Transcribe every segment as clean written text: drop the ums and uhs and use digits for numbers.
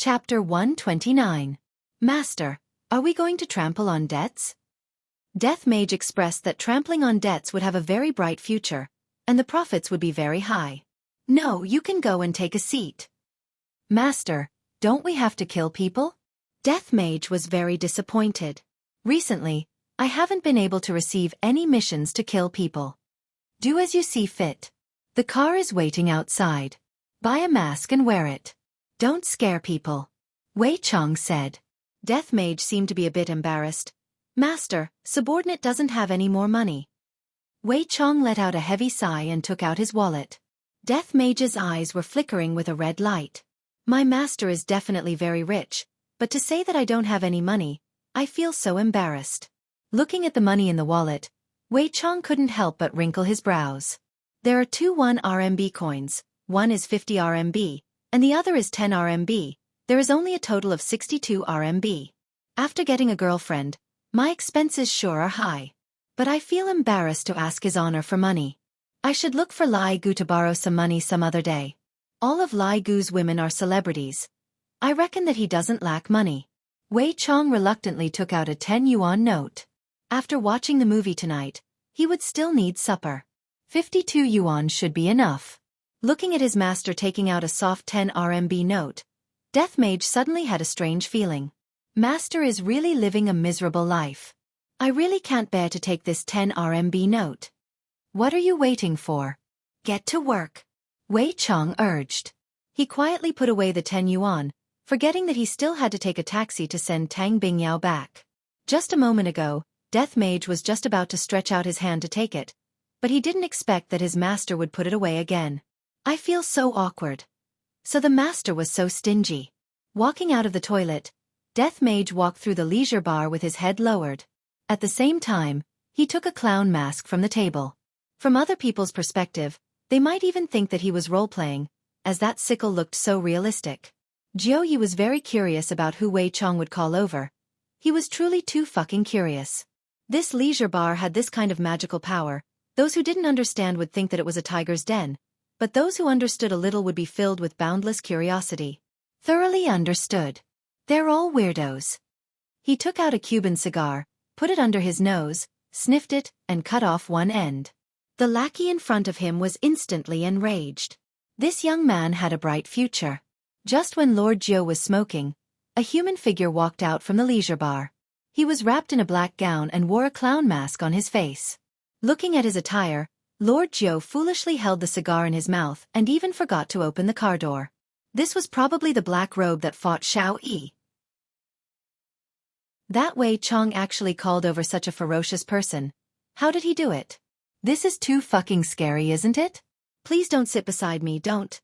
Chapter 129. Master, are we going to trample on debts? Death Mage expressed that trampling on debts would have a very bright future, and the profits would be very high. No, you can go and take a seat. Master, don't we have to kill people? Death Mage was very disappointed. Recently, I haven't been able to receive any missions to kill people. Do as you see fit. The car is waiting outside. Buy a mask and wear it. Don't scare people. Wei Chong said. Death Mage seemed to be a bit embarrassed. Master, subordinate doesn't have any more money. Wei Chong let out a heavy sigh and took out his wallet. Death Mage's eyes were flickering with a red light. My master is definitely very rich, but to say that I don't have any money, I feel so embarrassed. Looking at the money in the wallet, Wei Chong couldn't help but wrinkle his brows. There are two 1 RMB coins, one is 50 RMB, and the other is 10 RMB. There is only a total of 62 RMB. After getting a girlfriend, my expenses sure are high. But I feel embarrassed to ask His Honor for money. I should look for Lai Gu to borrow some money some other day. All of Lai Gu's women are celebrities. I reckon that he doesn't lack money. Wei Chong reluctantly took out a 10 yuan note. After watching the movie tonight, he would still need supper. 52 yuan should be enough. Looking at his master taking out a soft 10 RMB note, Death Mage suddenly had a strange feeling. Master is really living a miserable life. I really can't bear to take this 10 RMB note. What are you waiting for? Get to work. Wei Chong urged. He quietly put away the 10 yuan, forgetting that he still had to take a taxi to send Tang Bingyao back. Just a moment ago, Death Mage was just about to stretch out his hand to take it, but he didn't expect that his master would put it away again. I feel so awkward. So the master was so stingy. Walking out of the toilet, Death Mage walked through the leisure bar with his head lowered. At the same time, he took a clown mask from the table. From other people's perspective, they might even think that he was role-playing, as that sickle looked so realistic. Jiao Yi was very curious about who Wei Chong would call over. He was truly too fucking curious. This leisure bar had this kind of magical power. Those who didn't understand would think that it was a tiger's den, but those who understood a little would be filled with boundless curiosity. Thoroughly understood. They're all weirdos. He took out a Cuban cigar, put it under his nose, sniffed it, and cut off one end. The lackey in front of him was instantly enraged. This young man had a bright future. Just when Lord Jiao was smoking, a human figure walked out from the leisure bar. He was wrapped in a black gown and wore a clown mask on his face. Looking at his attire, Lord Jiao foolishly held the cigar in his mouth and even forgot to open the car door. This was probably the black robe that fought Xiao Yi. That Wei Chong actually called over such a ferocious person. How did he do it? This is too fucking scary, isn't it? Please don't sit beside me, don't.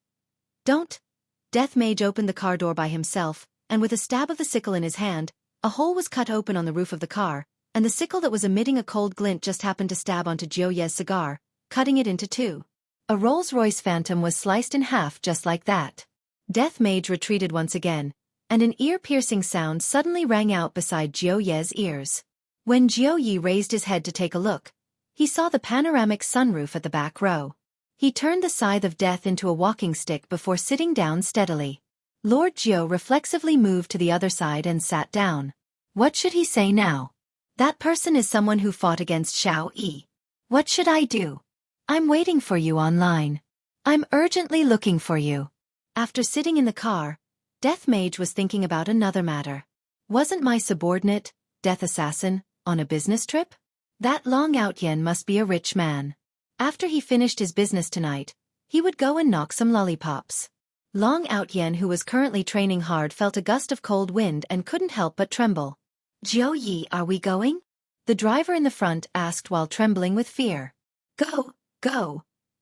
Death Mage opened the car door by himself, and with a stab of the sickle in his hand, a hole was cut open on the roof of the car, and the sickle that was emitting a cold glint just happened to stab onto Jiao Ye's cigar, cutting it into two. A Rolls-Royce Phantom was sliced in half just like that. Death Mage retreated once again, and an ear-piercing sound suddenly rang out beside Jiao Ye's ears. When Jiao Yi raised his head to take a look, he saw the panoramic sunroof at the back row. He turned the scythe of death into a walking stick before sitting down steadily. Lord Jiao reflexively moved to the other side and sat down. What should he say now? That person is someone who fought against Xiao Yi. What should I do? I'm waiting for you online. I'm urgently looking for you. After sitting in the car, Death Mage was thinking about another matter. Wasn't my subordinate, Death Assassin, on a business trip? That Long Outyen must be a rich man. After he finished his business tonight, he would go and knock some lollipops. Long Outyen, who was currently training hard, felt a gust of cold wind and couldn't help but tremble. Jiao Yi, are we going? The driver in the front asked while trembling with fear. Go.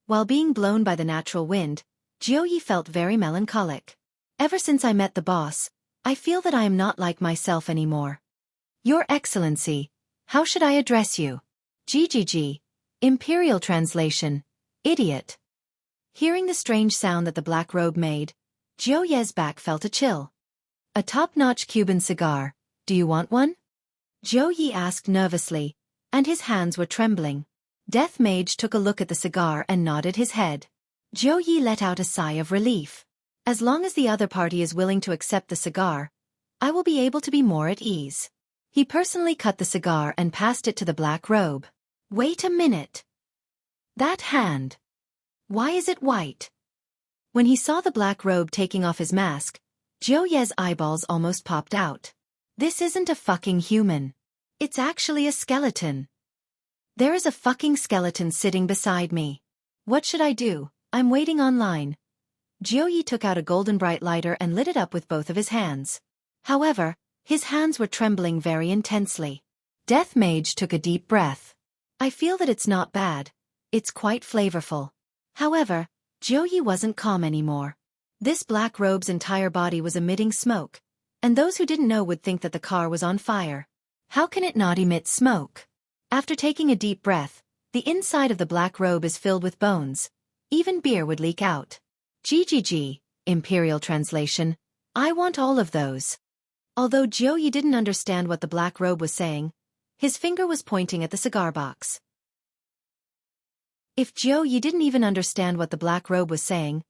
While being blown by the natural wind, Jiao Yi felt very melancholic. Ever since I met the boss, I feel that I am not like myself anymore. Your Excellency, how should I address you? GGG. Imperial translation. Idiot. Hearing the strange sound that the black robe made, Jiao Ye's back felt a chill. A top-notch Cuban cigar. Do you want one? Jiao Yi asked nervously, and his hands were trembling. Death Mage took a look at the cigar and nodded his head. Jiao Yi let out a sigh of relief. As long as the other party is willing to accept the cigar, I will be able to be more at ease. He personally cut the cigar and passed it to the black robe. Wait a minute. That hand. Why is it white? When he saw the black robe taking off his mask, Zhou Ye's eyeballs almost popped out. This isn't a fucking human. It's actually a skeleton. There is a fucking skeleton sitting beside me. What should I do? I'm waiting online. Zhou Ye took out a golden bright lighter and lit it up with both of his hands. However, his hands were trembling very intensely. Death Mage took a deep breath. I feel that it's not bad. It's quite flavorful. However, Zhou Ye wasn't calm anymore. This black robe's entire body was emitting smoke, and those who didn't know would think that the car was on fire. How can it not emit smoke? After taking a deep breath, the inside of the black robe is filled with bones. Even beer would leak out. GGG, Imperial Translation, I want all of those. Although Zhou Ye didn't understand what the black robe was saying, his finger was pointing at the cigar box. If Zhou Ye didn't even understand what the black robe was saying,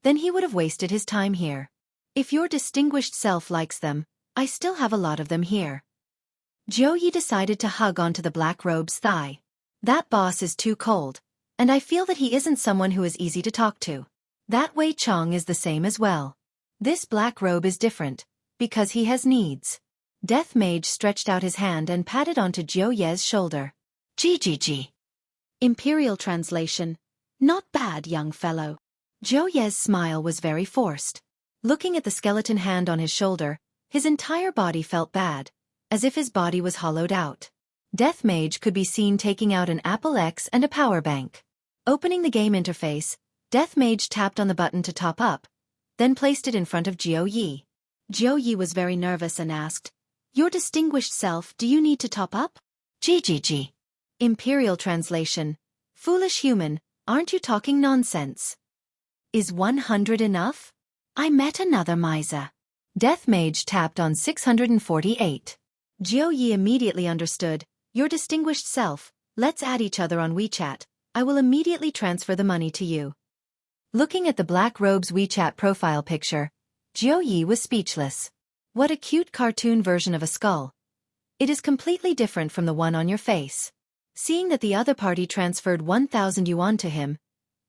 then he would have wasted his time here. If your distinguished self likes them, I still have a lot of them here. Zhou Ye decided to hug onto the black robe's thigh. That boss is too cold, and I feel that he isn't someone who is easy to talk to. That Wei Chong is the same as well. This black robe is different, because he has needs. Death Mage stretched out his hand and patted onto Zhou Ye's shoulder. GGG. Imperial Translation, not bad, young fellow. Zhou Ye's smile was very forced. Looking at the skeleton hand on his shoulder, his entire body felt bad, as if his body was hollowed out. Death Mage could be seen taking out an Apple X and a power bank. Opening the game interface, Death Mage tapped on the button to top up, then placed it in front of Zhou Ye. Zhou Ye was very nervous and asked, Your distinguished self, do you need to top up? GGG. Imperial Translation, foolish human, aren't you talking nonsense? Is 100 enough? I met another miser. Death Mage tapped on 648. Zhou Ye immediately understood, Your distinguished self, let's add each other on WeChat, I will immediately transfer the money to you. Looking at the black robe's WeChat profile picture, Zhou Ye was speechless. What a cute cartoon version of a skull. It is completely different from the one on your face. Seeing that the other party transferred 1,000 yuan to him,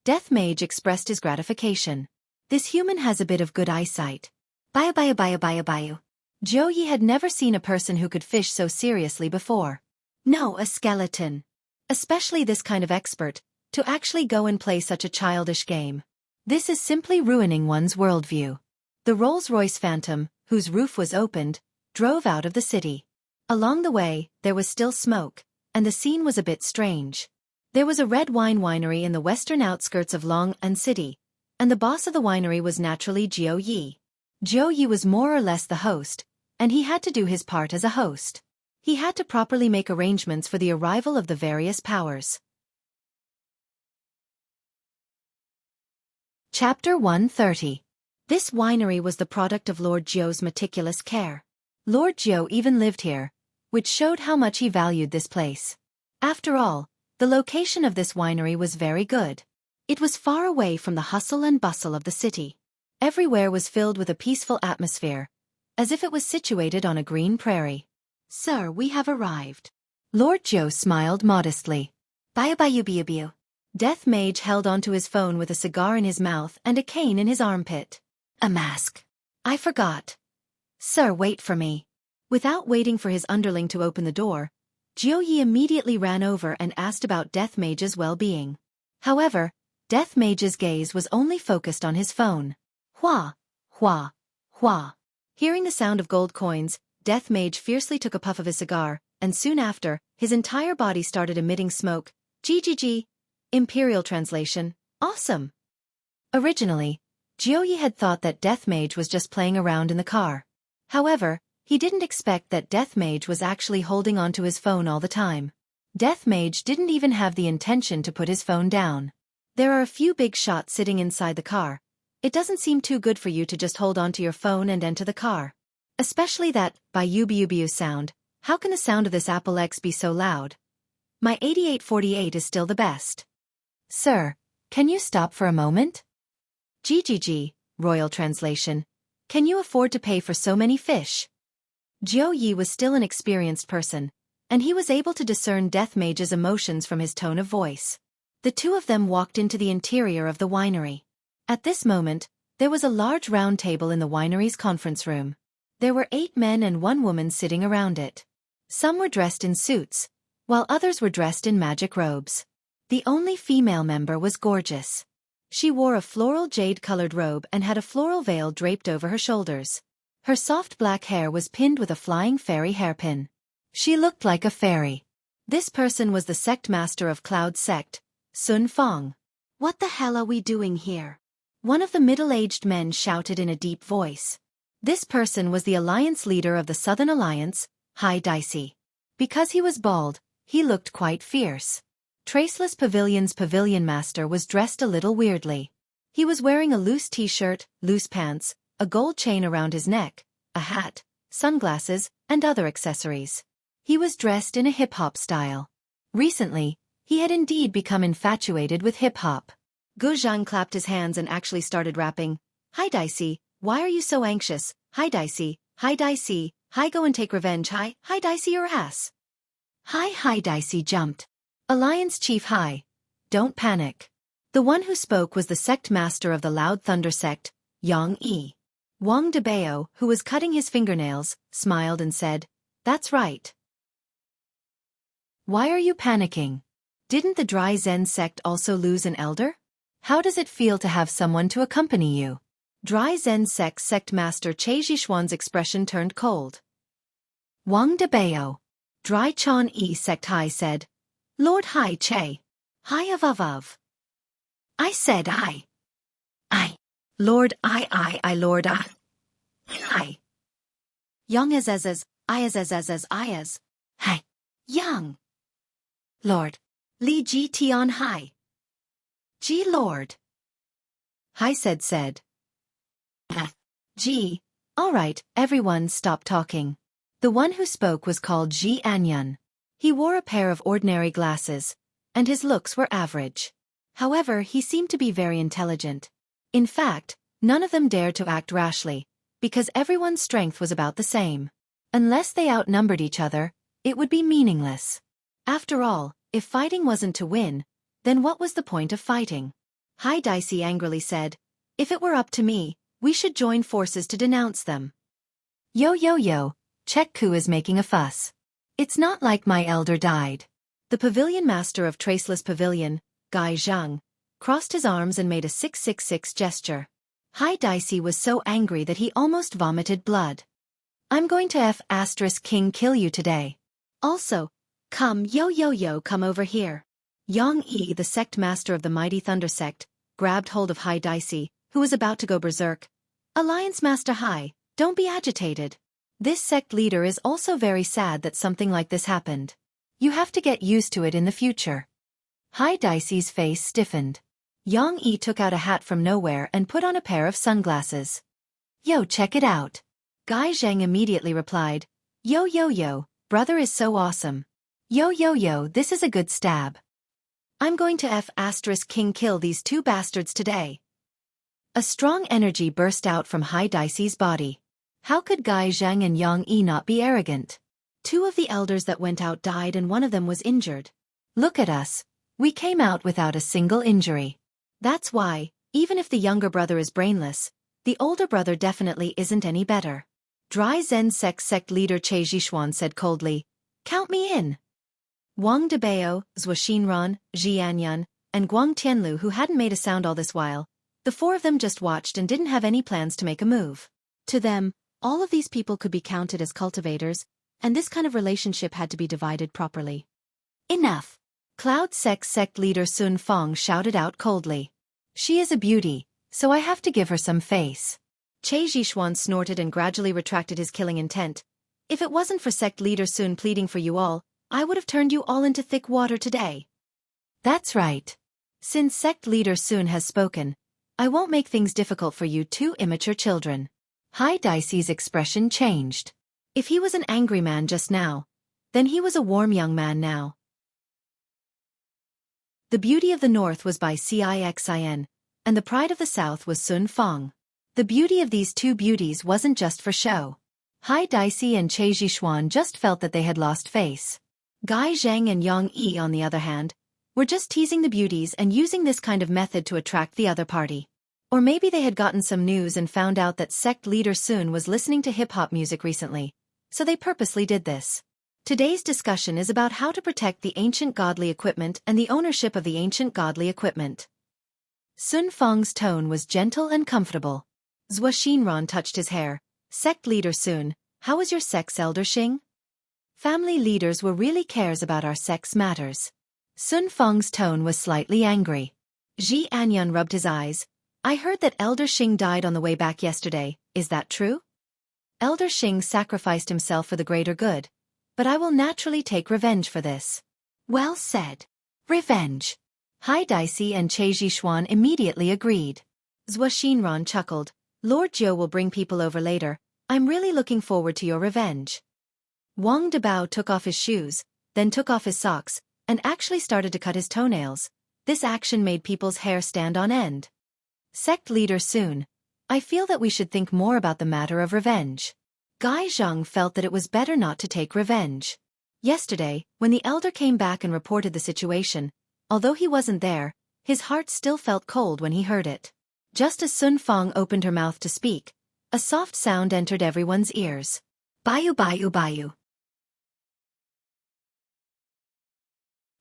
Death Mage expressed his gratification. This human has a bit of good eyesight. Bayu. Zhou Ye had never seen a person who could fish so seriously before. No, a skeleton. Especially this kind of expert, to actually go and play such a childish game. This is simply ruining one's worldview. The Rolls-Royce Phantom, whose roof was opened, drove out of the city. Along the way, there was still smoke, and the scene was a bit strange. There was a red wine winery in the western outskirts of Long'an City, and the boss of the winery was naturally Zhou Ye. Zhou Ye was more or less the host, and he had to do his part as a host. He had to properly make arrangements for the arrival of the various powers. Chapter 130. This winery was the product of Lord Zhou's meticulous care. Lord Zhou even lived here, which showed how much he valued this place. After all, the location of this winery was very good. It was far away from the hustle and bustle of the city. Everywhere was filled with a peaceful atmosphere, as if it was situated on a green prairie. Sir, we have arrived. Lord Zhou smiled modestly. Bayu. Death Mage held onto his phone with a cigar in his mouth and a cane in his armpit. A mask. I forgot. Sir, wait for me. Without waiting for his underling to open the door, Zhou Ye immediately ran over and asked about Death Mage's well-being. However, Death Mage's gaze was only focused on his phone. Hua. Hearing the sound of gold coins, Death Mage fiercely took a puff of his cigar, and soon after, his entire body started emitting smoke. GGG. Imperial Translation, awesome. Originally, Zhou Ye had thought that Death Mage was just playing around in the car. However, he didn't expect that Death Mage was actually holding onto his phone all the time. Death Mage didn't even have the intention to put his phone down. There are a few big shots sitting inside the car. It doesn't seem too good for you to just hold onto your phone and enter the car. Especially that bayu sound. How can the sound of this Apple X be so loud? My 8848 is still the best. Sir, can you stop for a moment? GGG, Royal translation. Can you afford to pay for so many fish? Jiu Yi was still an experienced person, and he was able to discern Death Mage's emotions from his tone of voice. The two of them walked into the interior of the winery. At this moment, there was a large round table in the winery's conference room. There were 8 men and 1 woman sitting around it. Some were dressed in suits, while others were dressed in magic robes. The only female member was gorgeous. She wore a floral jade-colored robe and had a floral veil draped over her shoulders. Her soft black hair was pinned with a flying fairy hairpin. She looked like a fairy. This person was the sect master of Cloud Sect, Sun Fong. What the hell are we doing here? One of the middle-aged men shouted in a deep voice. This person was the alliance leader of the Southern Alliance, Hai Dicey. Because he was bald, he looked quite fierce. Traceless Pavilion's pavilion master was dressed a little weirdly. He was wearing a loose t-shirt, loose pants, a gold chain around his neck, a hat, sunglasses, and other accessories. He was dressed in a hip-hop style. Recently, he had indeed become infatuated with hip-hop. Gu Zhang clapped his hands and actually started rapping. Hi Dicey, why are you so anxious? Hi Dicey, hi go and take revenge, hi Dicey your ass. Hi Dicey jumped. Alliance Chief Hai. Don't panic. The one who spoke was the sect master of the Loud Thunder sect, Yang Yi. Wang Debao, who was cutting his fingernails, smiled and said, That's right. Why are you panicking? Didn't the Dry Zen sect also lose an elder? How does it feel to have someone to accompany you? Dry Zen sect master Che Zhishuan's expression turned cold. Wang Debao. Dry Chan E sect Hai said, Lord Hai Che. Hai of. I said I. Lord I Lord I. Young as I as. Hai. Young. Lord. Li Ji Tian Hai. Ji Lord. Hai said. Ji. All right, everyone stop talking. The one who spoke was called Ji Anyun. He wore a pair of ordinary glasses, and his looks were average. However, he seemed to be very intelligent. In fact, none of them dared to act rashly, because everyone's strength was about the same. Unless they outnumbered each other, it would be meaningless. After all, if fighting wasn't to win, then what was the point of fighting? Hai Dicey angrily said, If it were up to me, we should join forces to denounce them. Yo, Check Ku is making a fuss. It's not like my elder died. The pavilion master of Traceless Pavilion, Gai Zhang, crossed his arms and made a 666 gesture. Hai Dicey was so angry that he almost vomited blood. I'm going to King kill you today. Also, come come over here. Yang Yi, the sect master of the mighty Thunder sect, grabbed hold of Hai Dicey, who was about to go berserk. Alliance Master Hai, don't be agitated. This sect leader is also very sad that something like this happened. You have to get used to it in the future. Hai Dicey's face stiffened. Yang Yi took out a hat from nowhere and put on a pair of sunglasses. Yo, check it out. Gai Zhang immediately replied, Yo, brother is so awesome. Yo, this is a good stab. I'm going to King kill these 2 bastards today. A strong energy burst out from Hai Dicey's body. How could Gai Zhang and Yang Yi not be arrogant? 2 of the elders that went out died and one of them was injured. Look at us. We came out without a single injury. That's why, even if the younger brother is brainless, the older brother definitely isn't any better. Dry Zen sect leader Che Zhishuan said coldly, Count me in. Wang Debao, Zhou Xinran, Ji Anyun, and Guang Tianlu, who hadn't made a sound all this while, the 4 of them just watched and didn't have any plans to make a move. To them, all of these people could be counted as cultivators, and this kind of relationship had to be divided properly. Enough! Cloud sect leader Sun Fong shouted out coldly. She is a beauty, so I have to give her some face. Che Zhishuan snorted and gradually retracted his killing intent. If it wasn't for sect leader Sun pleading for you all, I would have turned you all into thick water today. That's right. Since sect leader Sun has spoken, I won't make things difficult for you 2 immature children. Hai Dicey's expression changed. If he was an angry man just now, then he was a warm young man now. The Beauty of the North was by Cixin, and the Pride of the South was Sun Fong. The beauty of these two beauties wasn't just for show. Hai Daisy and Che Jixuan just felt that they had lost face. Gai Zheng and Yang Yi, on the other hand, were just teasing the beauties and using this kind of method to attract the other party. Or maybe they had gotten some news and found out that sect leader Sun was listening to hip-hop music recently, so they purposely did this. Today's discussion is about how to protect the ancient godly equipment and the ownership of the ancient godly equipment. Sun Feng's tone was gentle and comfortable. Zhou Xinran touched his hair. Sect leader Sun, how is your sect's elder Xing? Family leaders will really cares about our sect's matters. Sun Feng's tone was slightly angry. Ji Anyun rubbed his eyes. I heard that Elder Xing died on the way back yesterday, is that true? Elder Xing sacrificed himself for the greater good, but I will naturally take revenge for this. Well said. Revenge. Hai Daisy and Che Jixuan immediately agreed. Zhou Xinran chuckled. Lord Jiu will bring people over later. I'm really looking forward to your revenge. Wang Debao took off his shoes, then took off his socks, and actually started to cut his toenails. This action made people's hair stand on end. Sect leader Sun, I feel that we should think more about the matter of revenge. Gai Zheng felt that it was better not to take revenge. Yesterday, when the elder came back and reported the situation, although he wasn't there, his heart still felt cold when he heard it. Just as Sun Feng opened her mouth to speak, a soft sound entered everyone's ears. Bayu bayu bayu.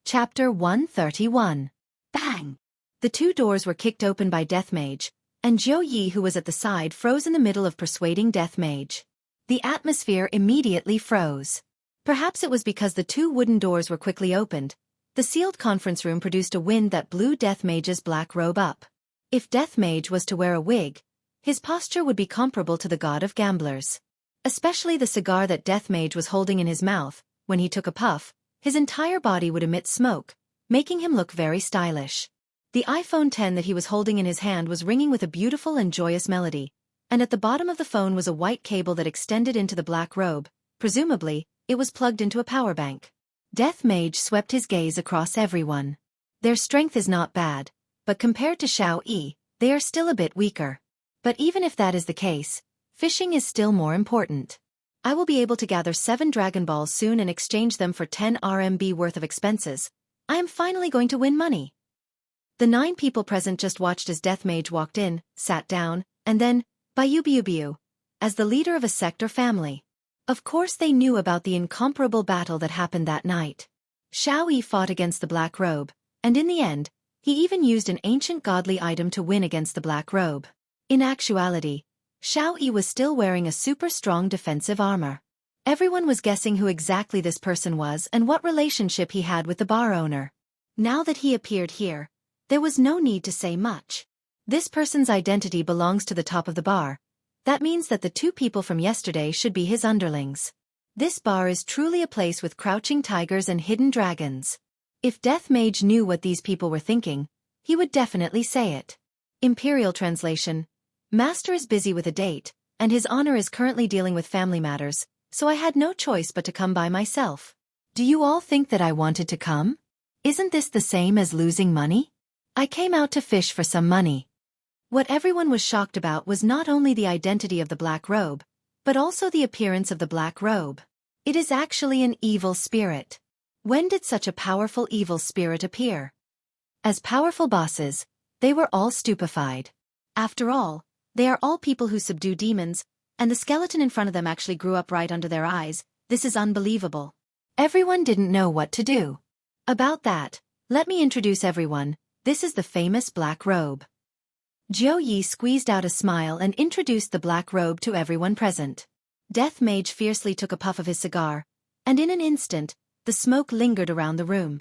Chapter 131. Bang! The two doors were kicked open by Death Mage, and Jiu Yi, who was at the side, froze in the middle of persuading Death Mage. The atmosphere immediately froze. Perhaps it was because the two wooden doors were quickly opened. The sealed conference room produced a wind that blew Death Mage's black robe up. If Death Mage was to wear a wig, his posture would be comparable to the god of gamblers. Especially the cigar that Death Mage was holding in his mouth, when he took a puff, his entire body would emit smoke, making him look very stylish. The iPhone 10 that he was holding in his hand was ringing with a beautiful and joyous melody, and at the bottom of the phone was a white cable that extended into the black robe. Presumably, it was plugged into a power bank. Death Mage swept his gaze across everyone. Their strength is not bad, but compared to Xiao Yi, they are still a bit weaker. But even if that is the case, fishing is still more important. I will be able to gather 7 Dragon Balls soon and exchange them for 10 RMB worth of expenses. I am finally going to win money. The 9 people present just watched as Death Mage walked in, sat down, and then, biu, as the leader of a sect or family. Of course they knew about the incomparable battle that happened that night. Xiao Yi fought against the black robe, and in the end, he even used an ancient godly item to win against the black robe. In actuality, Xiao Yi was still wearing a super strong defensive armor. Everyone was guessing who exactly this person was and what relationship he had with the bar owner. Now that he appeared here, there was no need to say much. This person's identity belongs to the top of the bar. That means that the 2 people from yesterday should be his underlings. This bar is truly a place with crouching tigers and hidden dragons. If Death Mage knew what these people were thinking, he would definitely say it. Imperial translation. Master is busy with a date, and his honor is currently dealing with family matters, so I had no choice but to come by myself. Do you all think that I wanted to come? Isn't this the same as losing money? I came out to fish for some money. What everyone was shocked about was not only the identity of the black robe, but also the appearance of the black robe. It is actually an evil spirit. When did such a powerful evil spirit appear? As powerful bosses, they were all stupefied. After all, they are all people who subdue demons, and the skeleton in front of them actually grew up right under their eyes. This is unbelievable. Everyone didn't know what to do. About that, let me introduce everyone. This is the famous black robe. Jiu Yi squeezed out a smile and introduced the black robe to everyone present. Death Mage fiercely took a puff of his cigar, and in an instant, the smoke lingered around the room.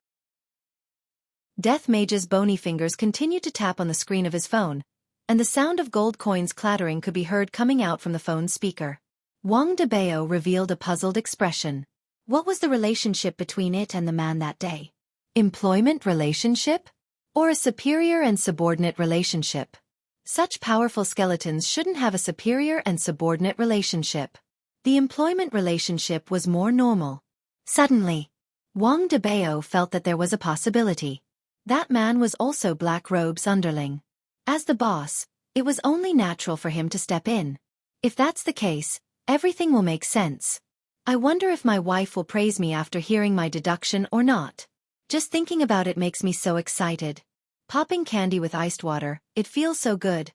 Death Mage's bony fingers continued to tap on the screen of his phone, and the sound of gold coins clattering could be heard coming out from the phone's speaker. Wang Debao revealed a puzzled expression. What was the relationship between it and the man that day? Employment relationship? Or a superior and subordinate relationship? Such powerful skeletons shouldn't have a superior and subordinate relationship. The employment relationship was more normal. Suddenly, Wang Debao felt that there was a possibility. That man was also Black Robe's underling. As the boss, It was only natural for him to step in. If that's the case, everything will make sense. I wonder if my wife will praise me after hearing my deduction or not. Just thinking about it makes me so excited. Popping candy with iced water, it feels so good.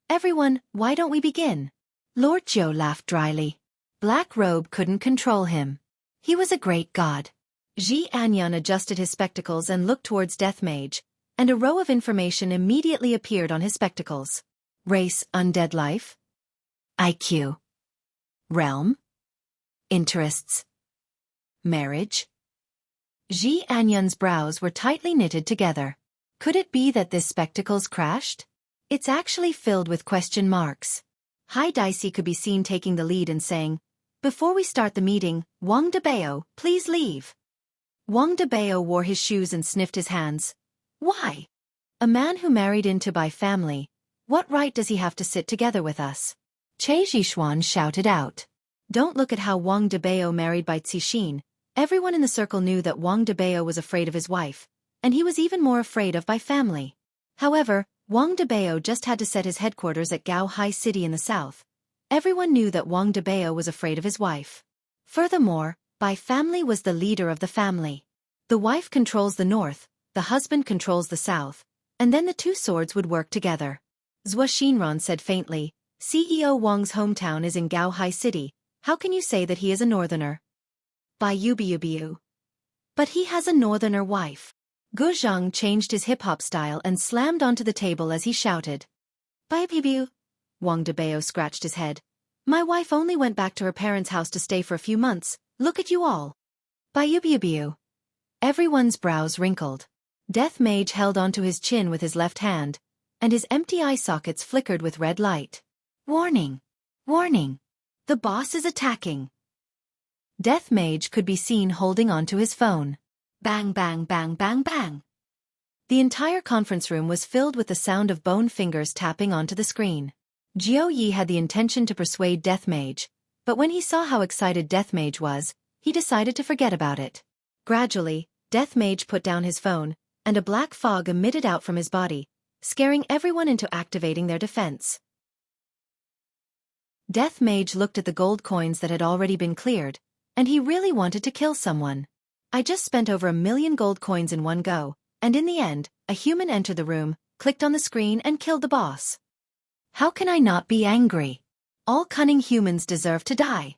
Everyone, why don't we begin? Lord Joe laughed dryly. Black Robe couldn't control him. He was a great god. Ji Anyan adjusted his spectacles and looked towards Death Mage, and a row of information immediately appeared on his spectacles. Race, undead life. IQ. Realm. Interests. Marriage. Ji Anyan's brows were tightly knitted together. Could it be that this spectacles crashed? It's actually filled with question marks. Hai Dicey could be seen taking the lead and saying, "Before we start the meeting, Wang Debao, please leave." Wang Debao wore his shoes and sniffed his hands. Why? A man who married into by family, what right does he have to sit together with us? Che Zhixuan shouted out. Don't look at how Wang Debao married by Cixin. Everyone in the circle knew that Wang Debao was afraid of his wife, and he was even more afraid of by family. However, Wang Debao just had to set his headquarters at Gao Hai City in the south. Everyone knew that Wang Debao was afraid of his wife. Furthermore, Bai family was the leader of the family. The wife controls the north, the husband controls the south, and then the two swords would work together. Zhua Xinran said faintly, CEO Wang's hometown is in Gao Hai City. How can you say that he is a northerner? Bai Yubiubiu. But he has a northerner wife. Gu Zhang changed his hip-hop style and slammed onto the table as he shouted. Bai Yubiu. Wang Debao scratched his head. My wife only went back to her parents' house to stay for a few months. Look at you all. Bai Yubiubiu. Everyone's brows wrinkled. Death Mage held onto his chin with his left hand, and his empty eye sockets flickered with red light. Warning! Warning! The boss is attacking. Death Mage could be seen holding onto his phone. Bang bang bang bang bang. The entire conference room was filled with the sound of bone fingers tapping onto the screen. Jiao Yi had the intention to persuade Death Mage, but when he saw how excited Death Mage was, he decided to forget about it. Gradually, Death Mage put down his phone, and a black fog emitted out from his body, scaring everyone into activating their defense. Death Mage looked at the gold coins that had already been cleared, and he really wanted to kill someone. I just spent over 1 million gold coins in one go, and in the end, a human entered the room, clicked on the screen and killed the boss. How can I not be angry? All cunning humans deserve to die.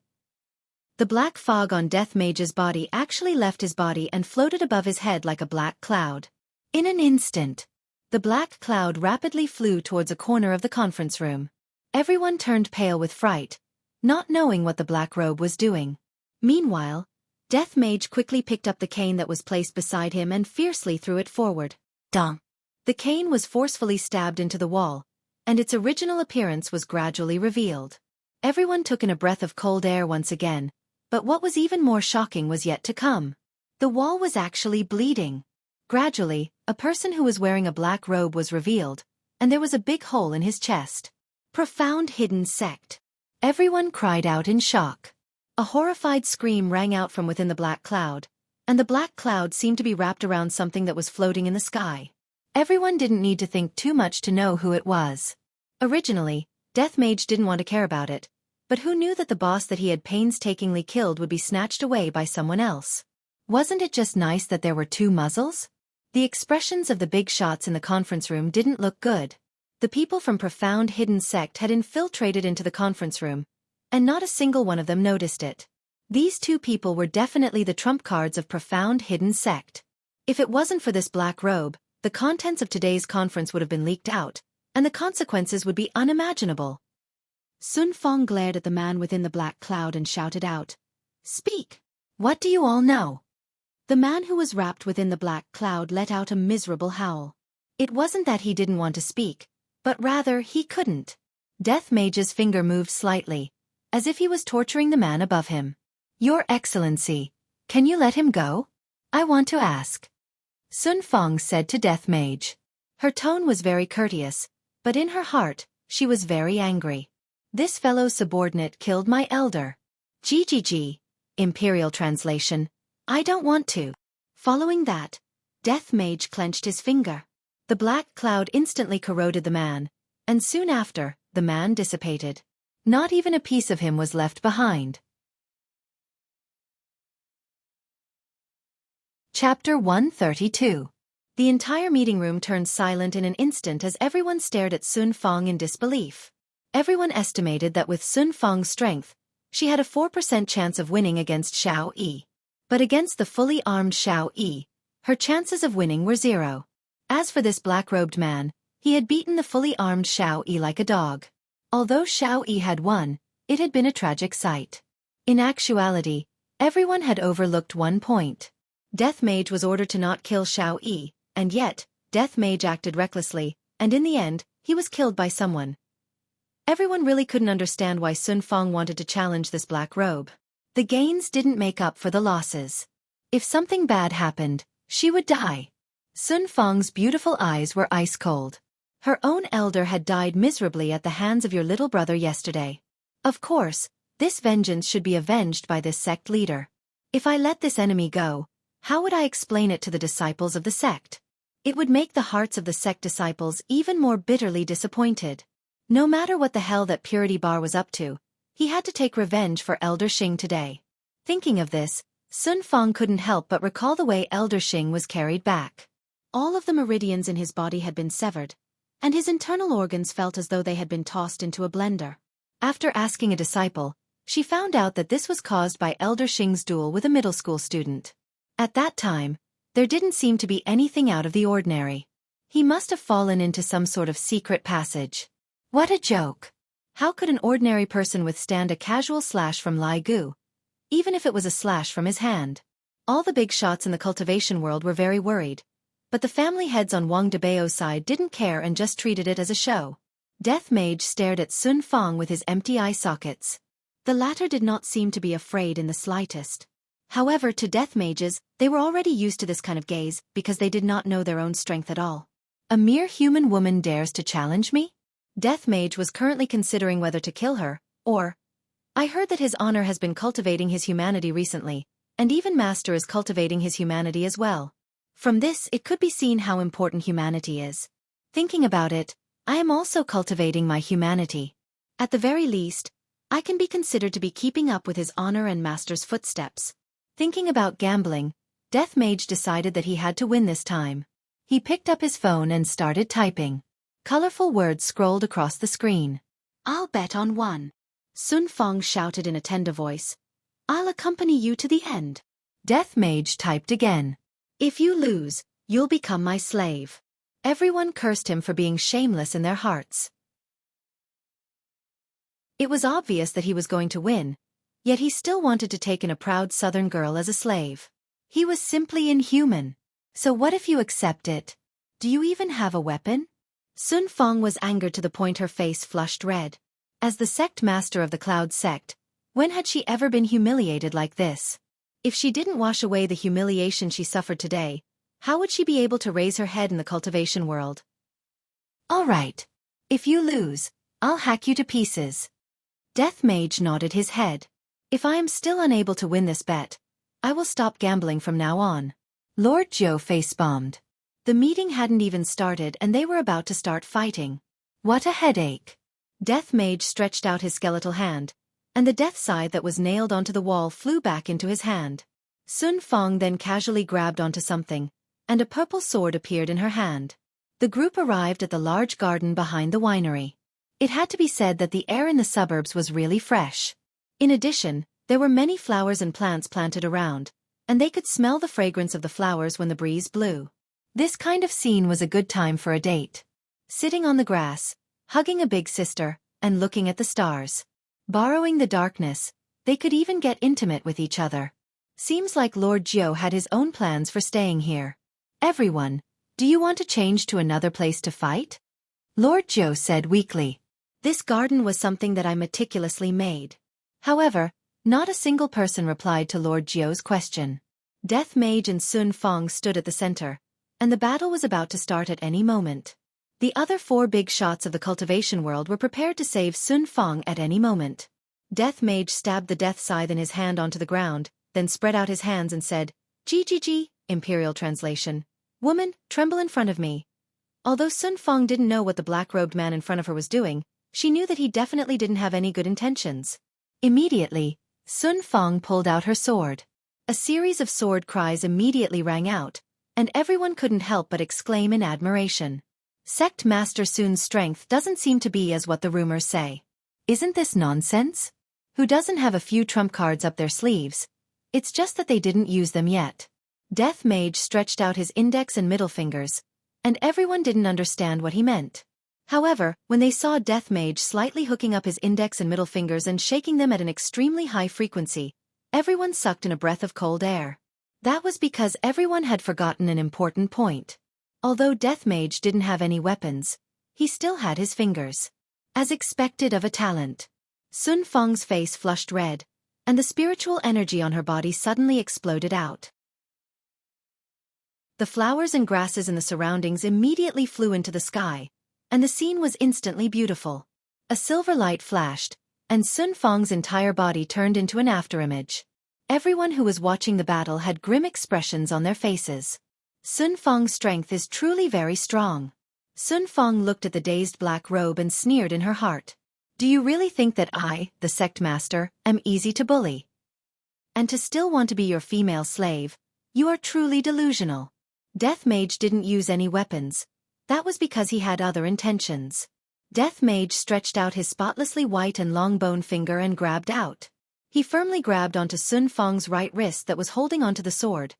The black fog on Death Mage's body actually left his body and floated above his head like a black cloud. In an instant, the black cloud rapidly flew towards a corner of the conference room. Everyone turned pale with fright, not knowing what the Black Robe was doing. Meanwhile, Death Mage quickly picked up the cane that was placed beside him and fiercely threw it forward. Dong! The cane was forcefully stabbed into the wall, and its original appearance was gradually revealed. Everyone took in a breath of cold air once again, but what was even more shocking was yet to come. The wall was actually bleeding. Gradually, a person who was wearing a black robe was revealed, and there was a big hole in his chest. Profound hidden sect. Everyone cried out in shock. A horrified scream rang out from within the black cloud, and the black cloud seemed to be wrapped around something that was floating in the sky. Everyone didn't need to think too much to know who it was. Originally, Death Mage didn't want to care about it, but who knew that the boss that he had painstakingly killed would be snatched away by someone else? Wasn't it just nice that there were two muzzles? The expressions of the big shots in the conference room didn't look good. The people from Profound Hidden Sect had infiltrated into the conference room, and not a single one of them noticed it. These two people were definitely the trump cards of Profound Hidden Sect. If it wasn't for this black robe, the contents of today's conference would have been leaked out, and the consequences would be unimaginable. Sun Fong glared at the man within the black cloud and shouted out, "Speak! What do you all know?" The man who was wrapped within the black cloud let out a miserable howl. It wasn't that he didn't want to speak, but rather he couldn't. Death Mage's finger moved slightly, as if he was torturing the man above him. "Your Excellency, can you let him go? I want to ask." Sun Fong said to Death Mage. Her tone was very courteous, but in her heart, she was very angry. This fellow subordinate killed my elder. GGG. Imperial translation. I don't want to. Following that, Death Mage clenched his finger. The black cloud instantly corroded the man, and soon after, the man dissipated. Not even a piece of him was left behind. Chapter 132. The entire meeting room turned silent in an instant as everyone stared at Sun Fang in disbelief. Everyone estimated that with Sun Fang's strength, she had a 4% chance of winning against Xiao Yi. But against the fully armed Xiao Yi, her chances of winning were 0. As for this black-robed man, he had beaten the fully armed Xiao Yi like a dog. Although Xiao Yi had won, it had been a tragic sight. In actuality, everyone had overlooked one point. Death Mage was ordered to not kill Xiao Yi, and yet, Death Mage acted recklessly, and in the end, he was killed by someone. Everyone really couldn't understand why Sun Fang wanted to challenge this black robe. The gains didn't make up for the losses. If something bad happened, she would die. Sun Fang's beautiful eyes were ice cold. Her own elder had died miserably at the hands of your little brother yesterday. Of course, this vengeance should be avenged by this sect leader. If I let this enemy go, how would I explain it to the disciples of the sect? It would make the hearts of the sect disciples even more bitterly disappointed. No matter what the hell that Purity Bar was up to, he had to take revenge for Elder Xing today. Thinking of this, Sun Fang couldn't help but recall the way Elder Xing was carried back. All of the meridians in his body had been severed, and his internal organs felt as though they had been tossed into a blender. After asking a disciple, she found out that this was caused by Elder Xing's duel with a middle school student. At that time, there didn't seem to be anything out of the ordinary. He must have fallen into some sort of secret passage. What a joke! How could an ordinary person withstand a casual slash from Lai Gu, even if it was a slash from his hand? All the big shots in the cultivation world were very worried, but the family heads on Wang Debao's side didn't care and just treated it as a show. Death Mage stared at Sun Fang with his empty eye sockets. The latter did not seem to be afraid in the slightest. However, to Death Mages, they were already used to this kind of gaze because they did not know their own strength at all. A mere human woman dares to challenge me? Death Mage was currently considering whether to kill her, or... I heard that his honor has been cultivating his humanity recently, and even Master is cultivating his humanity as well. From this, it could be seen how important humanity is. Thinking about it, I am also cultivating my humanity. At the very least, I can be considered to be keeping up with his honor and Master's footsteps. Thinking about gambling, Death Mage decided that he had to win this time. He picked up his phone and started typing. Colorful words scrolled across the screen. I'll bet on 1. Sun Fang shouted in a tender voice. I'll accompany you to the end. Death Mage typed again. If you lose, you'll become my slave. Everyone cursed him for being shameless in their hearts. It was obvious that he was going to win, yet he still wanted to take in a proud southern girl as a slave. He was simply inhuman. So what if you accept it? Do you even have a weapon? Sun Fang was angered to the point her face flushed red. As the sect master of the Cloud sect, when had she ever been humiliated like this? If she didn't wash away the humiliation she suffered today, how would she be able to raise her head in the cultivation world? All right. If you lose, I'll hack you to pieces. Death Mage nodded his head. If I am still unable to win this bet, I will stop gambling from now on. Lord Jiu face-bombed. The meeting hadn't even started and they were about to start fighting. What a headache. Death Mage stretched out his skeletal hand, and the death scythe that was nailed onto the wall flew back into his hand. Sun Fang then casually grabbed onto something, and a purple sword appeared in her hand. The group arrived at the large garden behind the winery. It had to be said that the air in the suburbs was really fresh. In addition, there were many flowers and plants planted around, and they could smell the fragrance of the flowers when the breeze blew. This kind of scene was a good time for a date. Sitting on the grass, hugging a big sister, and looking at the stars. Borrowing the darkness, they could even get intimate with each other. Seems like Lord Jiu had his own plans for staying here. Everyone, do you want to change to another place to fight? Lord Jiu said weakly. This garden was something that I meticulously made. However, not a single person replied to Lord Jiu's question. Death Mage and Sun Fang stood at the center, and the battle was about to start at any moment. The other 4 big shots of the cultivation world were prepared to save Sun Fang at any moment. Death Mage stabbed the death scythe in his hand onto the ground, then spread out his hands and said, "GGG," Imperial translation. Woman, tremble in front of me. Although Sun Fong didn't know what the black-robed man in front of her was doing, she knew that he definitely didn't have any good intentions. Immediately, Sun Fong pulled out her sword. A series of sword cries immediately rang out, and everyone couldn't help but exclaim in admiration. Sect Master Sun's strength doesn't seem to be as what the rumors say. Isn't this nonsense? Who doesn't have a few trump cards up their sleeves? It's just that they didn't use them yet. Death Mage stretched out his index and middle fingers, and everyone didn't understand what he meant. However, when they saw Death Mage slightly hooking up his index and middle fingers and shaking them at an extremely high frequency, everyone sucked in a breath of cold air. That was because everyone had forgotten an important point. Although Death Mage didn't have any weapons, he still had his fingers. As expected of a talent. Sun Fong's face flushed red, and the spiritual energy on her body suddenly exploded out. The flowers and grasses in the surroundings immediately flew into the sky, and the scene was instantly beautiful. A silver light flashed, and Sun Fong's entire body turned into an afterimage. Everyone who was watching the battle had grim expressions on their faces. Sun Fong's strength is truly very strong. Sun Fong looked at the dazed black robe and sneered in her heart. Do you really think that I, the sect master, am easy to bully? And to still want to be your female slave? You are truly delusional. Death Mage didn't use any weapons. That was because he had other intentions. Death Mage stretched out his spotlessly white and long bone finger and grabbed out. He firmly grabbed onto Sun Fong's right wrist that was holding onto the sword,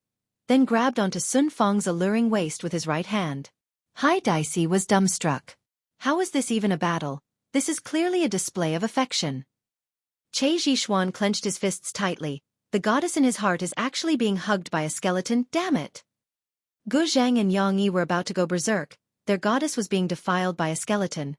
then grabbed onto Sun Fong's alluring waist with his right hand. Hai Daisy was dumbstruck. How is this even a battle? This is clearly a display of affection. Che Zhixuan clenched his fists tightly. The goddess in his heart is actually being hugged by a skeleton, damn it! Gu Zhang and Yang Yi were about to go berserk. Their goddess was being defiled by a skeleton.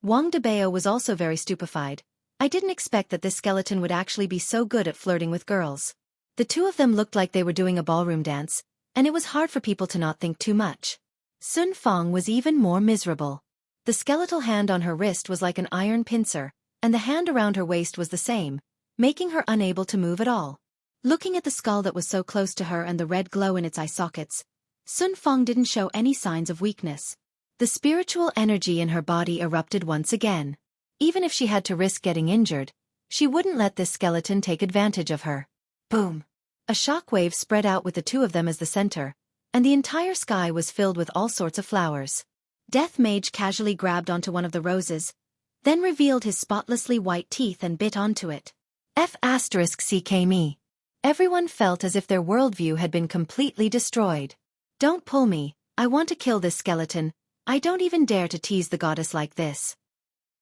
Wang Debao was also very stupefied. I didn't expect that this skeleton would actually be so good at flirting with girls. The two of them looked like they were doing a ballroom dance, and it was hard for people to not think too much. Sun Fong was even more miserable. The skeletal hand on her wrist was like an iron pincer, and the hand around her waist was the same, making her unable to move at all. Looking at the skull that was so close to her and the red glow in its eye sockets, Sun Fong didn't show any signs of weakness. The spiritual energy in her body erupted once again. Even if she had to risk getting injured, she wouldn't let this skeleton take advantage of her. Boom! A shockwave spread out with the two of them as the center, and the entire sky was filled with all sorts of flowers. Death Mage casually grabbed onto one of the roses, then revealed his spotlessly white teeth and bit onto it. F***ck me. Everyone felt as if their worldview had been completely destroyed. Don't pull me, I want to kill this skeleton, I don't even dare to tease the goddess like this.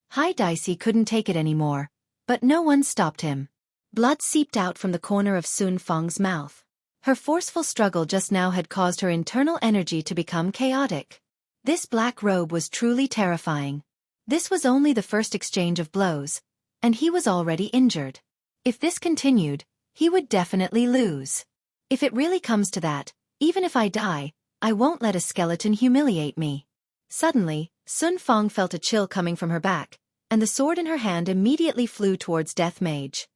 Hai Daisy couldn't take it anymore, but no one stopped him. Blood seeped out from the corner of Sun Fong's mouth. Her forceful struggle just now had caused her internal energy to become chaotic. This black robe was truly terrifying. This was only the first exchange of blows, and he was already injured. If this continued, he would definitely lose. If it really comes to that, even if I die, I won't let a skeleton humiliate me. Suddenly, Sun Fong felt a chill coming from her back, and the sword in her hand immediately flew towards Death Mage.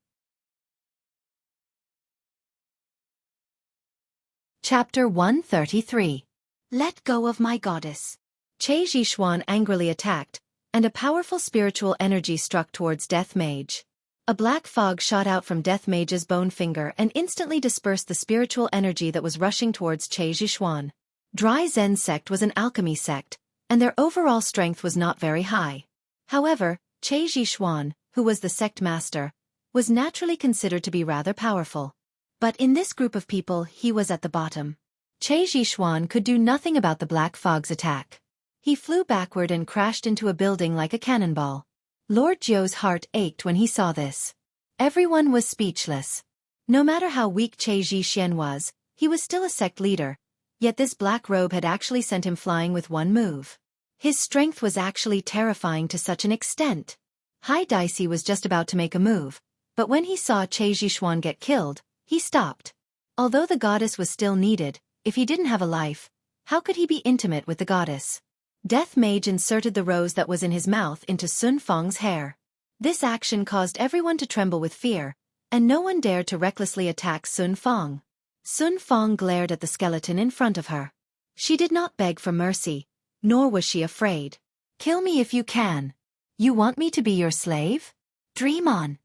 Chapter 133. Let go of my goddess. Che Zhixuan angrily attacked, and a powerful spiritual energy struck towards Death Mage. A black fog shot out from Death Mage's bone finger and instantly dispersed the spiritual energy that was rushing towards Che Zhixuan. Dry Zen sect was an alchemy sect, and their overall strength was not very high. However, Che Zhixuan, who was the sect master, was naturally considered to be rather powerful. But in this group of people he was at the bottom. Che Zhixuan could do nothing about the black fog's attack. He flew backward and crashed into a building like a cannonball. Lord Jiu's heart ached when he saw this. Everyone was speechless. No matter how weak Che Zhixian was, he was still a sect leader, yet this black robe had actually sent him flying with one move. His strength was actually terrifying to such an extent. Hai Daisy was just about to make a move, but when he saw Che Zhixuan get killed, he stopped. Although the goddess was still needed, if he didn't have a life, how could he be intimate with the goddess? Death Mage inserted the rose that was in his mouth into Sun Fong's hair. This action caused everyone to tremble with fear, and no one dared to recklessly attack Sun Fong. Sun Fong glared at the skeleton in front of her. She did not beg for mercy. nor was she afraid. Kill me if you can. You want me to be your slave? Dream on.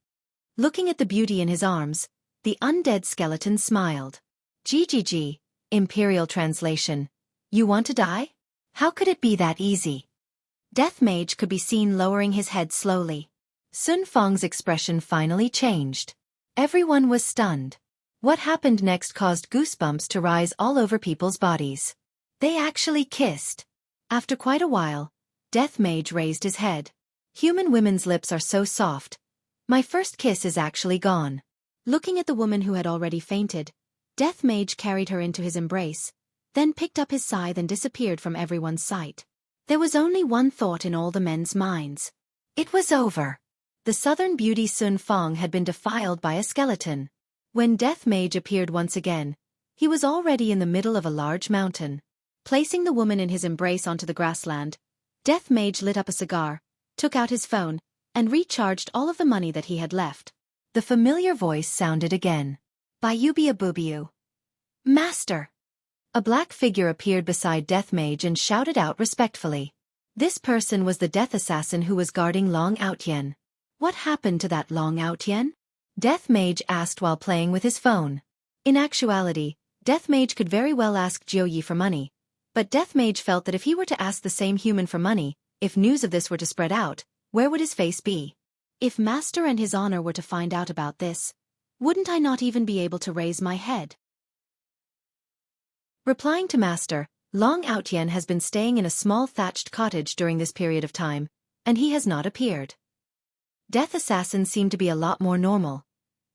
Looking at the beauty in his arms, the undead skeleton smiled. GGG, Imperial Translation. You want to die? How could it be that easy? Death Mage could be seen lowering his head slowly. Sun Fang's expression finally changed. Everyone was stunned. What happened next caused goosebumps to rise all over people's bodies. They actually kissed. After quite a while, Death Mage raised his head. Human women's lips are so soft. My first kiss is actually gone. Looking at the woman who had already fainted, Death Mage carried her into his embrace, then picked up his scythe and disappeared from everyone's sight. There was only one thought in all the men's minds. It was over. The southern beauty Sun Fang had been defiled by a skeleton. When Death Mage appeared once again, he was already in the middle of a large mountain. Placing the woman in his embrace onto the grassland, Death Mage lit up a cigar, took out his phone, and recharged all of the money that he had left. The familiar voice sounded again. Bayubia Bubiu. Master! A black figure appeared beside Death Mage and shouted out respectfully. This person was the death assassin who was guarding Long Outyen. What happened to that Long Outyen? Death Mage asked while playing with his phone. In actuality, Death Mage could very well ask Jiu Yi for money, but Death Mage felt that if he were to ask the same human for money, if news of this were to spread out, where would his face be? If Master and his honor were to find out about this, wouldn't I not even be able to raise my head? Replying to Master, Long Outyen has been staying in a small thatched cottage during this period of time, and he has not appeared. Death assassins seem to be a lot more normal.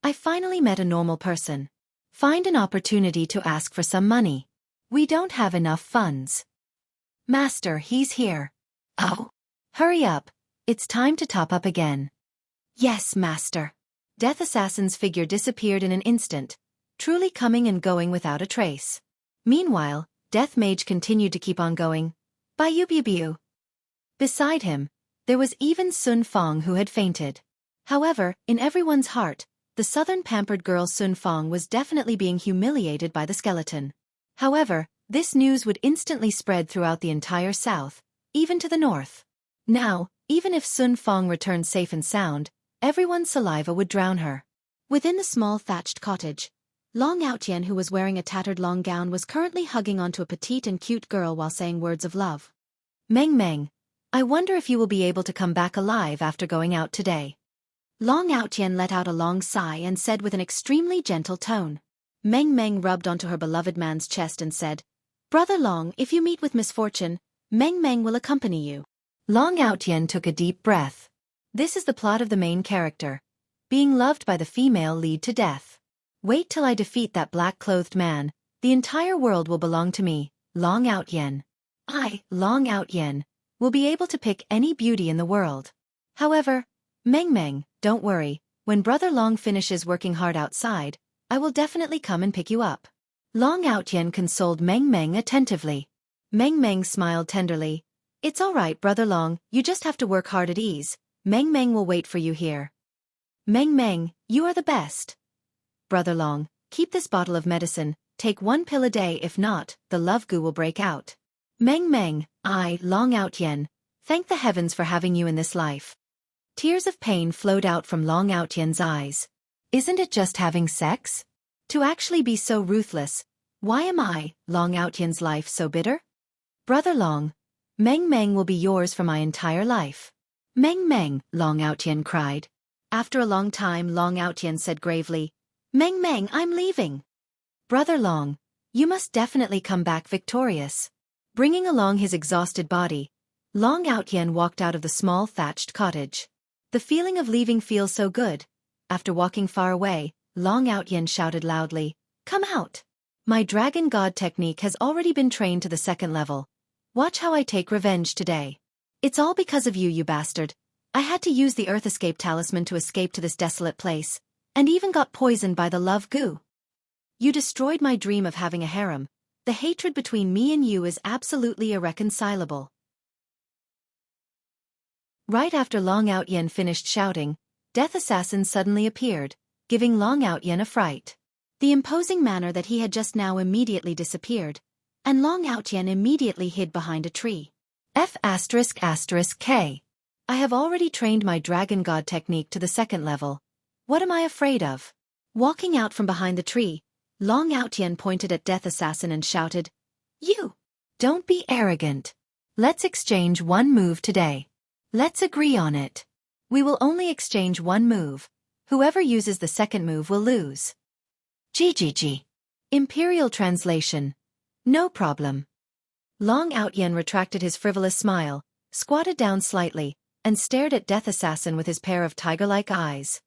I finally met a normal person. Find an opportunity to ask for some money. We don't have enough funds. Master, he's here. Oh. Hurry up. It's time to top up again. Yes, Master. Death Assassin's figure disappeared in an instant, truly coming and going without a trace. Meanwhile, Death Mage continued to keep on going. Bayubiu. Beside him, there was even Sun Fang who had fainted. However, in everyone's heart, the southern pampered girl Sun Fang was definitely being humiliated by the skeleton. However, this news would instantly spread throughout the entire south, even to the north. Now, even if Sun Fang returned safe and sound, everyone's saliva would drown her. Within the small thatched cottage, Long Outyen, who was wearing a tattered long gown, was currently hugging onto a petite and cute girl while saying words of love. Meng Meng, I wonder if you will be able to come back alive after going out today. Long Outyen let out a long sigh and said with an extremely gentle tone. Meng Meng rubbed onto her beloved man's chest and said, Brother Long, if you meet with misfortune, Meng Meng will accompany you. Long Outyen took a deep breath. This is the plot of the main character. Being loved by the female lead to death. Wait till I defeat that black-clothed man, the entire world will belong to me, Long Outyen. I, Long Outyen, will be able to pick any beauty in the world. However, Meng Meng, don't worry, when Brother Long finishes working hard outside, I will definitely come and pick you up. Long Outyen consoled Meng Meng attentively. Meng Meng smiled tenderly. It's all right, Brother Long, you just have to work hard at ease. Meng Meng will wait for you here. Meng Meng, you are the best. Brother Long, keep this bottle of medicine, take 1 pill a day, if not, the love goo will break out. Meng Meng, I, Long Outyen, thank the heavens for having you in this life. Tears of pain flowed out from Long Outyen's eyes. Isn't it just having sex? To actually be so ruthless, why am I, Long Outyen's life, so bitter? Brother Long, Meng Meng will be yours for my entire life. Meng Meng, Long Outyen cried. After a long time, Long Outyen said gravely, Meng Meng, I'm leaving. Brother Long, you must definitely come back victorious. Bringing along his exhausted body, Long Outyen walked out of the small thatched cottage. The feeling of leaving feels so good. After walking far away, Long Outyen shouted loudly, Come out! My Dragon God technique has already been trained to the 2nd level. Watch how I take revenge today. It's all because of you, you bastard. I had to use the Earth Escape Talisman to escape to this desolate place, and even got poisoned by the love goo. You destroyed my dream of having a harem. The hatred between me and you is absolutely irreconcilable. Right after Long Outyen finished shouting, Death Assassin suddenly appeared, giving Long Outyen a fright. The imposing manner that he had just now immediately disappeared, and Long Outyen immediately hid behind a tree. F***K. I have already trained my dragon god technique to the second level. What am I afraid of? Walking out from behind the tree, Long Outyen pointed at Death Assassin and shouted, "You! Don't be arrogant. Let's exchange one move today. Let's agree on it. We will only exchange one move. Whoever uses the second move will lose." GGG. Imperial translation. No problem. Long Outyen retracted his frivolous smile, squatted down slightly, and stared at Death Assassin with his pair of tiger-like eyes.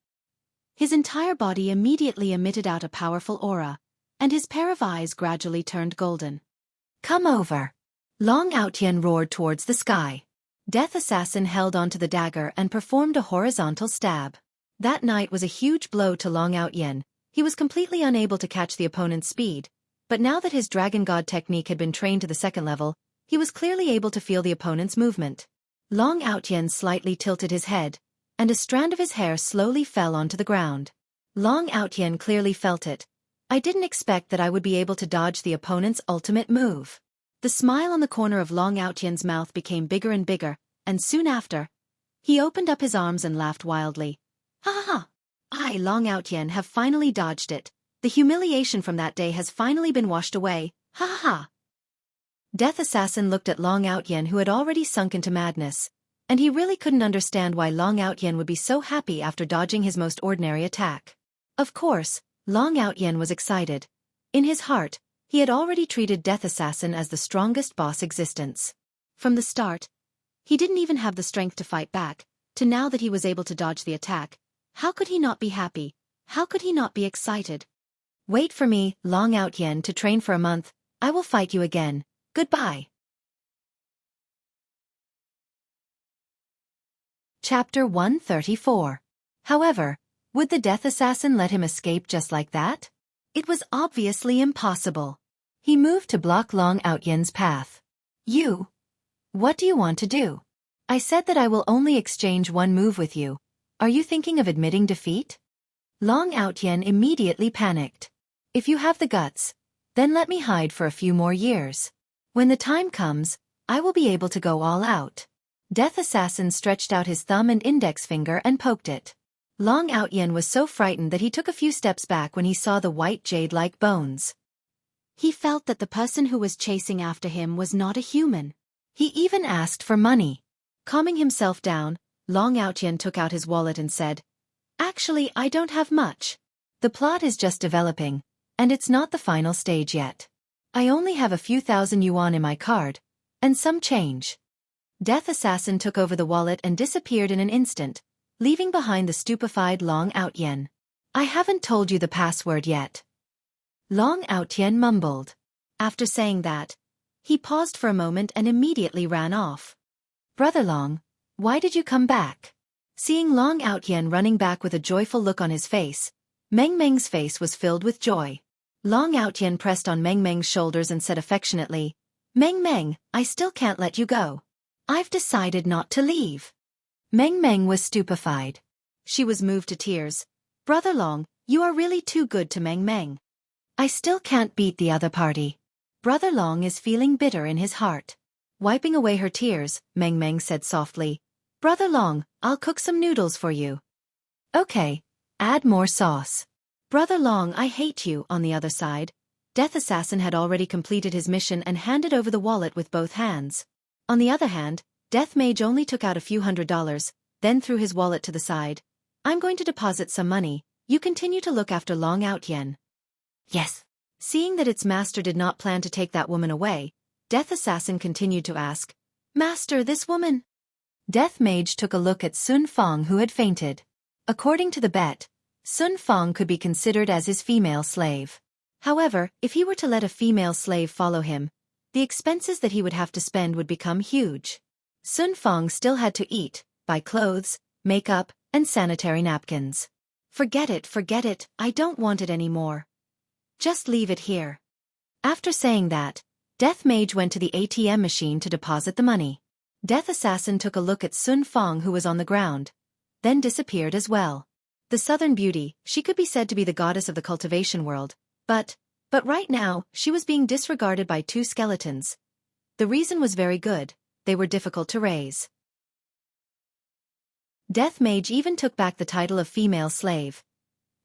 His entire body immediately emitted out a powerful aura, and his pair of eyes gradually turned golden. "Come over." Long Outyen roared towards the sky. Death Assassin held onto the dagger and performed a horizontal stab. That night was a huge blow to Long Outyen. He was completely unable to catch the opponent's speed, but now that his Dragon God technique had been trained to the second level, he was clearly able to feel the opponent's movement. Long Outyen slightly tilted his head, and a strand of his hair slowly fell onto the ground. Long Outyen clearly felt it. "I didn't expect that I would be able to dodge the opponent's ultimate move." The smile on the corner of Long Outyen's mouth became bigger and bigger, and soon after, he opened up his arms and laughed wildly. "Ha ha ha! I, Long Outyen, have finally dodged it. The humiliation from that day has finally been washed away. Ha ha ha!" Death Assassin looked at Long Outyen, who had already sunk into madness, and he really couldn't understand why Long Outyen would be so happy after dodging his most ordinary attack. Of course, Long Outyen was excited. In his heart, he had already treated Death Assassin as the strongest boss existence. From the start, he didn't even have the strength to fight back, to now that he was able to dodge the attack. How could he not be happy? How could he not be excited? "Wait for me, Long Outyen, to train for a month. I will fight you again. Goodbye." Chapter 134. However, would the Death Assassin let him escape just like that? It was obviously impossible. He moved to block Long Outyen's path. "You? What do you want to do? I said that I will only exchange one move with you. Are you thinking of admitting defeat?" Long Outyen immediately panicked. "If you have the guts, then let me hide for a few more years. When the time comes, I will be able to go all out." Death Assassin stretched out his thumb and index finger and poked it. Long Outyen was so frightened that he took a few steps back when he saw the white jade-like bones. He felt that the person who was chasing after him was not a human. He even asked for money. Calming himself down, Long Outyen took out his wallet and said, "Actually, I don't have much. The plot is just developing, and it's not the final stage yet. I only have a few thousand yuan in my card, and some change." Death Assassin took over the wallet and disappeared in an instant, leaving behind the stupefied Long Outyen. "I haven't told you the password yet." Long Outyen mumbled. After saying that, he paused for a moment and immediately ran off. "Brother Long, why did you come back?" Seeing Long Outyen running back with a joyful look on his face, Meng Meng's face was filled with joy. Long Outyen pressed on Meng Meng's shoulders and said affectionately, "Meng Meng, I still can't let you go. I've decided not to leave." Meng Meng was stupefied. She was moved to tears. "Brother Long, you are really too good to Meng Meng. I still can't beat the other party." Brother Long is feeling bitter in his heart. Wiping away her tears, Meng Meng said softly, "Brother Long, I'll cook some noodles for you." "Okay, add more sauce." "Brother Long, I hate you." On the other side, Death Assassin had already completed his mission and handed over the wallet with both hands. On the other hand, Death Mage only took out a few $100s, then threw his wallet to the side. "I'm going to deposit some money. You continue to look after Long Outyen." "Yes." Seeing that its master did not plan to take that woman away, Death Assassin continued to ask, "Master, this woman?" Death Mage took a look at Sun Fong, who had fainted. According to the bet, Sun Fong could be considered as his female slave. However, if he were to let a female slave follow him, the expenses that he would have to spend would become huge. Sun Fong still had to eat, buy clothes, makeup, and sanitary napkins. Forget it, I don't want it anymore. Just leave it here." After saying that, Death Mage went to the ATM machine to deposit the money. Death Assassin took a look at Sun Fong, who was on the ground, then disappeared as well. The Southern Beauty, she could be said to be the goddess of the cultivation world, but right now, she was being disregarded by two skeletons. The reason was very good. they were difficult to raise. Death Mage even took back the title of female slave.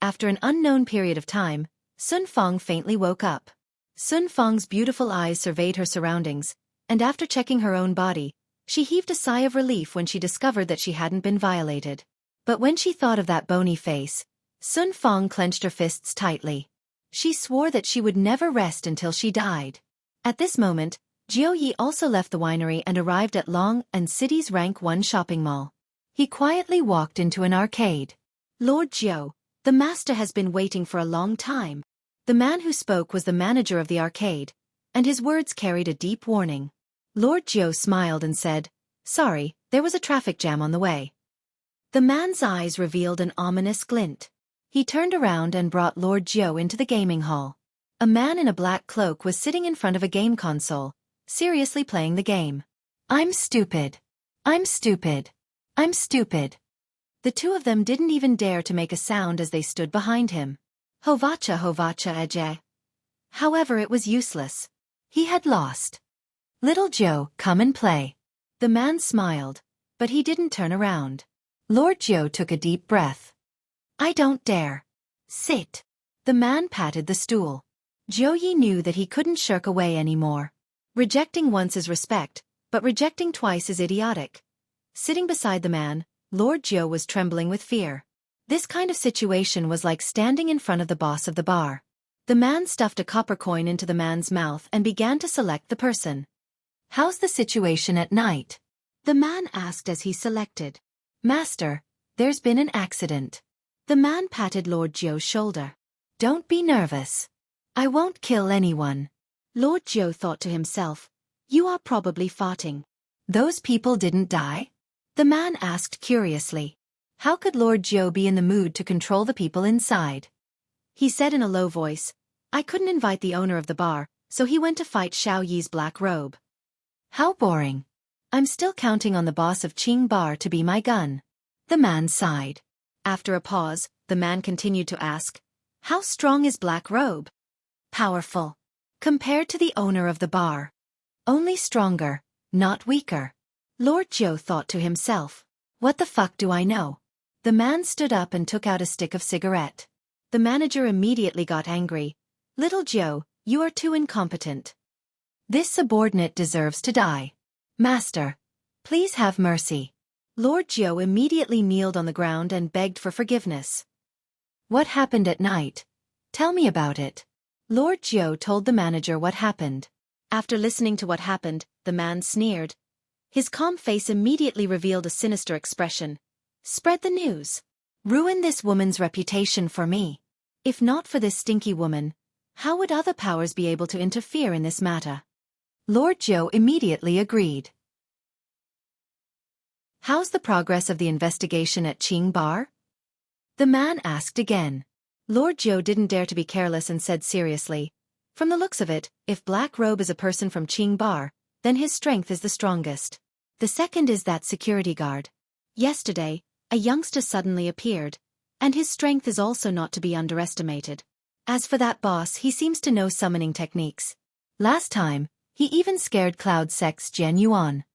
After an unknown period of time, Sun Fong faintly woke up. Sun Fong's beautiful eyes surveyed her surroundings, and after checking her own body, she heaved a sigh of relief when she discovered that she hadn't been violated. But when she thought of that bony face, Sun Fong clenched her fists tightly. She swore that she would never rest until she died. At this moment, Jiu Yi also left the winery and arrived at Long and City's Rank 1 shopping mall. He quietly walked into an arcade. Lord Jiu, the master has been waiting for a long time. The man who spoke was the manager of the arcade, and his words carried a deep warning. Lord Jiu smiled and said, "Sorry, there was a traffic jam on the way." The man's eyes revealed an ominous glint. He turned around and brought Lord Jiu into the gaming hall. A man in a black cloak was sitting in front of a game console, seriously playing the game. "I'm stupid. I'm stupid. I'm stupid." The two of them didn't even dare to make a sound as they stood behind him. Hovacha Eje. However, it was useless. He had lost. "Little Joe, come and play." The man smiled, but he didn't turn around. Lord Joe took a deep breath. "I don't dare." "Sit." The man patted the stool. Jiu Yi knew that he couldn't shirk away anymore. Rejecting once is respect, but rejecting twice is idiotic. Sitting beside the man, Lord Jiu was trembling with fear. This kind of situation was like standing in front of the boss of the bar. The man stuffed a copper coin into the man's mouth and began to select the person. "How's the situation at night?" the man asked as he selected. "Master, there's been an accident." The man patted Lord Jiu's shoulder. "Don't be nervous. I won't kill anyone." Lord Jiu thought to himself, "You are probably farting." "Those people didn't die?" the man asked curiously. How could Lord Jiu be in the mood to control the people inside? He said in a low voice, "I couldn't invite the owner of the bar, so he went to fight Xiao Yi's black robe." "How boring. I'm still counting on the boss of Qing Bar to be my gun." The man sighed. After a pause, the man continued to ask, "How strong is Black Robe?" "Powerful. Compared to the owner of the bar. Only stronger, not weaker." Lord Jiu thought to himself, "What the fuck do I know?" The man stood up and took out a stick of cigarette. The manager immediately got angry. "Little Jiu, you are too incompetent. This subordinate deserves to die. Master, please have mercy." Lord Jiu immediately kneeled on the ground and begged for forgiveness. "What happened at night? Tell me about it." Lord Jiu told the manager what happened. After listening to what happened, the man sneered. His calm face immediately revealed a sinister expression. "Spread the news. Ruin this woman's reputation for me. If not for this stinky woman, how would other powers be able to interfere in this matter?" Lord Jiu immediately agreed. "How's the progress of the investigation at Qing Bar?" the man asked again. Lord Jiu didn't dare to be careless and said seriously, "From the looks of it, if Black Robe is a person from Qing Bar, then his strength is the strongest. The second is that security guard. Yesterday, a youngster suddenly appeared, and his strength is also not to be underestimated. As for that boss, he seems to know summoning techniques. Last time, he even scared Cloud Sect's Jian Yuan."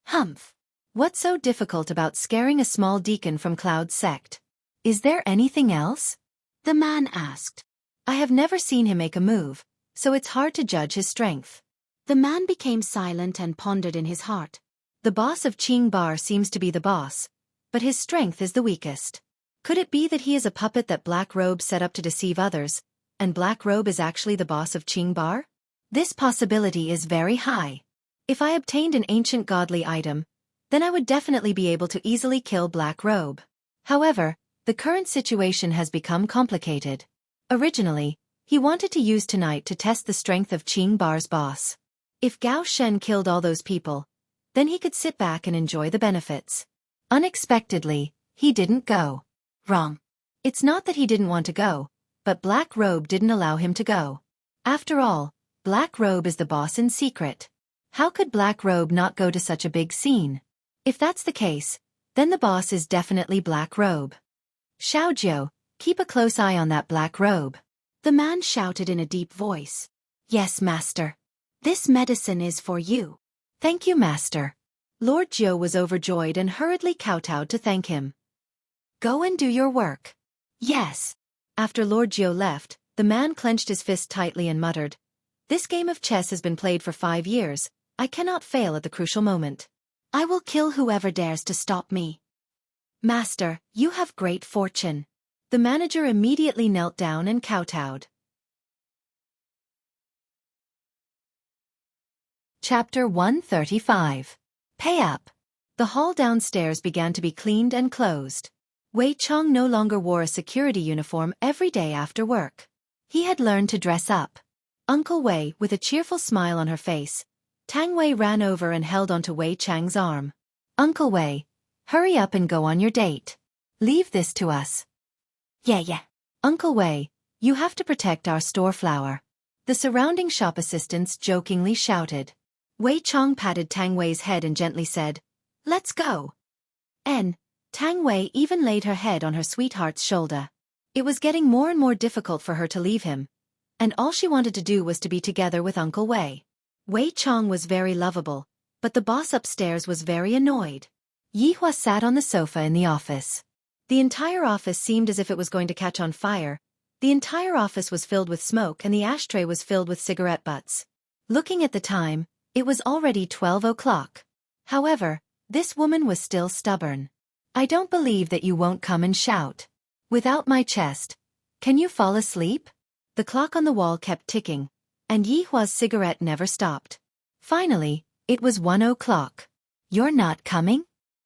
"Humph. What's so difficult about scaring a small deacon from Cloud Sect? Is there anything else?" the man asked. "I have never seen him make a move, so it's hard to judge his strength." The man became silent and pondered in his heart. The boss of Qing Bar seems to be the boss, but his strength is the weakest. Could it be that he is a puppet that Black Robe set up to deceive others, and Black Robe is actually the boss of Qing Bar? This possibility is very high. If I obtained an ancient godly item, then I would definitely be able to easily kill Black Robe. However, the current situation has become complicated. Originally, he wanted to use tonight to test the strength of Qing Bar's boss. If Gao Shen killed all those people, then he could sit back and enjoy the benefits. Unexpectedly, he didn't go. Wrong. It's not that he didn't want to go, but Black Robe didn't allow him to go. After all, Black Robe is the boss in secret. How could Black Robe not go to such a big scene? If that's the case, then the boss is definitely Black Robe. "Xiao Jiu, keep a close eye on that Black Robe." The man shouted in a deep voice. "Yes, master. This medicine is for you." Thank you, master. Lord Jiu was overjoyed and hurriedly kowtowed to thank him. Go and do your work. Yes. After Lord Jiu left, the man clenched his fist tightly and muttered, This game of chess has been played for 5 years. I cannot fail at the crucial moment. I will kill whoever dares to stop me. Master, you have great fortune. The manager immediately knelt down and kowtowed. Chapter 135. Pay up. The hall downstairs began to be cleaned and closed. Wei Chong no longer wore a security uniform every day after work. He had learned to dress up. Uncle Wei, with a cheerful smile on her face, Tang Wei ran over and held onto Wei Chang's arm. Uncle Wei, hurry up and go on your date. Leave this to us. Yeah. Uncle Wei, you have to protect our store flower. The surrounding shop assistants jokingly shouted. Wei Chong patted Tang Wei's head and gently said, Let's go. Tang Wei even laid her head on her sweetheart's shoulder. It was getting more and more difficult for her to leave him, and all she wanted to do was to be together with Uncle Wei. Wei Chong was very lovable, but the boss upstairs was very annoyed. Yi Hua sat on the sofa in the office. The entire office seemed as if it was going to catch on fire. The entire office was filled with smoke and the ashtray was filled with cigarette butts. Looking at the time, it was already 12 o'clock. However, this woman was still stubborn. I don't believe that you won't come and shout. Without my chest, can you fall asleep? The clock on the wall kept ticking, and Yi Hua's cigarette never stopped. Finally, it was 1 o'clock. You're not coming?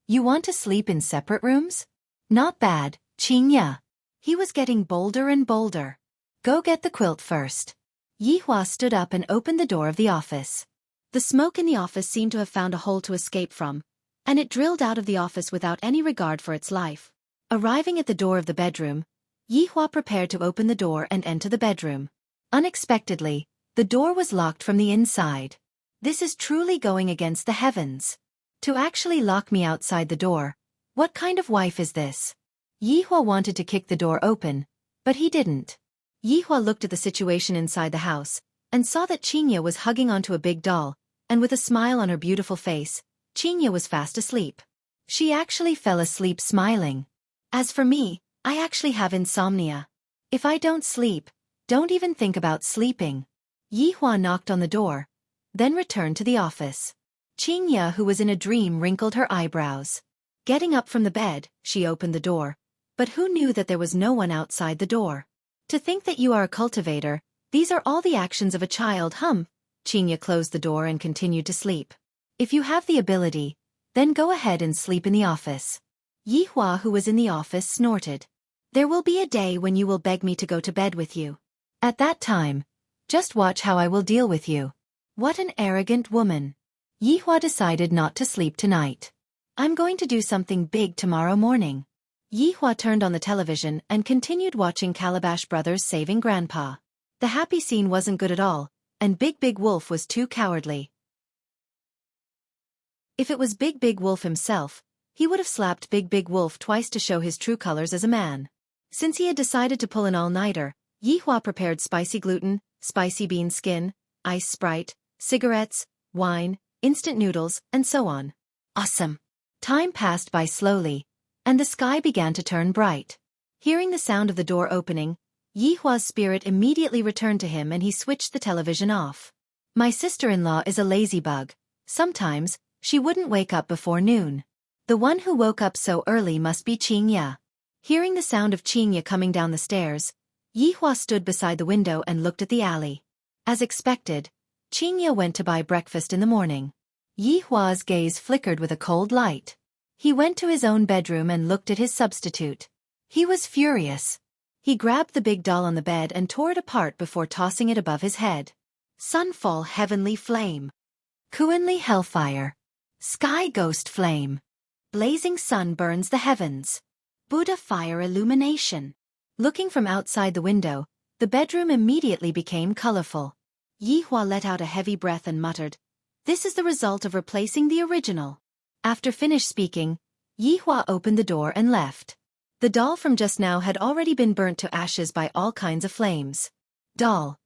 You want to sleep in separate rooms? Not bad, Qing Ya. He was getting bolder and bolder. Go get the quilt first. Yi Hua stood up and opened the door of the office. The smoke in the office seemed to have found a hole to escape from, and it drilled out of the office without any regard for its life. Arriving at the door of the bedroom, Yi Hua prepared to open the door and enter the bedroom. Unexpectedly, the door was locked from the inside. This is truly going against the heavens. To actually lock me outside the door, what kind of wife is this? Yi Hua wanted to kick the door open, but he didn't. Yi Hua looked at the situation inside the house, and saw that Qingya was hugging onto a big doll, and with a smile on her beautiful face, Qingya was fast asleep. She actually fell asleep smiling. As for me, I actually have insomnia. If I don't sleep, don't even think about sleeping. Yi Hua knocked on the door, then returned to the office. Qingya, who was in a dream, wrinkled her eyebrows. Getting up from the bed, she opened the door, but who knew that there was no one outside the door? To think that you are a cultivator, these are all the actions of a child, Qingya closed the door and continued to sleep. If you have the ability, then go ahead and sleep in the office. Yi Hua, who was in the office, snorted. There will be a day when you will beg me to go to bed with you. At that time, just watch how I will deal with you. What an arrogant woman. Yi Hua decided not to sleep tonight. I'm going to do something big tomorrow morning. Yi Hua turned on the television and continued watching Calabash Brothers saving Grandpa. The happy scene wasn't good at all, and Big Big Wolf was too cowardly. If it was Big Big Wolf himself, he would have slapped Big Big Wolf twice to show his true colors as a man. Since he had decided to pull an all-nighter, Yi Hua prepared spicy gluten, spicy bean skin, ice Sprite, cigarettes, wine, instant noodles, and so on. Awesome! Time passed by slowly, and the sky began to turn bright. Hearing the sound of the door opening, Yi Hua's spirit immediately returned to him and he switched the television off. My sister-in-law is a lazy bug. Sometimes, she wouldn't wake up before noon. The one who woke up so early must be Qingya. Hearing the sound of Qingya coming down the stairs, Yi Hua stood beside the window and looked at the alley. As expected, Qingya went to buy breakfast in the morning. Yi Hua's gaze flickered with a cold light. He went to his own bedroom and looked at his substitute. He was furious. He grabbed the big doll on the bed and tore it apart before tossing it above his head. Sunfall Heavenly Flame. Kuanli Hellfire. Sky Ghost Flame. Blazing Sun burns the heavens. Buddha Fire Illumination. Looking from outside the window, the bedroom immediately became colorful. Yi Hua let out a heavy breath and muttered, "This is the result of replacing the original." After finished speaking, Yi Hua opened the door and left. The doll from just now had already been burnt to ashes by all kinds of flames. Doll.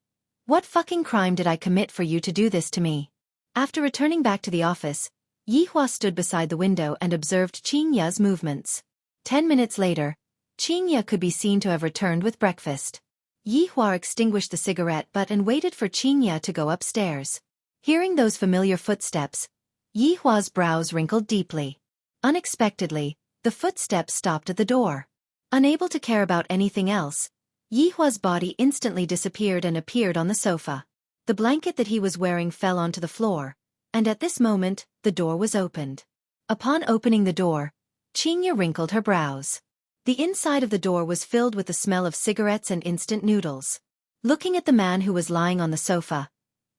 What fucking crime did I commit for you to do this to me? After returning back to the office, Yihua stood beside the window and observed Qingya's movements. 10 minutes later, Qingya could be seen to have returned with breakfast. Yihua extinguished the cigarette butt and waited for Qingya to go upstairs. Hearing those familiar footsteps, Yihua's brows wrinkled deeply. Unexpectedly, the footsteps stopped at the door. Unable to care about anything else, Yihua's body instantly disappeared and appeared on the sofa. The blanket that he was wearing fell onto the floor, and at this moment, the door was opened. Upon opening the door, Qingya wrinkled her brows. The inside of the door was filled with the smell of cigarettes and instant noodles. Looking at the man who was lying on the sofa,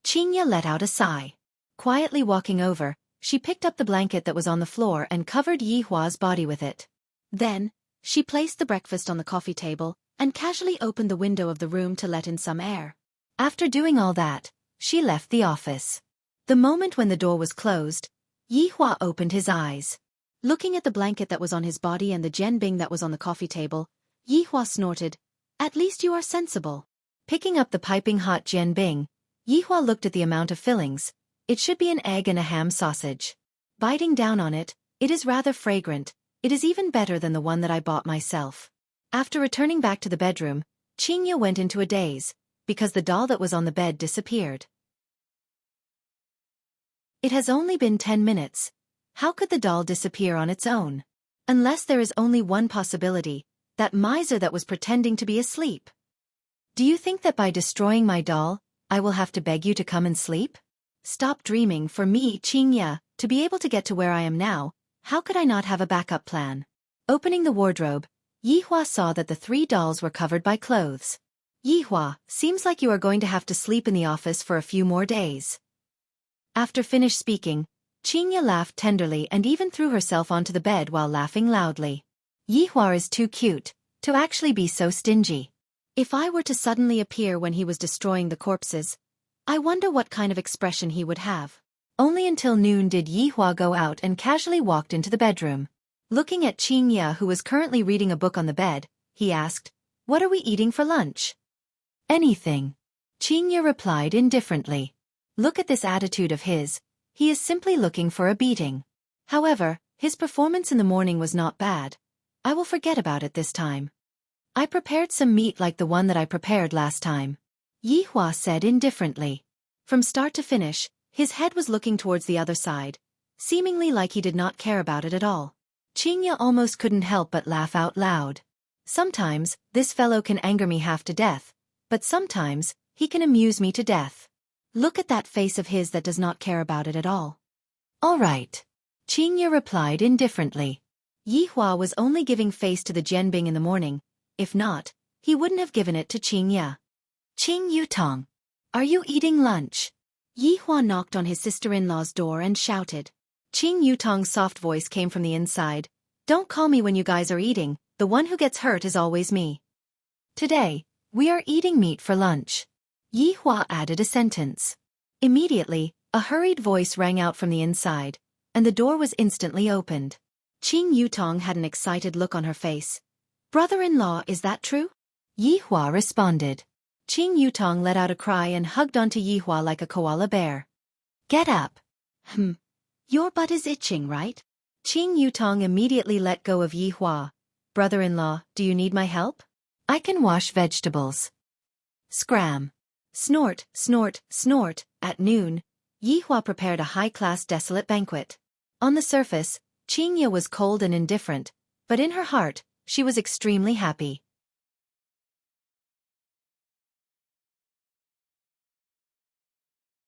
Qingya let out a sigh. Quietly walking over, she picked up the blanket that was on the floor and covered Yihua's body with it. Then, she placed the breakfast on the coffee table and casually opened the window of the room to let in some air. After doing all that, she left the office. The moment when the door was closed, Yihua opened his eyes. Looking at the blanket that was on his body and the jianbing that was on the coffee table, Yihua snorted, "At least you are sensible." Picking up the piping hot jianbing, Yihua looked at the amount of fillings. It should be an egg and a ham sausage. Biting down on it, it is rather fragrant. It is even better than the one that I bought myself. After returning back to the bedroom, Qingya went into a daze, because the doll that was on the bed disappeared. It has only been 10 minutes. How could the doll disappear on its own? Unless there is only one possibility, that miser that was pretending to be asleep. Do you think that by destroying my doll, I will have to beg you to come and sleep? Stop dreaming. For me, Qingya, to be able to get to where I am now, how could I not have a backup plan? Opening the wardrobe, Yihua saw that the 3 dolls were covered by clothes. Yihua, seems like you are going to have to sleep in the office for a few more days. After finished speaking, Qingya laughed tenderly and even threw herself onto the bed while laughing loudly. Yihua is too cute to actually be so stingy. If I were to suddenly appear when he was destroying the corpses, I wonder what kind of expression he would have. Only until noon did Yihua go out and casually walked into the bedroom. Looking at Qingya, who was currently reading a book on the bed, he asked, "What are we eating for lunch?" "Anything." Qingya replied indifferently. Look at this attitude of his. He is simply looking for a beating. However, his performance in the morning was not bad. I will forget about it this time. I prepared some meat like the one that I prepared last time, Yihua said indifferently. From start to finish, his head was looking towards the other side, seemingly like he did not care about it at all. Qingya almost couldn't help but laugh out loud. Sometimes, this fellow can anger me half to death, but sometimes, he can amuse me to death. Look at that face of his that does not care about it at all. All right. Qingya replied indifferently. Yihua was only giving face to the jianbing in the morning. If not, he wouldn't have given it to Qingya. "Qing Yutong, are you eating lunch?" Yihua knocked on his sister-in-law's door and shouted. Qing Yutong's soft voice came from the inside. "Don't call me when you guys are eating, the one who gets hurt is always me." "Today, we are eating meat for lunch." Yihua added a sentence. Immediately, a hurried voice rang out from the inside, and the door was instantly opened. Qing Yutong had an excited look on her face. "Brother-in-law, is that true?" Yihua responded. Qing Yutong let out a cry and hugged onto Yihua like a koala bear. "Get up." Your butt is itching, right?" Qing Yutong immediately let go of Yihua. "Brother-in-law, do you need my help? I can wash vegetables." Scram. Snort, snort, snort. At noon, Yihua prepared a high-class desolate banquet. On the surface, Qingya was cold and indifferent, but in her heart, she was extremely happy.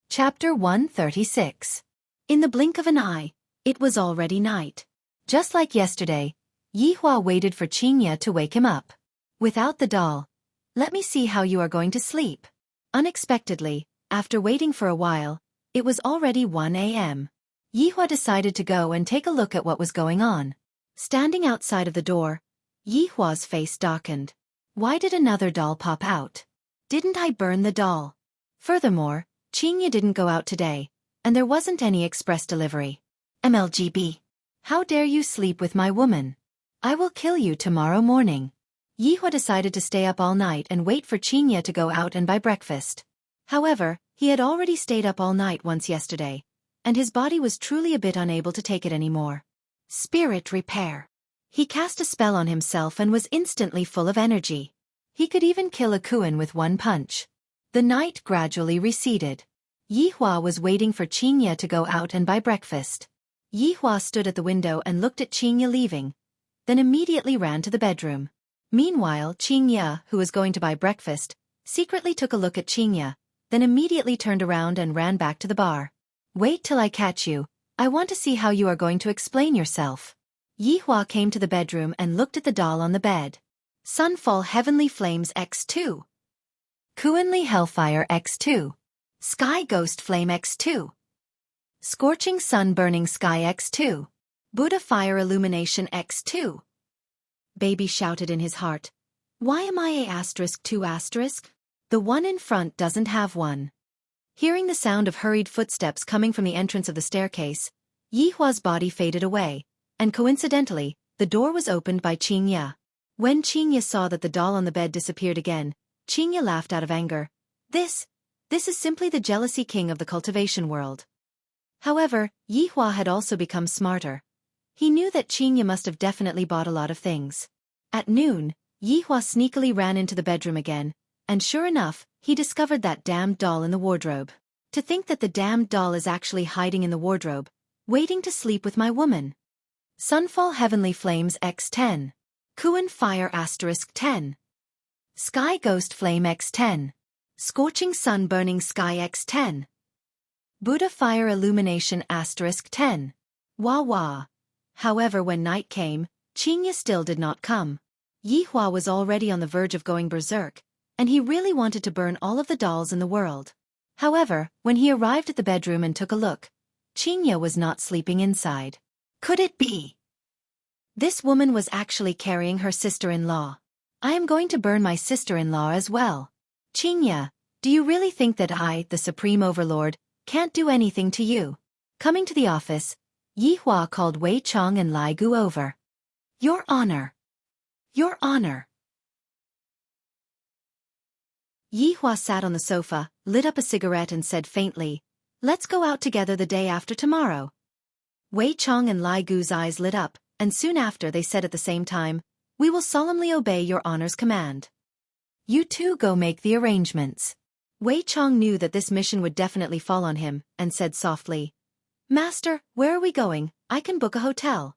Chapter 136. In the blink of an eye, it was already night. Just like yesterday, Yihua waited for Qingya to wake him up. Without the doll, "Let me see how you are going to sleep." Unexpectedly, after waiting for a while, it was already 1 a.m. Yihua decided to go and take a look at what was going on. Standing outside of the door, Yihua's face darkened. Why did another doll pop out? Didn't I burn the doll? Furthermore, Qingya didn't go out today, and there wasn't any express delivery. MLGB. How dare you sleep with my woman? I will kill you tomorrow morning. Yihua decided to stay up all night and wait for Qingya to go out and buy breakfast. However, he had already stayed up all night once yesterday, and his body was truly a bit unable to take it anymore. Spirit repair. He cast a spell on himself and was instantly full of energy. He could even kill a Kuan with one punch. The night gradually receded. Yihua was waiting for Qingye to go out and buy breakfast. Yihua stood at the window and looked at Qingye leaving, then immediately ran to the bedroom. Meanwhile, Qingye, who was going to buy breakfast, secretly took a look at Qingye, then immediately turned around and ran back to the bar. Wait till I catch you. I want to see how you are going to explain yourself. Yihua came to the bedroom and looked at the doll on the bed. Sunfall Heavenly Flames X2. Kuanli Hellfire X2. Sky Ghost Flame X2. Scorching Sun Burning Sky X2. Buddha Fire Illumination X2. Baby shouted in his heart. Why am I A*2*? The one in front doesn't have one. Hearing the sound of hurried footsteps coming from the entrance of the staircase, Yihua's body faded away, and coincidentally, the door was opened by Qingye. When Qingye saw that the doll on the bed disappeared again, Qingye laughed out of anger. This is simply the jealousy king of the cultivation world. However, Yihua had also become smarter. He knew that Qingye must have definitely bought a lot of things. At noon, Yihua sneakily ran into the bedroom again, and sure enough, he discovered that damned doll in the wardrobe. To think that the damned doll is actually hiding in the wardrobe, waiting to sleep with my woman. Sunfall Heavenly Flames X10. Kuan Fire *10. Sky Ghost Flame X10. Scorching Sun Burning Sky X10. Buddha Fire Illumination *10. Wah wah. However, when night came, Qingye still did not come. Yihua was already on the verge of going berserk, and he really wanted to burn all of the dolls in the world. However, when he arrived at the bedroom and took a look, Qingye was not sleeping inside. Could it be? This woman was actually carrying her sister-in-law. I am going to burn my sister-in-law as well. Qingye, do you really think that I, the Supreme Overlord, can't do anything to you? Coming to the office, Yihua called Wei Chong and Lai Gu over. Your Honor. Your Honor. Yihua sat on the sofa, lit up a cigarette and said faintly, Let's go out together the day after tomorrow. Wei Chong and Lai Gu's eyes lit up, and soon after they said at the same time, We will solemnly obey your Honor's command. You two go make the arrangements. Wei Chong knew that this mission would definitely fall on him, and said softly, Master, where are we going? I can book a hotel.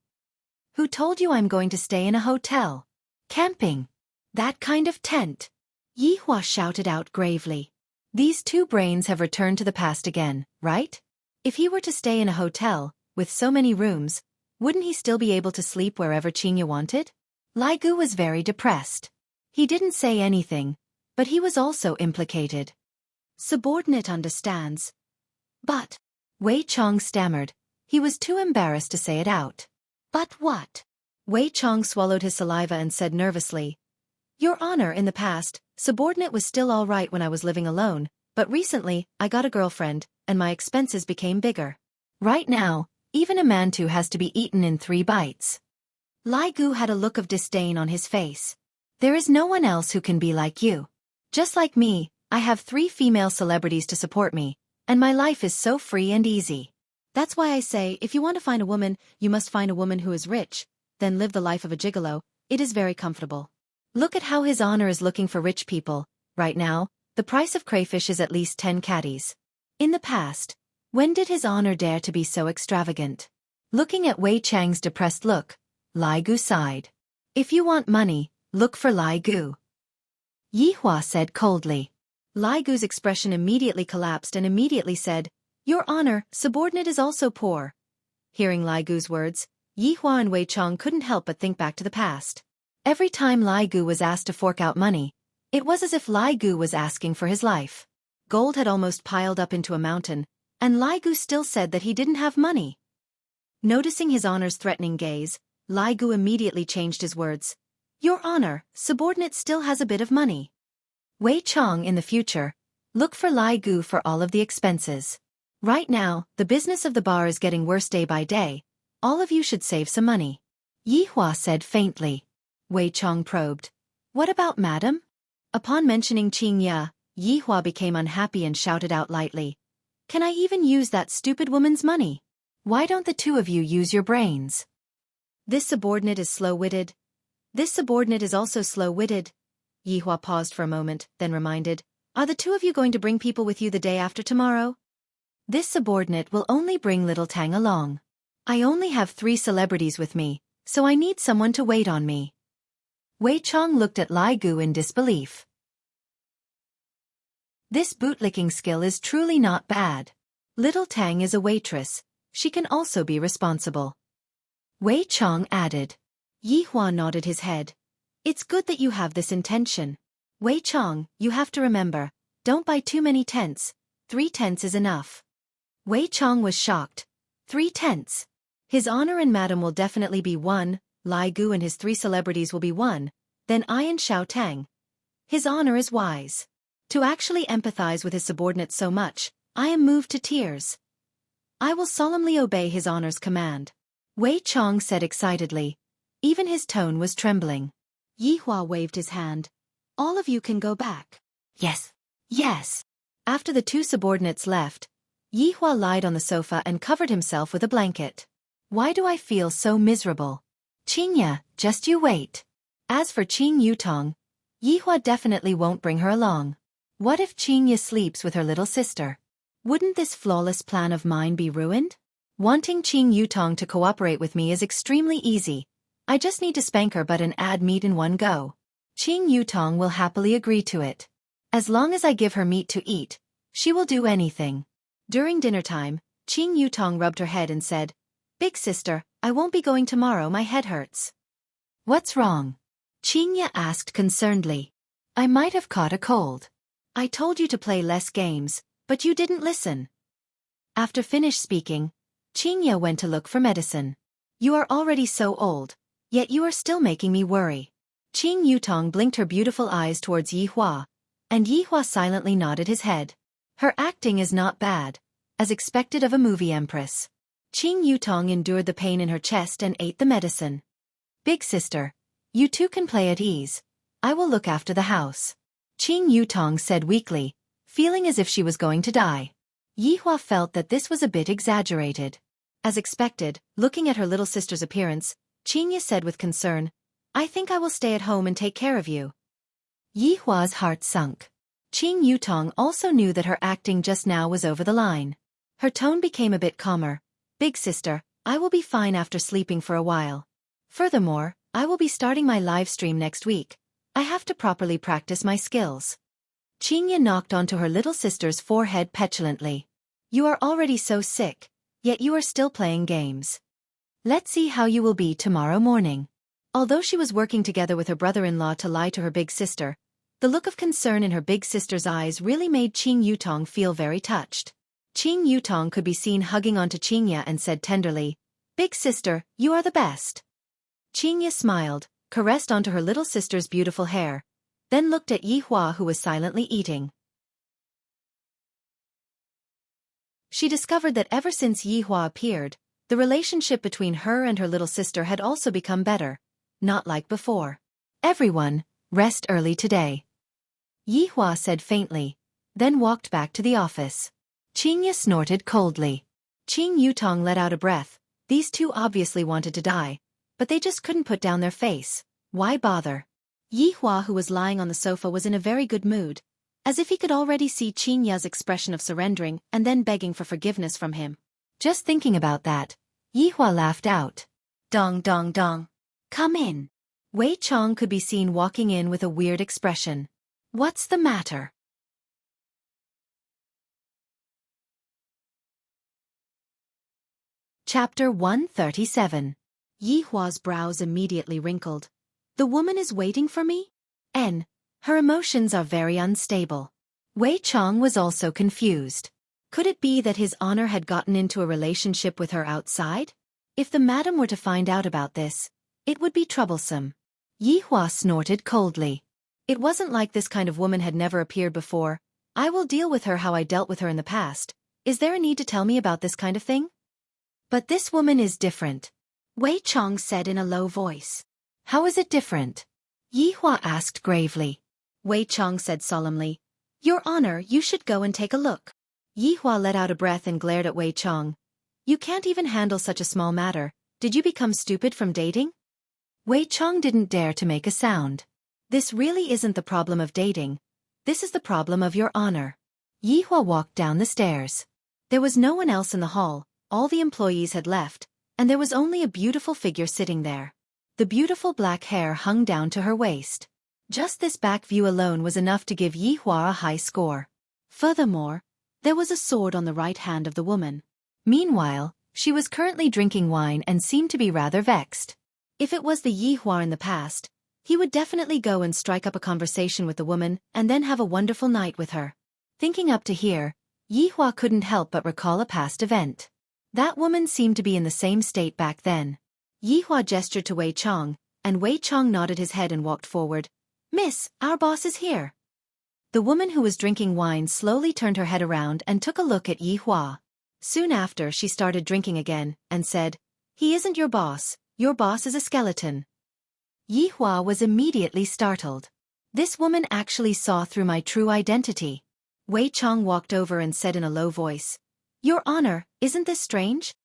Who told you I'm going to stay in a hotel? Camping. That kind of tent. Yihua shouted out gravely. These two brains have returned to the past again, right? If he were to stay in a hotel, with so many rooms, wouldn't he still be able to sleep wherever Qingye wanted? Lai Gu was very depressed. He didn't say anything, but he was also implicated. Subordinate understands. But, Wei Chong stammered. He was too embarrassed to say it out. But what? Wei Chong swallowed his saliva and said nervously, Your Honor, in the past, subordinate was still all right when I was living alone, but recently, I got a girlfriend, and my expenses became bigger. Right now, even a mantou has to be eaten in 3 bites. Lai Gu had a look of disdain on his face. There is no one else who can be like you. Just like me, I have 3 female celebrities to support me, and my life is so free and easy. That's why I say, if you want to find a woman, you must find a woman who is rich, then live the life of a gigolo. It is very comfortable. Look at how His Honor is looking for rich people. Right now, the price of crayfish is at least 10 caddies. In the past, when did His Honor dare to be so extravagant? Looking at Wei Chang's depressed look, Lai Gu sighed. If you want money, look for Lai Gu. Yihua said coldly. Lai Gu's expression immediately collapsed and immediately said, Your Honor, subordinate is also poor. Hearing Lai Gu's words, Yihua and Wei Chong couldn't help but think back to the past. Every time Lai Gu was asked to fork out money, it was as if Lai Gu was asking for his life. Gold had almost piled up into a mountain, and Lai Gu still said that he didn't have money. Noticing His Honor's threatening gaze, Lai Gu immediately changed his words. Your Honor, subordinate still has a bit of money. Wei Chong, in the future, look for Lai Gu for all of the expenses. Right now, the business of the bar is getting worse day by day. All of you should save some money. Yihua said faintly. Wei Chong probed. What about madam? Upon mentioning Qingye, Yihua became unhappy and shouted out lightly. Can I even use that stupid woman's money? Why don't the two of you use your brains? This subordinate is slow-witted. This subordinate is also slow-witted. Yihua paused for a moment, then reminded, are the two of you going to bring people with you the day after tomorrow? This subordinate will only bring little Tang along. I only have 3 celebrities with me, so I need someone to wait on me. Wei Chong looked at Lai Gu in disbelief. This bootlicking skill is truly not bad. Little Tang is a waitress. She can also be responsible. Wei Chong added. Yihua nodded his head. It's good that you have this intention. Wei Chong, you have to remember, don't buy too many tents. 3 tents is enough. Wei Chong was shocked. 3 tents. His honor and madam will definitely be 1, Lai Gu and his 3 celebrities will be 1, then I and Xiao Tang. His honor is wise. To actually empathize with his subordinates so much, I am moved to tears. I will solemnly obey his honor's command. Wei Chong said excitedly. Even his tone was trembling. Yihua waved his hand. All of you can go back. Yes. Yes. After the 2 subordinates left, Yihua lied on the sofa and covered himself with a blanket. Why do I feel so miserable? Qingya, just you wait. As for Qing Yutong, Yihua definitely won't bring her along. What if Qingya sleeps with her little sister? Wouldn't this flawless plan of mine be ruined? Wanting Qing Yutong to cooperate with me is extremely easy. I just need to spank her butt and add meat in one go. Qing Yutong will happily agree to it. As long as I give her meat to eat, she will do anything. During dinner time, Qing Yutong rubbed her head and said, Big sister, I won't be going tomorrow, my head hurts. What's wrong? Qingya asked concernedly. I might have caught a cold. I told you to play less games, but you didn't listen. After finished speaking, Qingya went to look for medicine. You are already so old, yet you are still making me worry. Qing Yutong blinked her beautiful eyes towards Yihua, and Yihua silently nodded his head. Her acting is not bad, as expected of a movie empress. Qing Yutong endured the pain in her chest and ate the medicine. Big sister, you two can play at ease. I will look after the house. Qing Yutong said weakly, feeling as if she was going to die. Yihua felt that this was a bit exaggerated. As expected, looking at her little sister's appearance, Qingya said with concern, I think I will stay at home and take care of you. Yihua's heart sunk. Qing Yutong also knew that her acting just now was over the line. Her tone became a bit calmer. Big sister, I will be fine after sleeping for a while. Furthermore, I will be starting my live stream next week. I have to properly practice my skills. Qingya knocked onto her little sister's forehead petulantly. You are already so sick, yet you are still playing games. Let's see how you will be tomorrow morning. Although she was working together with her brother-in-law to lie to her big sister, the look of concern in her big sister's eyes really made Qing Yutong feel very touched. Qing Yutong could be seen hugging onto Qingya and said tenderly, Big sister, you are the best. Qingya smiled, caressed onto her little sister's beautiful hair, then looked at Yihua who was silently eating. She discovered that ever since Yihua appeared, the relationship between her and her little sister had also become better, not like before. Everyone, rest early today. Yihua said faintly, then walked back to the office. Qingya snorted coldly. Qing Yutong let out a breath. These two obviously wanted to die, but they just couldn't put down their face. Why bother? Yihua, who was lying on the sofa, was in a very good mood, as if he could already see Qingya's expression of surrendering and then begging for forgiveness from him. Just thinking about that, Yihua laughed out. Dong dong dong. Come in. Wei Chong could be seen walking in with a weird expression. What's the matter? Chapter 137. Yihua's brows immediately wrinkled. The woman is waiting for me? Her emotions are very unstable. Wei Chong was also confused. Could it be that his honor had gotten into a relationship with her outside? If the madam were to find out about this, it would be troublesome. Yihua snorted coldly. It wasn't like this kind of woman had never appeared before. I will deal with her how I dealt with her in the past. Is there a need to tell me about this kind of thing? But this woman is different. Wei Chong said in a low voice. How is it different? Yihua asked gravely. Wei Chong said solemnly. Your Honor, you should go and take a look. Yi Hua let out a breath and glared at Wei Chong. You can't even handle such a small matter. Did you become stupid from dating? Wei Chong didn't dare to make a sound. This really isn't the problem of dating. This is the problem of your honor. Yi Hua walked down the stairs. There was no one else in the hall, all the employees had left, and there was only a beautiful figure sitting there. The beautiful black hair hung down to her waist. Just this back view alone was enough to give Yi Hua a high score. Furthermore, there was a sword on the right hand of the woman. Meanwhile, she was currently drinking wine and seemed to be rather vexed. If it was the Yi Hua in the past, he would definitely go and strike up a conversation with the woman and then have a wonderful night with her. Thinking up to here, Yi Hua couldn't help but recall a past event. That woman seemed to be in the same state back then. Yi Hua gestured to Wei Chong, and Wei Chong nodded his head and walked forward. Miss, our boss is here. The woman who was drinking wine slowly turned her head around and took a look at Yi Hua. Soon after she started drinking again, and said, He isn't your boss is a skeleton. Yi Hua was immediately startled. This woman actually saw through my true identity. Wei Chong walked over and said in a low voice, Your Honor, isn't this strange?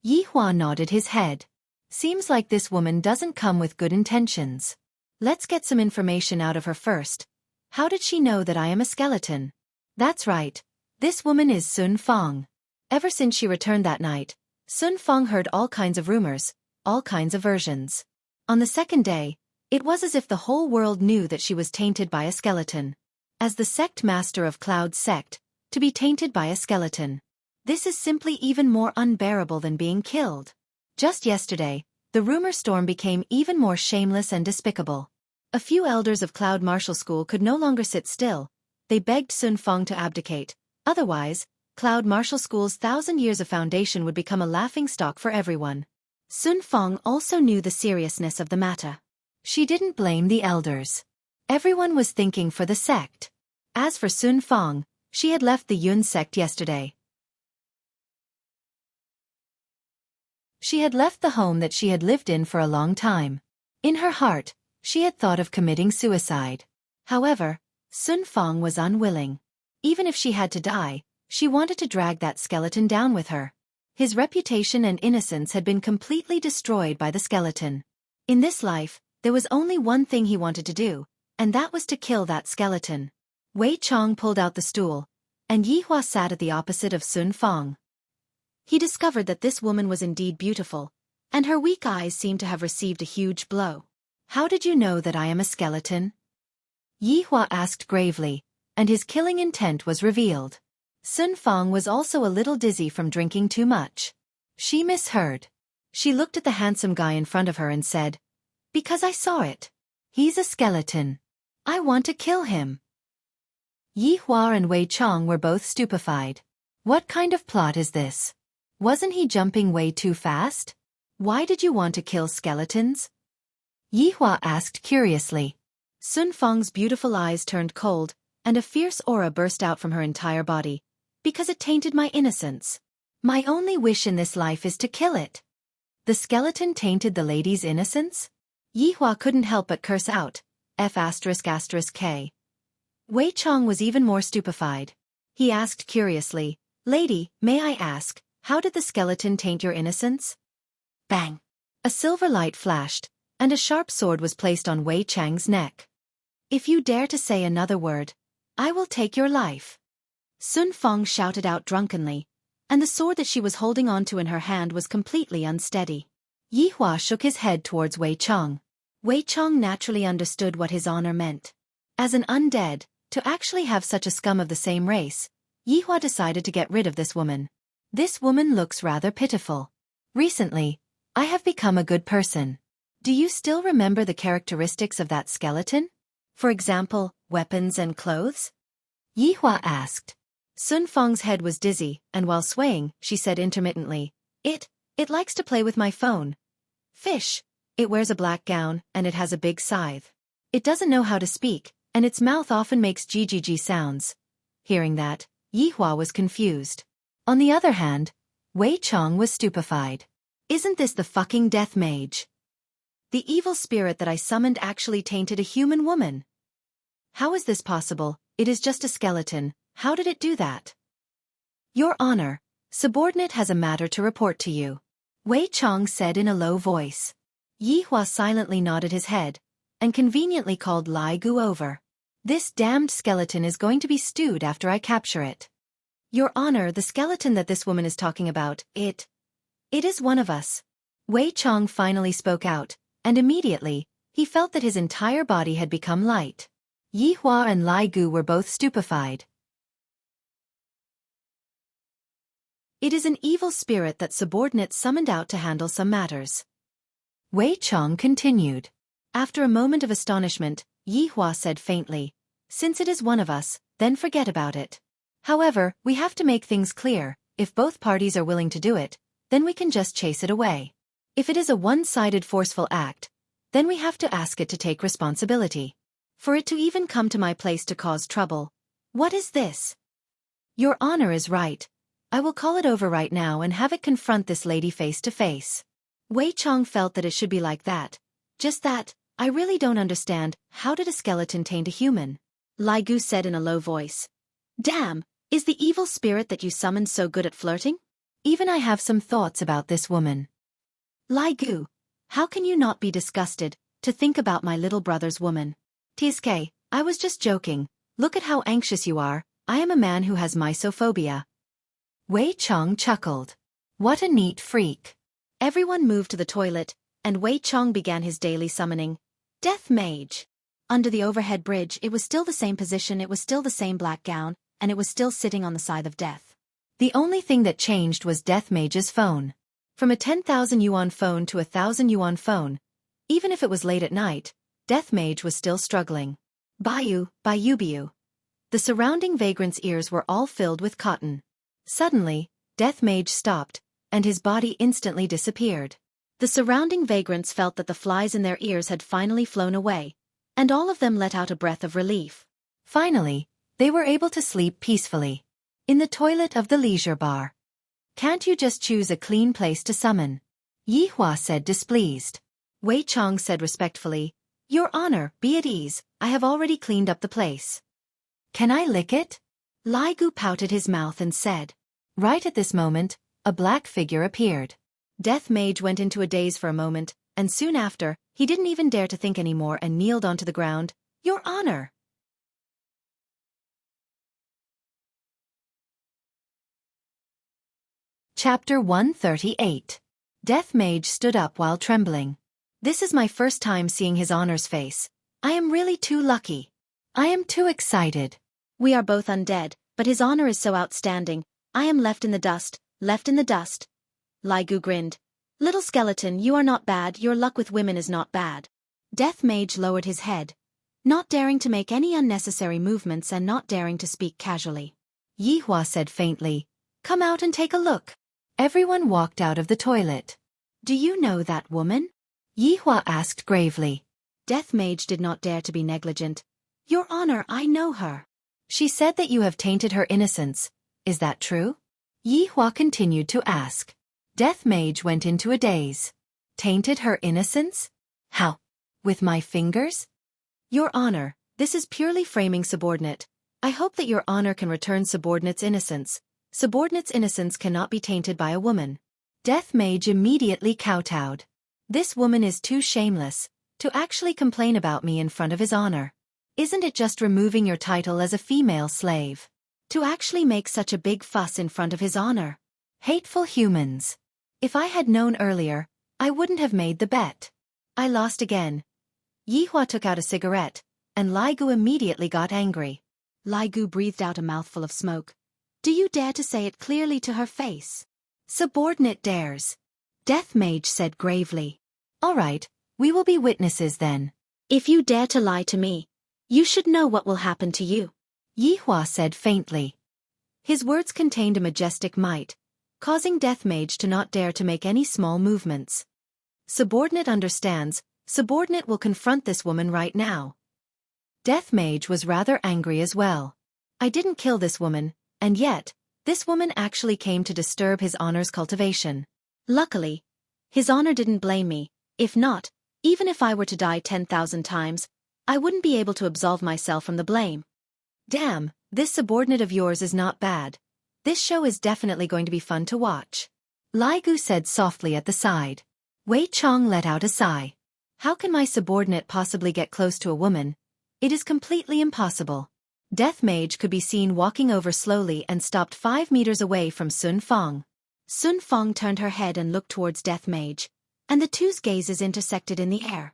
Yi Hua nodded his head. Seems like this woman doesn't come with good intentions. Let's get some information out of her first. How did she know that I am a skeleton? That's right. This woman is Sun Fong. Ever since she returned that night, Sun Fong heard all kinds of rumors, all kinds of versions. On the second day, it was as if the whole world knew that she was tainted by a skeleton. As the sect master of Cloud's sect, to be tainted by a skeleton. This is simply even more unbearable than being killed. Just yesterday, the rumor storm became even more shameless and despicable. A few elders of Cloud Martial School could no longer sit still. They begged Sun Fong to abdicate. Otherwise, Cloud Martial School's 1,000 years of foundation would become a laughingstock for everyone. Sun Fong also knew the seriousness of the matter. She didn't blame the elders. Everyone was thinking for the sect. As for Sun Fong, she had left the Yun sect yesterday. She had left the home that she had lived in for a long time. In her heart, she had thought of committing suicide. However, Sun Fong was unwilling. Even if she had to die, she wanted to drag that skeleton down with her. His reputation and innocence had been completely destroyed by the skeleton. In this life, there was only one thing he wanted to do, and that was to kill that skeleton. Wei Chong pulled out the stool, and Yi Hua sat at the opposite of Sun Fong. He discovered that this woman was indeed beautiful, and her weak eyes seemed to have received a huge blow. How did you know that I am a skeleton? Yi Hua asked gravely, and his killing intent was revealed. Sun Fong was also a little dizzy from drinking too much. She misheard. She looked at the handsome guy in front of her and said, Because I saw it. He's a skeleton. I want to kill him. Yi Hua and Wei Chong were both stupefied. What kind of plot is this? Wasn't he jumping way too fast? Why did you want to kill skeletons? Yi Hua asked curiously. Sun Fong's beautiful eyes turned cold, and a fierce aura burst out from her entire body. Because it tainted my innocence. My only wish in this life is to kill it. The skeleton tainted the lady's innocence? Yi Hua couldn't help but curse out, F***K. Wei Chong was even more stupefied. He asked curiously, Lady, may I ask, how did the skeleton taint your innocence? Bang! A silver light flashed, and a sharp sword was placed on Wei Chang's neck. If you dare to say another word, I will take your life. Sun Fong shouted out drunkenly, and the sword that she was holding onto in her hand was completely unsteady. Yi Hua shook his head towards Wei Chong. Wei Chong naturally understood what his honor meant. As an undead, to actually have such a scum of the same race, Yi Hua decided to get rid of this woman. This woman looks rather pitiful. Recently, I have become a good person. Do you still remember the characteristics of that skeleton? For example, weapons and clothes? Yi Hua asked. Sun Fong's head was dizzy, and while swaying, she said intermittently, It likes to play with my phone. Fish. It wears a black gown, and it has a big scythe. It doesn't know how to speak, and its mouth often makes GGG sounds. Hearing that, Yi Hua was confused. On the other hand, Wei Chong was stupefied. Isn't this the fucking death mage? The evil spirit that I summoned actually tainted a human woman. How is this possible? It is just a skeleton. How did it do that? Your Honor, subordinate has a matter to report to you. Wei Chong said in a low voice. Yi Hua silently nodded his head, and conveniently called Lai Gu over. This damned skeleton is going to be stewed after I capture it. Your Honor, the skeleton that this woman is talking about, it is one of us. Wei Chong finally spoke out, and immediately, he felt that his entire body had become light. Yi Hua and Lai Gu were both stupefied. It is an evil spirit that subordinate summoned out to handle some matters. Wei Chong continued. After a moment of astonishment, Yi Hua said faintly, since it is one of us, then forget about it. However, we have to make things clear, if both parties are willing to do it, then we can just chase it away. If it is a one-sided forceful act, then we have to ask it to take responsibility. For it to even come to my place to cause trouble, what is this? Your Honor is right. I will call it over right now and have it confront this lady face to face. Wei Chong felt that it should be like that. Just that, I really don't understand, how did a skeleton taint a human? Lai Gu said in a low voice. Damn, is the evil spirit that you summoned so good at flirting? Even I have some thoughts about this woman. Lai Gu, how can you not be disgusted, to think about my little brother's woman? TSK, I was just joking, look at how anxious you are, I am a man who has mysophobia. Wei Chong chuckled. What a neat freak. Everyone moved to the toilet, and Wei Chong began his daily summoning. Death Mage. Under the overhead bridge, it was still the same position, it was still the same black gown, and it was still sitting on the side of death. The only thing that changed was Death Mage's phone. From a 10,000 yuan phone to a 1,000 yuan phone. Even if it was late at night, Death Mage was still struggling. Bayu, Biu. The surrounding vagrant's ears were all filled with cotton. Suddenly, Death Mage stopped, and his body instantly disappeared. The surrounding vagrants felt that the flies in their ears had finally flown away, and all of them let out a breath of relief. Finally, they were able to sleep peacefully. In the toilet of the leisure bar. Can't you just choose a clean place to summon? Yi Hua said displeased. Wei Chong said respectfully, Your Honor, be at ease, I have already cleaned up the place. Can I lick it? Lai Gu pouted his mouth and said. Right at this moment, a black figure appeared. Death Mage went into a daze for a moment, and soon after, he didn't even dare to think anymore and kneeled onto the ground. Your Honor! Chapter 138. Death Mage stood up while trembling. This is my first time seeing His Honor's face. I am really too lucky. I am too excited. We are both undead, but His Honor is so outstanding. I am left in the dust, left in the dust. Lai Gu grinned. Little skeleton, you are not bad, your luck with women is not bad. Death Mage lowered his head, not daring to make any unnecessary movements and not daring to speak casually. Yi Hua said faintly, Come out and take a look. Everyone walked out of the toilet. Do you know that woman? Yi Hua asked gravely. Death Mage did not dare to be negligent. Your Honor, I know her. She said that you have tainted her innocence. Is that true? Yi Hua continued to ask. Death Mage went into a daze. Tainted her innocence? How? With my fingers? Your Honor, this is purely framing subordinate. I hope that Your Honor can return subordinate's innocence. Subordinate's innocence cannot be tainted by a woman. Death Mage immediately kowtowed. This woman is too shameless to actually complain about me in front of His Honor. Isn't it just removing your title as a female slave? To actually make such a big fuss in front of His Honor. Hateful humans. If I had known earlier, I wouldn't have made the bet. I lost again. Yi Hua took out a cigarette, and Lai Gu immediately got angry. Lai Gu breathed out a mouthful of smoke. Do you dare to say it clearly to her face? Subordinate dares. Death Mage said gravely. All right, we will be witnesses then. If you dare to lie to me, you should know what will happen to you. Yi Hua said faintly. His words contained a majestic might, causing Death Mage to not dare to make any small movements. Subordinate understands, subordinate will confront this woman right now. Death Mage was rather angry as well. I didn't kill this woman, and yet, this woman actually came to disturb His Honor's cultivation. Luckily, His Honor didn't blame me. If not, even if I were to die 10,000 times, I wouldn't be able to absolve myself from the blame. Damn, this subordinate of yours is not bad. This show is definitely going to be fun to watch. Lai Gu said softly at the side. Wei Chong let out a sigh. How can my subordinate possibly get close to a woman? It is completely impossible. Death Mage could be seen walking over slowly and stopped 5 meters away from Sun Fong. Sun Fong turned her head and looked towards Death Mage, and the two's gazes intersected in the air.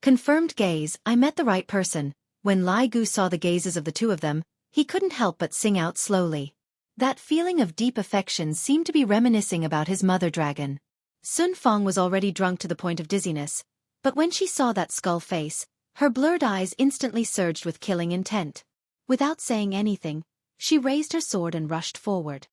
Confirmed gaze, I met the right person. When Lai Gu saw the gazes of the two of them, he couldn't help but sing out slowly. That feeling of deep affection seemed to be reminiscing about his mother dragon. Sun Fong was already drunk to the point of dizziness, but when she saw that skull face, her blurred eyes instantly surged with killing intent. Without saying anything, she raised her sword and rushed forward.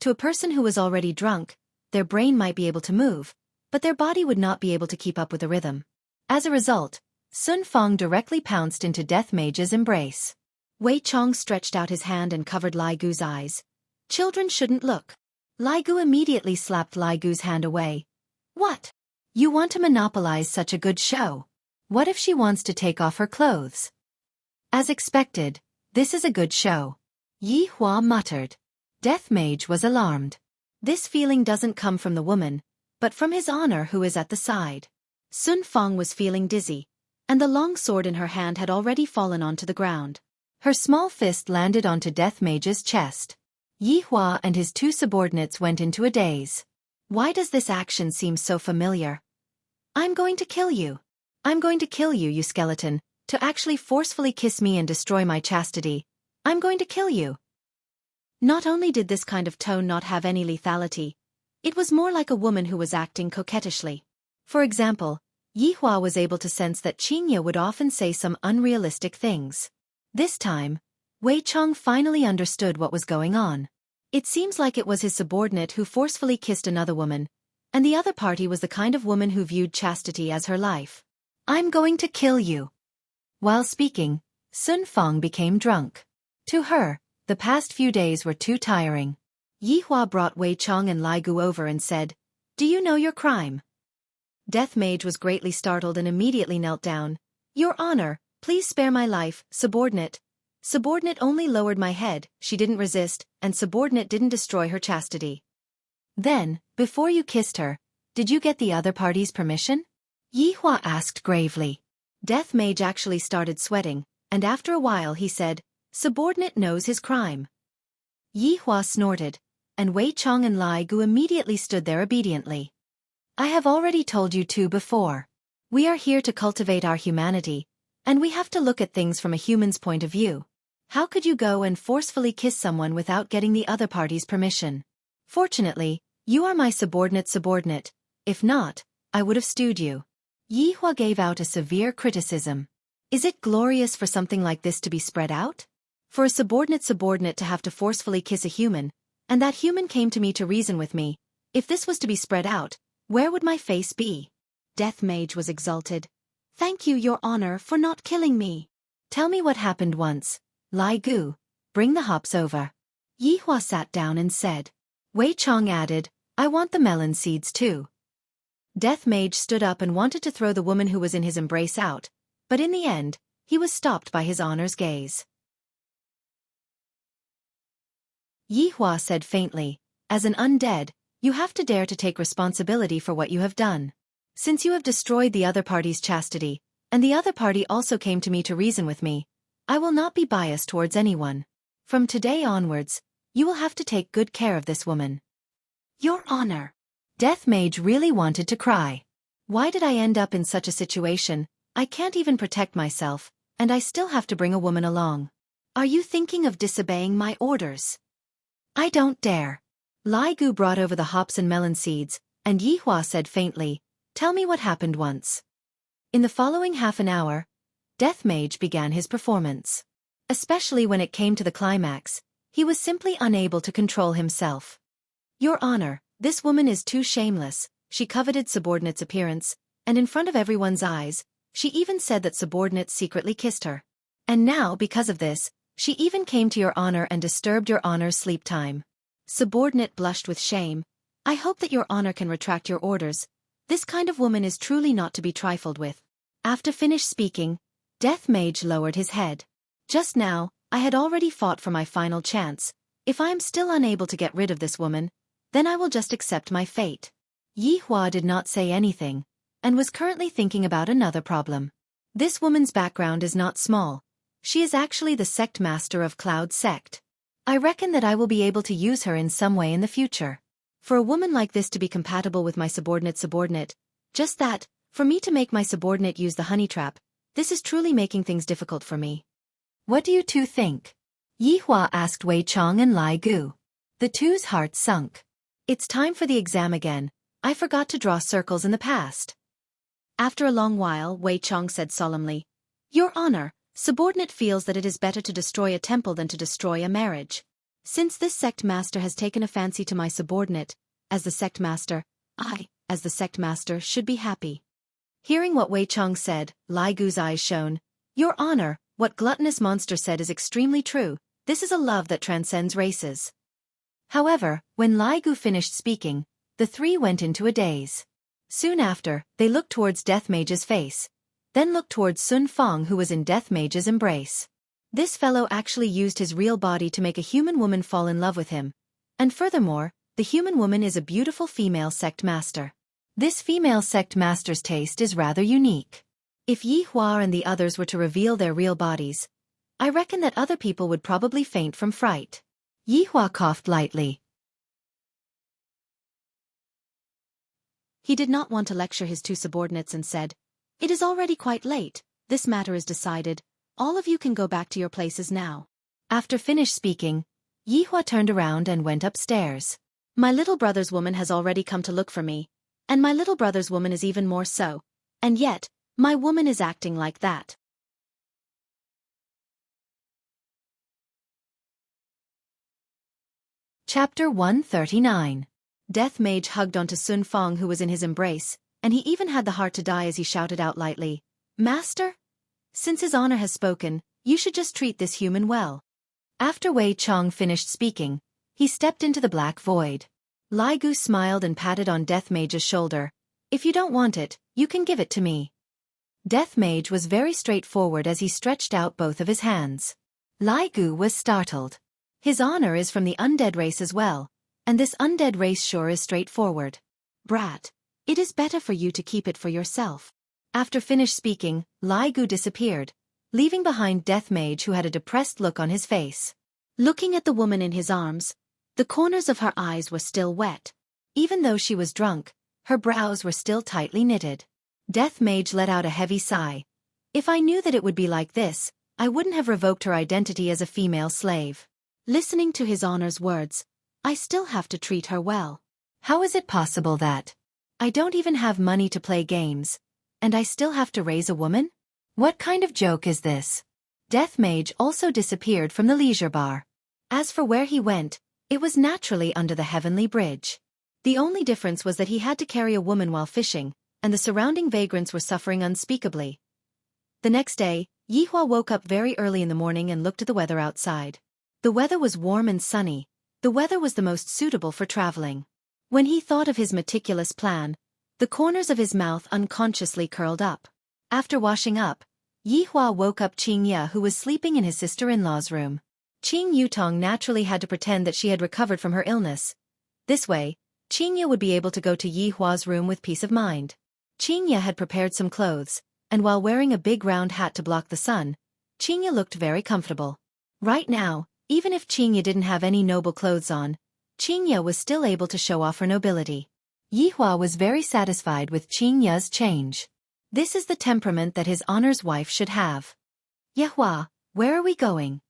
To a person who was already drunk, their brain might be able to move, but their body would not be able to keep up with the rhythm. As a result, Sun Fong directly pounced into Death Mage's embrace. Wei Chong stretched out his hand and covered Lai Gu's eyes. Children shouldn't look. Lai Gu immediately slapped Lai Gu's hand away. What? You want to monopolize such a good show? What if she wants to take off her clothes? As expected, this is a good show. Yi Hua muttered. Death Mage was alarmed. This feeling doesn't come from the woman, but from his honor who is at the side. Sun Fong was feeling dizzy, and the long sword in her hand had already fallen onto the ground. Her small fist landed onto Death Mage's chest. Yi Hua and his two subordinates went into a daze. Why does this action seem so familiar? I'm going to kill you. I'm going to kill you, you skeleton, to actually forcefully kiss me and destroy my chastity. I'm going to kill you. Not only did this kind of tone not have any lethality, it was more like a woman who was acting coquettishly. For example, Yi Hua was able to sense that Qingya would often say some unrealistic things. This time, Wei Chong finally understood what was going on. It seems like it was his subordinate who forcefully kissed another woman, and the other party was the kind of woman who viewed chastity as her life. I'm going to kill you. While speaking, Sun Fong became drunk. To her, the past few days were too tiring. Yi Hua brought Wei Chong and Lai Gu over and said, Do you know your crime? Death Mage was greatly startled and immediately knelt down. Your honor, please spare my life, subordinate. Subordinate only lowered my head, she didn't resist, and subordinate didn't destroy her chastity. Then, before you kissed her, did you get the other party's permission? Yi Hua asked gravely. Death Mage actually started sweating, and after a while he said, Subordinate knows his crime. Yi Hua snorted, and Wei Chong and Lai Gu immediately stood there obediently. I have already told you two before. We are here to cultivate our humanity, and we have to look at things from a human's point of view. How could you go and forcefully kiss someone without getting the other party's permission? Fortunately, you are my subordinate. If not, I would have stewed you. Yi Hua gave out a severe criticism. Is it glorious for something like this to be spread out? For a subordinate to have to forcefully kiss a human, and that human came to me to reason with me. If this was to be spread out, where would my face be? Death Mage was exulted. Thank you, your honor, for not killing me. Tell me what happened once. Lai Gu, bring the hops over. Yi Hua sat down and said. Wei Chong added, I want the melon seeds too. Death Mage stood up and wanted to throw the woman who was in his embrace out, but in the end, he was stopped by his honor's gaze. Yi Hua said faintly, as an undead, you have to dare to take responsibility for what you have done. Since you have destroyed the other party's chastity, and the other party also came to me to reason with me, I will not be biased towards anyone. From today onwards, you will have to take good care of this woman. Your honor. Death Mage really wanted to cry. Why did I end up in such a situation? I can't even protect myself, and I still have to bring a woman along. Are you thinking of disobeying my orders? I don't dare. Lai Gu brought over the hops and melon seeds, and Yi Hua said faintly, Tell me what happened once. In the following half an hour, Death Mage began his performance. Especially when it came to the climax, he was simply unable to control himself. Your honor, this woman is too shameless, she coveted subordinate's appearance, and in front of everyone's eyes, she even said that subordinate secretly kissed her. And now, because of this, she even came to your honor and disturbed your honor's sleep time. Subordinate blushed with shame. I hope that your honor can retract your orders. This kind of woman is truly not to be trifled with. After finished speaking, Death Mage lowered his head. Just now, I had already fought for my final chance. If I am still unable to get rid of this woman, then I will just accept my fate. Yi Hua did not say anything, and was currently thinking about another problem. This woman's background is not small. She is actually the sect master of Cloud Sect. I reckon that I will be able to use her in some way in the future. For a woman like this to be compatible with my subordinate, just that, for me to make my subordinate use the honey trap, this is truly making things difficult for me. What do you two think? Yi Hua asked Wei Chong and Lai Gu. The two's hearts sunk. It's time for the exam again. I forgot to draw circles in the past. After a long while, Wei Chong said solemnly, Your Honor, subordinate feels that it is better to destroy a temple than to destroy a marriage. Since this sect master has taken a fancy to my subordinate, as the sect master, I, as the sect master, should be happy. Hearing what Wei Chong said, Lai Gu's eyes shone. Your Honor, what gluttonous monster said is extremely true. This is a love that transcends races. However, when Lai Gu finished speaking, the three went into a daze. Soon after, they looked towards Death Mage's face, then looked towards Sun Fong who was in Death Mage's embrace. This fellow actually used his real body to make a human woman fall in love with him. And furthermore, the human woman is a beautiful female sect master. This female sect master's taste is rather unique. If Yi Hua and the others were to reveal their real bodies, I reckon that other people would probably faint from fright. Yi Hua coughed lightly. He did not want to lecture his two subordinates and said, It is already quite late, this matter is decided, all of you can go back to your places now. After finished speaking, Yi Hua turned around and went upstairs. My little brother's woman has already come to look for me, and my little brother's woman is even more so, and yet, my woman is acting like that. Chapter 139. Death Mage hugged onto Sun Fong who was in his embrace, and he even had the heart to die as he shouted out lightly, Master? Since his honor has spoken, you should just treat this human well. After Wei Chong finished speaking, he stepped into the black void. Lai Gu smiled and patted on Death Mage's shoulder. If you don't want it, you can give it to me. Death Mage was very straightforward as he stretched out both of his hands. Lai Gu was startled. His honor is from the undead race as well, and this undead race sure is straightforward. Brat, it is better for you to keep it for yourself. After finished speaking, Lai Gu disappeared, leaving behind Death Mage who had a depressed look on his face. Looking at the woman in his arms, the corners of her eyes were still wet. Even though she was drunk, her brows were still tightly knitted. Death Mage let out a heavy sigh. If I knew that it would be like this, I wouldn't have revoked her identity as a female slave. Listening to his honor's words, I still have to treat her well. How is it possible that I don't even have money to play games, and I still have to raise a woman? What kind of joke is this? Death Mage also disappeared from the leisure bar. As for where he went, it was naturally under the heavenly bridge. The only difference was that he had to carry a woman while fishing, and the surrounding vagrants were suffering unspeakably. The next day, Yi Hua woke up very early in the morning and looked at the weather outside. The weather was warm and sunny. The weather was the most suitable for traveling. When he thought of his meticulous plan, the corners of his mouth unconsciously curled up. After washing up, Yi Hua woke up Qing Ye who was sleeping in his sister-in-law's room. Qing Yutong naturally had to pretend that she had recovered from her illness. This way, Qing Ye would be able to go to Yi Hua's room with peace of mind. Qing Ye had prepared some clothes, and while wearing a big round hat to block the sun, Qing Ye looked very comfortable. Right now, even if Qing Ye didn't have any noble clothes on, Qing Ye was still able to show off her nobility. Yi Hua was very satisfied with Qing Ye's change. This is the temperament that his honor's wife should have. Ye Hua, where are we going?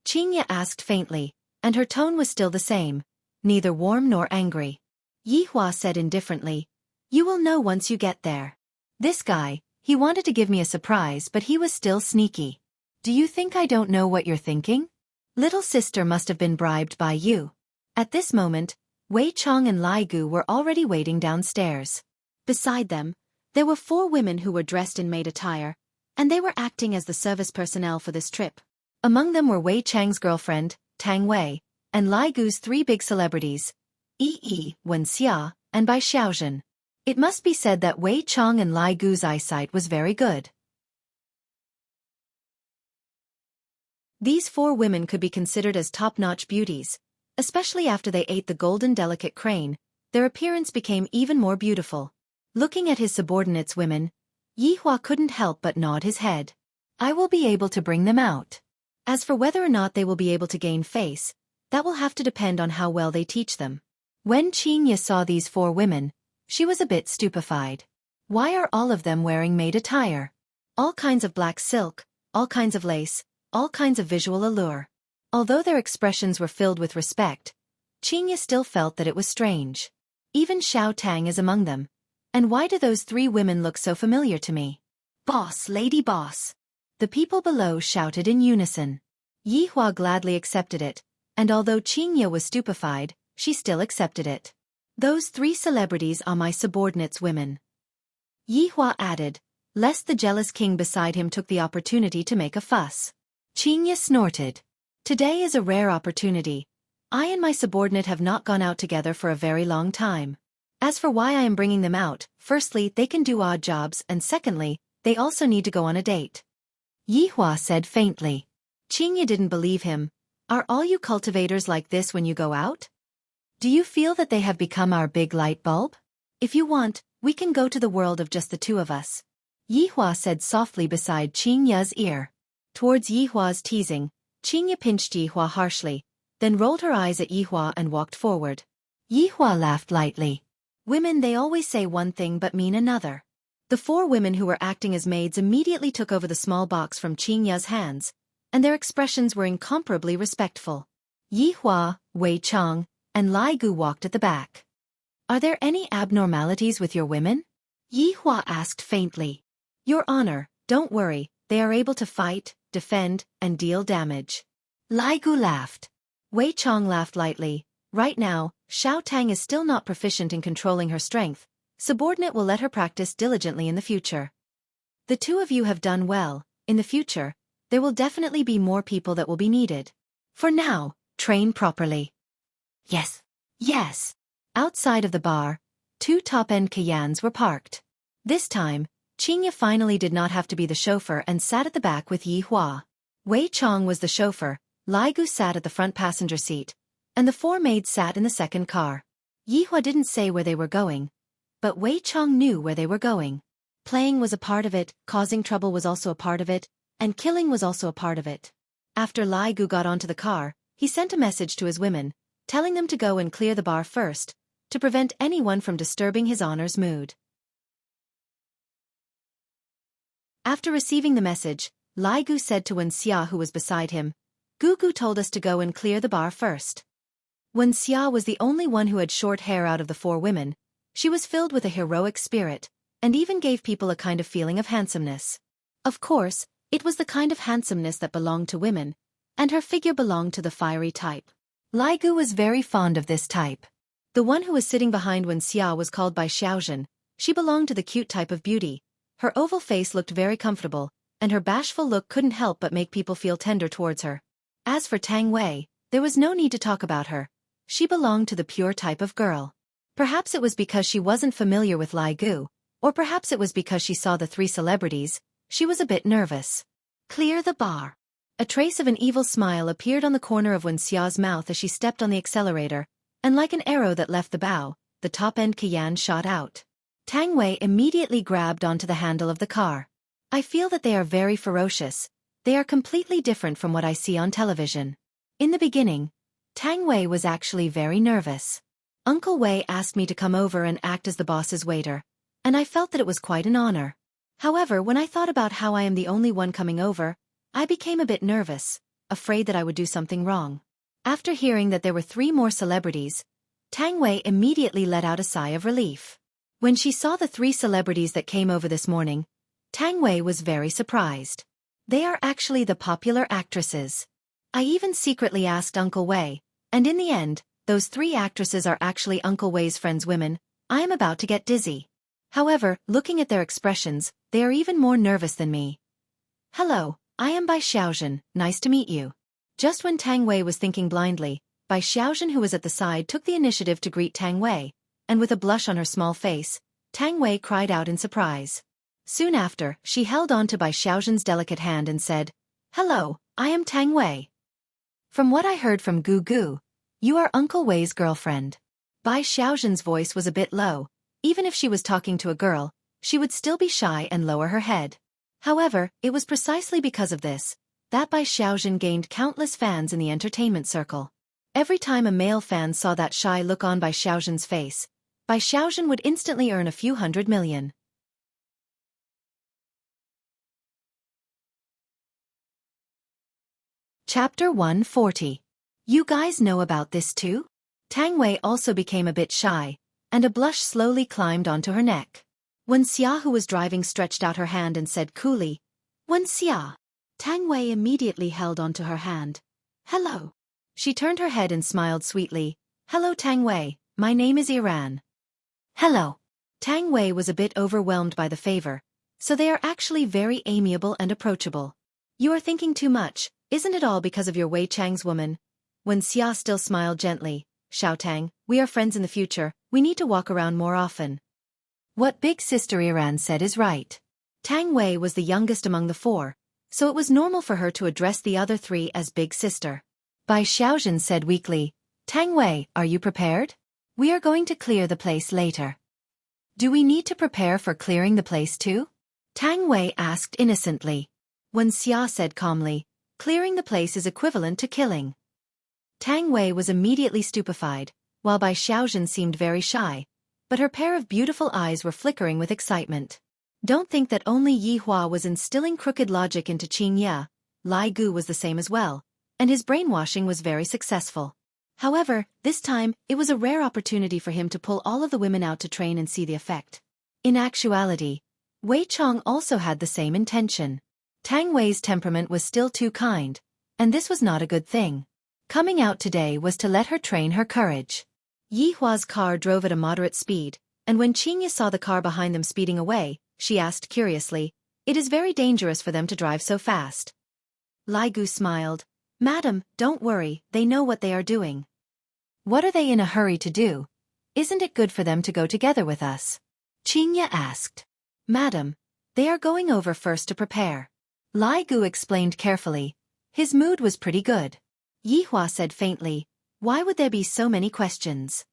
Qing Ye asked faintly, and her tone was still the same, neither warm nor angry. Yi Hua said indifferently, You will know once you get there. This guy, he wanted to give me a surprise but he was still sneaky. Do you think I don't know what you're thinking? Little sister must have been bribed by you. At this moment, Wei Chong and Lai Gu were already waiting downstairs. Beside them, there were 4 women who were dressed in maid attire, and they were acting as the service personnel for this trip. Among them were Wei Chang's girlfriend, Tang Wei, and Lai Gu's 3 big celebrities, Yi, Wuxia, and Bai Xiaozhen. It must be said that Wei Chong and Lai Gu's eyesight was very good. These 4 women could be considered as top-notch beauties, especially after they ate the golden delicate crane. Their appearance became even more beautiful. Looking at his subordinates' women, Yi Hua couldn't help but nod his head. I will be able to bring them out. As for whether or not they will be able to gain face, that will have to depend on how well they teach them. When Qinya saw these 4 women, she was a bit stupefied. Why are all of them wearing maid attire? All kinds of black silk, all kinds of lace, all kinds of visual allure. Although their expressions were filled with respect, Qinya still felt that it was strange. Even Xiao Tang is among them. And why do those 3 women look so familiar to me? Boss, lady boss! The people below shouted in unison. Yi Hua gladly accepted it, and although Qinya was stupefied, she still accepted it. Those 3 celebrities are my subordinates' women. Yi Hua added, lest the jealous king beside him took the opportunity to make a fuss. Qinya snorted. Today is a rare opportunity. I and my subordinate have not gone out together for a very long time. As for why I am bringing them out, firstly, they can do odd jobs, and secondly, they also need to go on a date. Yi Hua said faintly. Qinya didn't believe him. Are all you cultivators like this when you go out? Do you feel that they have become our big light bulb? If you want, we can go to the world of just the 2 of us. Yi Hua said softly beside Qinya's ear. Towards Yi Hua's teasing, Qinya pinched Yi Hua harshly, then rolled her eyes at Yi Hua and walked forward. Yi Hua laughed lightly. Women, they always say one thing but mean another. The 4 women who were acting as maids immediately took over the small box from Qinya's hands, and their expressions were incomparably respectful. Yi Hua, Wei Chang, and Lai Gu walked at the back. Are there any abnormalities with your women? Yi Hua asked faintly. Your Honor, don't worry, they are able to fight, defend, and deal damage. Lai Gu laughed. Wei Chang laughed lightly. Right now, Xiao Tang is still not proficient in controlling her strength. Subordinate will let her practice diligently in the future. The 2 of you have done well. In the future, there will definitely be more people that will be needed. For now, train properly. Yes. Yes. Outside of the bar, 2 top-end Cayans were parked. This time, Qinya finally did not have to be the chauffeur and sat at the back with Yi Hua. Wei Chang was the chauffeur, Lai Gu sat at the front passenger seat, and the 4 maids sat in the second car. Yi Hua didn't say where they were going, but Wei Chang knew where they were going. Playing was a part of it, causing trouble was also a part of it, and killing was also a part of it. After Lai Gu got onto the car, he sent a message to his women, telling them to go and clear the bar first, to prevent anyone from disturbing his honor's mood. After receiving the message, Lai Gu said to Wuxia, who was beside him, Gugu told us to go and clear the bar first. Wuxia was the only one who had short hair out of the 4 women. She was filled with a heroic spirit, and even gave people a kind of feeling of handsomeness. Of course, it was the kind of handsomeness that belonged to women, and her figure belonged to the fiery type. Lai Gu was very fond of this type. The one who was sitting behind Wuxia was called by Xiaojun. She belonged to the cute type of beauty. Her oval face looked very comfortable, and her bashful look couldn't help but make people feel tender towards her. As for Tang Wei, there was no need to talk about her. She belonged to the pure type of girl. Perhaps it was because she wasn't familiar with Lai Gu, or perhaps it was because she saw the 3 celebrities. She was a bit nervous. Clear the bar. A trace of an evil smile appeared on the corner of Wuxia's mouth as she stepped on the accelerator, and like an arrow that left the bow, the top-end Cayenne shot out. Tang Wei immediately grabbed onto the handle of the car. I feel that they are very ferocious. They are completely different from what I see on television. In the beginning, Tang Wei was actually very nervous. Uncle Wei asked me to come over and act as the boss's waiter, and I felt that it was quite an honor. However, when I thought about how I am the only one coming over, I became a bit nervous, afraid that I would do something wrong. After hearing that there were 3 more celebrities, Tang Wei immediately let out a sigh of relief. When she saw the 3 celebrities that came over this morning, Tang Wei was very surprised. They are actually the popular actresses. I even secretly asked Uncle Wei, and in the end, those 3 actresses are actually Uncle Wei's friends' women. I am about to get dizzy. However, looking at their expressions, they are even more nervous than me. Hello, I am Bai Xiaojun, nice to meet you. Just when Tang Wei was thinking blindly, Bai Xiaojun, who was at the side, took the initiative to greet Tang Wei, and with a blush on her small face, Tang Wei cried out in surprise. Soon after, she held on to Bai Xiaojun's delicate hand and said, Hello, I am Tang Wei. From what I heard from Gu Gu, you are Uncle Wei's girlfriend. Bai Xiaozhen's voice was a bit low. Even if she was talking to a girl, she would still be shy and lower her head. However, it was precisely because of this that Bai Xiaozhen gained countless fans in the entertainment circle. Every time a male fan saw that shy look on Bai Xiaozhen's face, Bai Xiaozhen would instantly earn a few 100 million. Chapter 140. You guys know about this too? Tang Wei also became a bit shy, and a blush slowly climbed onto her neck. When Xia, who was driving, stretched out her hand and said coolly, "Wen Xia." Tang Wei immediately held onto her hand. "Hello." She turned her head and smiled sweetly. "Hello Tang Wei, my name is Iran." "Hello." Tang Wei was a bit overwhelmed by the favor, so they are actually very amiable and approachable. "You are thinking too much, isn't it all because of your Wei Chang's woman?" When Xia still smiled gently, "Xiaotang, we are friends in the future, we need to walk around more often." What big sister Iran said is right. Tang Wei was the youngest among the four, so it was normal for her to address the other three as big sister. Bai Xiaozhen said weakly, "Tang Wei, are you prepared? We are going to clear the place later." "Do we need to prepare for clearing the place too?" Tang Wei asked innocently. When Xia said calmly, "Clearing the place is equivalent to killing." Tang Wei was immediately stupefied, while Bai Xiaozhen seemed very shy, but her pair of beautiful eyes were flickering with excitement. Don't think that only Yi Hua was instilling crooked logic into Qing Ye. Lai Gu was the same as well, and his brainwashing was very successful. However, this time, it was a rare opportunity for him to pull all of the women out to train and see the effect. In actuality, Wei Chong also had the same intention. Tang Wei's temperament was still too kind, and this was not a good thing. Coming out today was to let her train her courage. Yi Hua's car drove at a moderate speed, and when Qing Ye saw the car behind them speeding away, she asked curiously, "It is very dangerous for them to drive so fast." Lai Gu smiled, "Madam, don't worry, they know what they are doing." "What are they in a hurry to do? Isn't it good for them to go together with us?" Qing Ye asked. "Madam, they are going over first to prepare." Lai Gu explained carefully. His mood was pretty good. Yi Hua said faintly, "Why would there be so many questions?"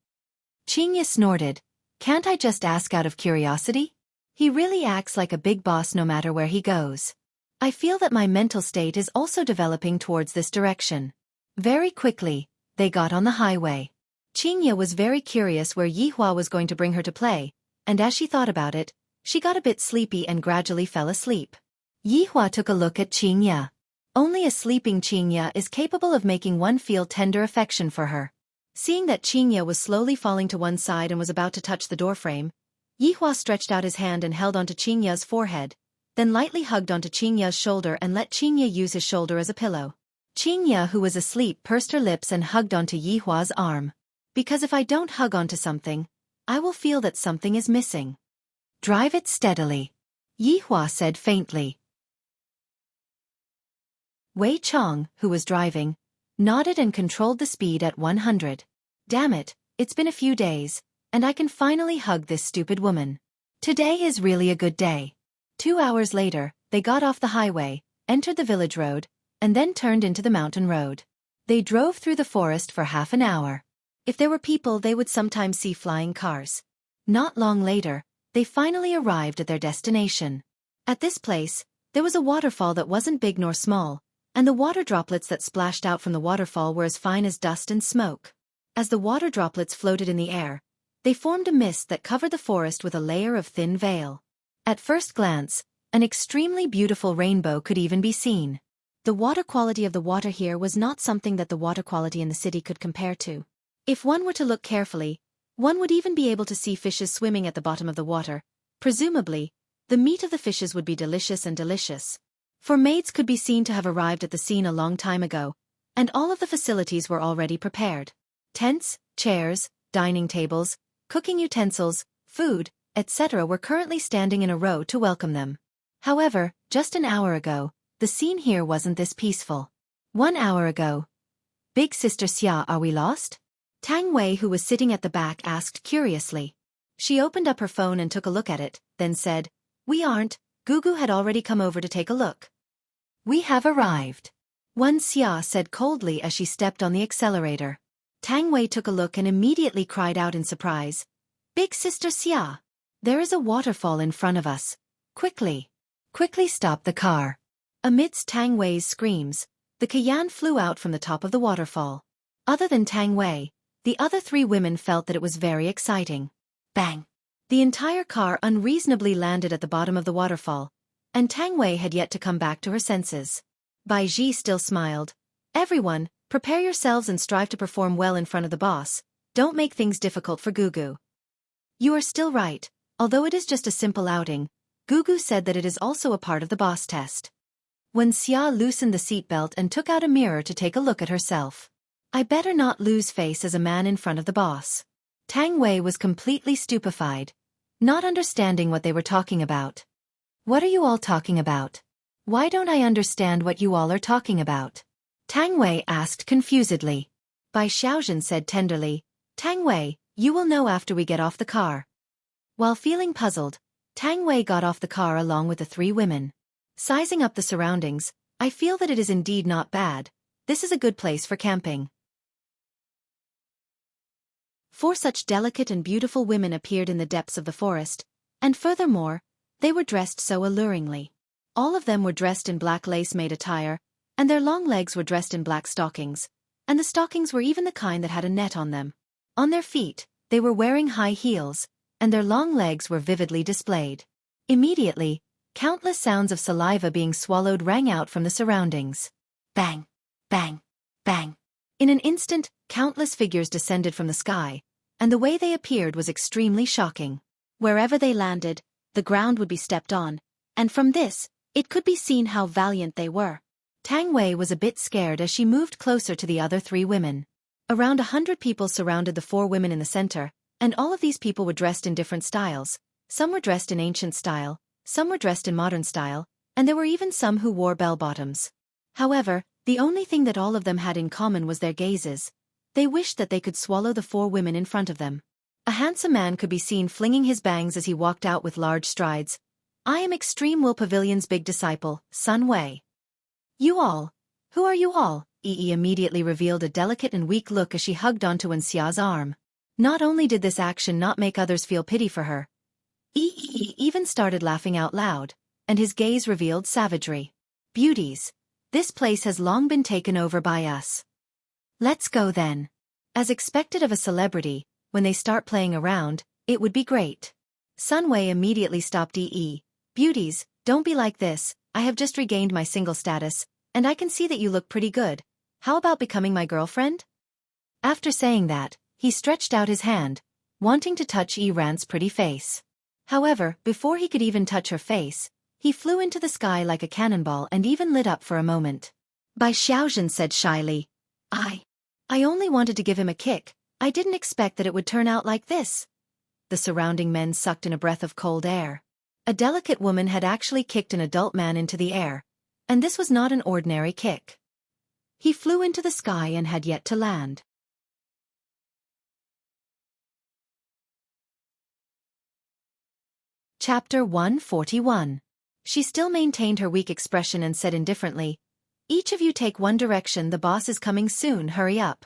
Qing Ye snorted, "Can't I just ask out of curiosity?" He really acts like a big boss no matter where he goes. I feel that my mental state is also developing towards this direction. Very quickly, they got on the highway. Qing Ye was very curious where Yi Hua was going to bring her to play, and as she thought about it, she got a bit sleepy and gradually fell asleep. Yi Hua took a look at Qing Ye. Only a sleeping Qing Ye is capable of making one feel tender affection for her. Seeing that Qing Ye was slowly falling to one side and was about to touch the doorframe, Yi Hua stretched out his hand and held onto Qing Ye's forehead, then lightly hugged onto Qing Ye's shoulder and let Qing Ye use his shoulder as a pillow. Qing Ye, who was asleep, pursed her lips and hugged onto Yi Hua's arm. "Because if I don't hug onto something, I will feel that something is missing." "Drive it steadily," Yi Hua said faintly. Wei Chong, who was driving, nodded and controlled the speed at 100. "Damn it, it's been a few days, and I can finally hug this stupid woman. Today is really a good day." 2 hours later, they got off the highway, entered the village road, and then turned into the mountain road. They drove through the forest for half an hour. If there were people, they would sometimes see flying cars. Not long later, they finally arrived at their destination. At this place, there was a waterfall that wasn't big nor small, and the water droplets that splashed out from the waterfall were as fine as dust and smoke. As the water droplets floated in the air, they formed a mist that covered the forest with a layer of thin veil. At first glance, an extremely beautiful rainbow could even be seen. The water quality of the water here was not something that the water quality in the city could compare to. If one were to look carefully, one would even be able to see fishes swimming at the bottom of the water. Presumably, the meat of the fishes would be delicious and delicious. For maids could be seen to have arrived at the scene a long time ago, and all of the facilities were already prepared. Tents, chairs, dining tables, cooking utensils, food, etc. were currently standing in a row to welcome them. However, just an hour ago, the scene here wasn't this peaceful. 1 hour ago. "Big Sister Xia, are we lost?" Tang Wei, who was sitting at the back, asked curiously. She opened up her phone and took a look at it, then said, "We aren't. Gugu had already come over to take a look." "We have arrived." Xia said coldly as she stepped on the accelerator. Tang Wei took a look and immediately cried out in surprise. Big Sister Xia! There is a waterfall in front of us. Quickly! Quickly stop the car! Amidst Tang Wei's screams, the Kayan flew out from the top of the waterfall. Other than Tang Wei, the other three women felt that it was very exciting. Bang! The entire car unreasonably landed at the bottom of the waterfall, and Tang Wei had yet to come back to her senses. Bai Ji still smiled. Everyone, prepare yourselves and strive to perform well in front of the boss. Don't make things difficult for Gugu. You are still right. Although it is just a simple outing, Gugu said that it is also a part of the boss test. When Xia loosened the seatbelt and took out a mirror to take a look at herself. I better not lose face as a man in front of the boss. Tang Wei was completely stupefied, not understanding what they were talking about. What are you all talking about? Why don't I understand what you all are talking about? Tang Wei asked confusedly. Bai Xiaozhen said tenderly, Tang Wei, you will know after we get off the car. While feeling puzzled, Tang Wei got off the car along with the three women. Sizing up the surroundings, I feel that it is indeed not bad. This is a good place for camping. Four such delicate and beautiful women appeared in the depths of the forest, and furthermore, they were dressed so alluringly. All of them were dressed in black lace-made attire, and their long legs were dressed in black stockings, and the stockings were even the kind that had a net on them. On their feet, they were wearing high heels, and their long legs were vividly displayed. Immediately, countless sounds of saliva being swallowed rang out from the surroundings. Bang! Bang! Bang! In an instant, countless figures descended from the sky, and the way they appeared was extremely shocking. Wherever they landed, the ground would be stepped on, and from this, it could be seen how valiant they were. Tang Wei was a bit scared as she moved closer to the other three women. Around 100 people surrounded the four women in the center, and all of these people were dressed in different styles. Some were dressed in ancient style, some were dressed in modern style, and there were even some who wore bell-bottoms. However, the only thing that all of them had in common was their gazes. They wished that they could swallow the four women in front of them. A handsome man could be seen flinging his bangs as he walked out with large strides. I am Extreme Will Pavilion's big disciple, Sun Wei. You all? Who are you all? Yi immediately revealed a delicate and weak look as she hugged onto Xia's arm. Not only did this action not make others feel pity for her, Yi even started laughing out loud, and his gaze revealed savagery. Beauties, this place has long been taken over by us. Let's go then. As expected of a celebrity, when they start playing around, it would be great. Sun Wei immediately stopped Yi. Beauties, don't be like this, I have just regained my single status, and I can see that you look pretty good. How about becoming my girlfriend? After saying that, he stretched out his hand, wanting to touch Yi Ran's pretty face. However, before he could even touch her face, he flew into the sky like a cannonball and even lit up for a moment. Bai Xiaozhen said shyly, I only wanted to give him a kick, I didn't expect that it would turn out like this. The surrounding men sucked in a breath of cold air. A delicate woman had actually kicked an adult man into the air, and this was not an ordinary kick. He flew into the sky and had yet to land. Chapter 141. She still maintained her weak expression and said indifferently, Each of you take one direction, the boss is coming soon, hurry up.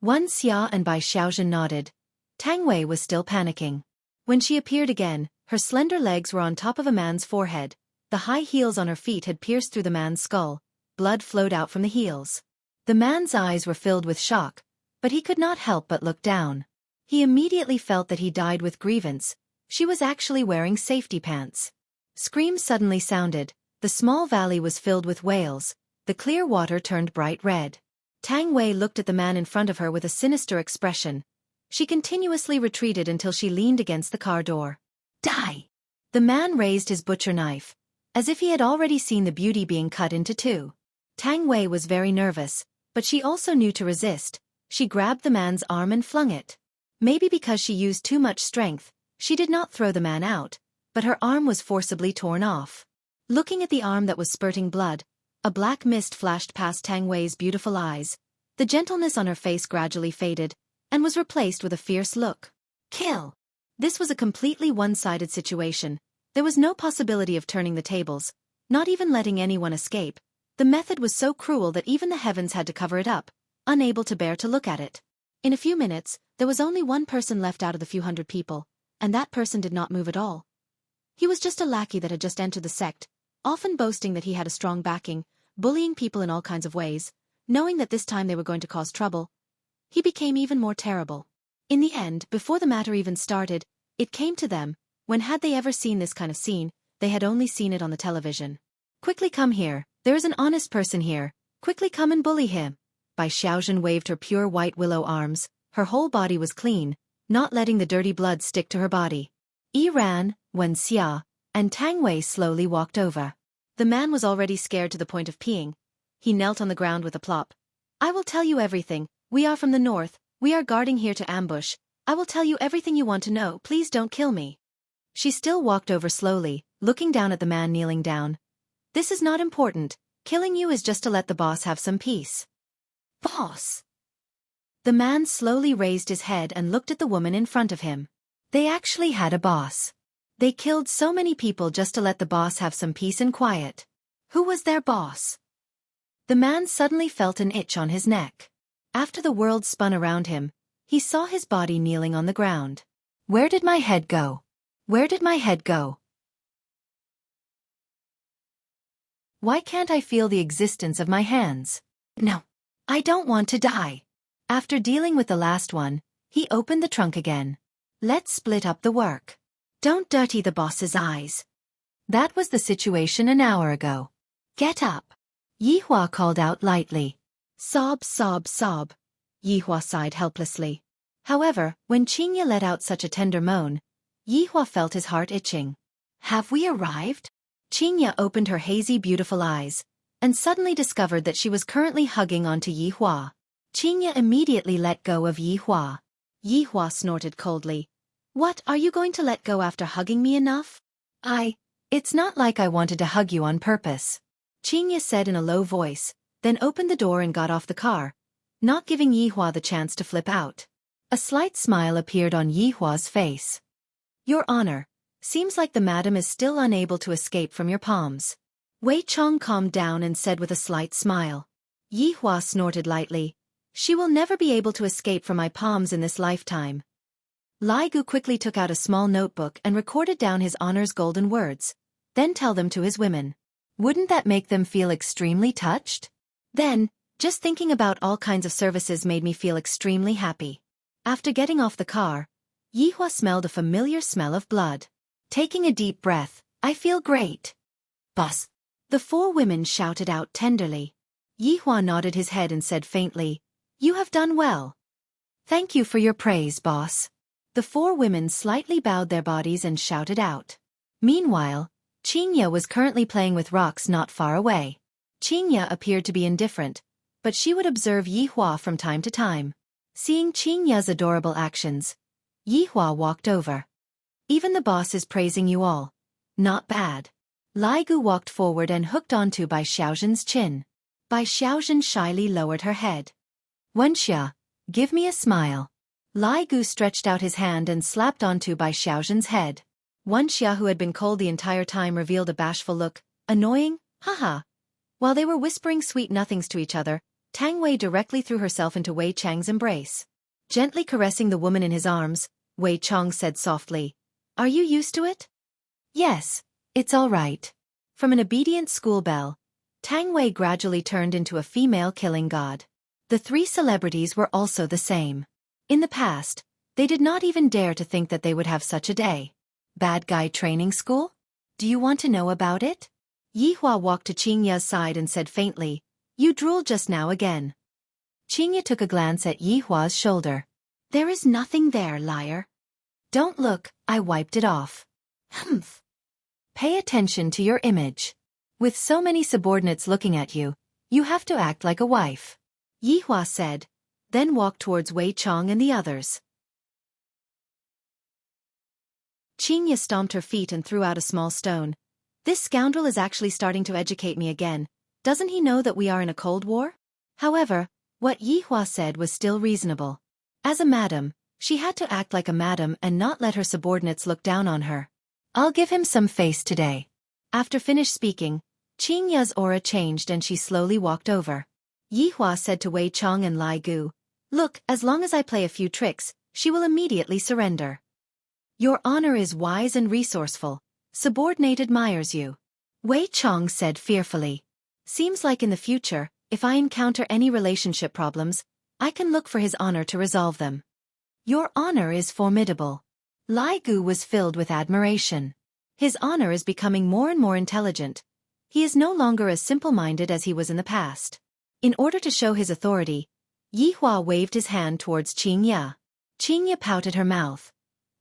Xia and Bai Xiaozhen nodded. Tang Wei was still panicking. When she appeared again, her slender legs were on top of a man's forehead, the high heels on her feet had pierced through the man's skull, blood flowed out from the heels. The man's eyes were filled with shock, but he could not help but look down. He immediately felt that he died with grievance. She was actually wearing safety pants. Screams suddenly sounded, the small valley was filled with wails, the clear water turned bright red. Tang Wei looked at the man in front of her with a sinister expression. She continuously retreated until she leaned against the car door. Die! The man raised his butcher knife, as if he had already seen the beauty being cut into two. Tang Wei was very nervous, but she also knew to resist. She grabbed the man's arm and flung it. Maybe because she used too much strength, she did not throw the man out, but her arm was forcibly torn off. Looking at the arm that was spurting blood, a black mist flashed past Tang Wei's beautiful eyes. The gentleness on her face gradually faded, and was replaced with a fierce look. Kill! This was a completely one-sided situation. There was no possibility of turning the tables, not even letting anyone escape. The method was so cruel that even the heavens had to cover it up, unable to bear to look at it. In a few minutes, there was only one person left out of the few hundred people, and that person did not move at all. He was just a lackey that had just entered the sect, often boasting that he had a strong backing, bullying people in all kinds of ways. Knowing that this time they were going to cause trouble, he became even more terrible. In the end, before the matter even started, it came to them, when had they ever seen this kind of scene, they had only seen it on the television. Quickly come here, there is an honest person here, quickly come and bully him. Bai Xiaozhen waved her pure white willow arms, her whole body was clean, not letting the dirty blood stick to her body. Yi ran, Wuxia, and Tang Wei slowly walked over. The man was already scared to the point of peeing. He knelt on the ground with a plop. I will tell you everything, we are from the north, we are guarding here to ambush, I will tell you everything you want to know, please don't kill me. She still walked over slowly, looking down at the man kneeling down. This is not important, killing you is just to let the boss have some peace. Boss! The man slowly raised his head and looked at the woman in front of him. They actually had a boss. They killed so many people just to let the boss have some peace and quiet. Who was their boss? The man suddenly felt an itch on his neck. After the world spun around him, he saw his body kneeling on the ground. Where did my head go? Where did my head go? Why can't I feel the existence of my hands? No, I don't want to die. After dealing with the last one, he opened the trunk again. Let's split up the work. Don't dirty the boss's eyes. That was the situation an hour ago. Get up. Yihua called out lightly. Sob, sob, sob. Yihua sighed helplessly. However, when Qingya let out such a tender moan, Yihua felt his heart itching. Have we arrived? Qingya opened her hazy beautiful eyes, and suddenly discovered that she was currently hugging onto Yihua. Qingya immediately let go of Yihua. Yihua snorted coldly. What, are you going to let go after hugging me enough? It's not like I wanted to hug you on purpose. Qingya said in a low voice, then opened the door and got off the car, not giving Yihua the chance to flip out. A slight smile appeared on Yihua's face. Your Honor, seems like the madam is still unable to escape from your palms. Wei Chong calmed down and said with a slight smile. Yihua snorted lightly. She will never be able to escape from my palms in this lifetime. Lai Gu quickly took out a small notebook and recorded down his Honor's golden words, then tell them to his women. Wouldn't that make them feel extremely touched? Then, just thinking about all kinds of services made me feel extremely happy. After getting off the car, Yihua smelled a familiar smell of blood. Taking a deep breath, I feel great. Boss! The four women shouted out tenderly. Yihua nodded his head and said faintly, You have done well. Thank you for your praise, boss. The four women slightly bowed their bodies and shouted out. Meanwhile, Qingya was currently playing with rocks not far away. Qingya appeared to be indifferent, but she would observe Yihua from time to time. Seeing Qingya's adorable actions, Yihua walked over. Even the boss is praising you all. Not bad. Lai Gu walked forward and hooked onto Bai Xiaozhen's chin. Bai Xiaozhen shyly lowered her head. Wuxia, give me a smile. Lai Gu stretched out his hand and slapped onto Bai Xiaozhen's head. Wuxia, who had been cold the entire time, revealed a bashful look. Annoying, haha. While they were whispering sweet nothings to each other, Tang Wei directly threw herself into Wei Chang's embrace. Gently caressing the woman in his arms, Wei Chang said softly, Are you used to it? Yes, it's all right. From an obedient schoolbell, Tang Wei gradually turned into a female killing god. The three celebrities were also the same. In the past, they did not even dare to think that they would have such a day. Bad guy training school? Do you want to know about it? Yihua walked to Qingya's side and said faintly, You drooled just now again. Qingya took a glance at Yihua's shoulder. There is nothing there, liar. Don't look, I wiped it off. Humph. Pay attention to your image. With so many subordinates looking at you, you have to act like a wife. Yihua said, then walked towards Wei Chang and the others. Qingya stomped her feet and threw out a small stone. This scoundrel is actually starting to educate me again. Doesn't he know that we are in a cold war? However, what Yihua said was still reasonable. As a madam, she had to act like a madam and not let her subordinates look down on her. I'll give him some face today. After finished speaking, Qingya's aura changed and she slowly walked over. Yihua said to Wei Chong and Lai Gu, "Look, as long as I play a few tricks, she will immediately surrender." "Your honor is wise and resourceful. Subordinate admires you," Wei Chong said fearfully. "Seems like in the future, if I encounter any relationship problems, I can look for his honor to resolve them." "Your honor is formidable." Lai Gu was filled with admiration. His honor is becoming more and more intelligent. He is no longer as simple-minded as he was in the past. In order to show his authority, Yihua waved his hand towards Qingya. Qingya pouted her mouth,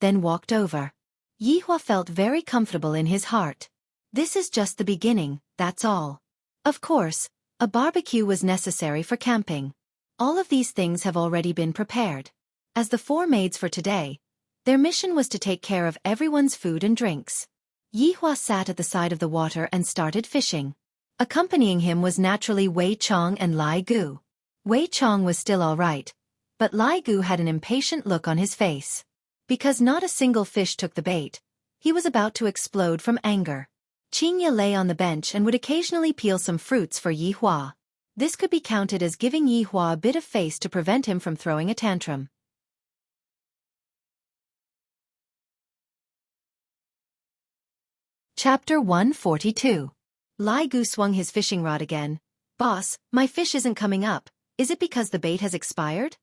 then walked over. Yihua felt very comfortable in his heart. This is just the beginning, that's all. Of course, a barbecue was necessary for camping. All of these things have already been prepared. As the four maids for today, their mission was to take care of everyone's food and drinks. Yihua sat at the side of the water and started fishing. Accompanying him was naturally Wei Chong and Lai Gu. Wei Chong was still all right, but Lai Gu had an impatient look on his face. Because not a single fish took the bait, he was about to explode from anger. Qingya lay on the bench and would occasionally peel some fruits for Yihua. This could be counted as giving Yihua a bit of face to prevent him from throwing a tantrum. Chapter 142. Lai Gu swung his fishing rod again. "Boss, my fish isn't coming up. Is it because the bait has expired?"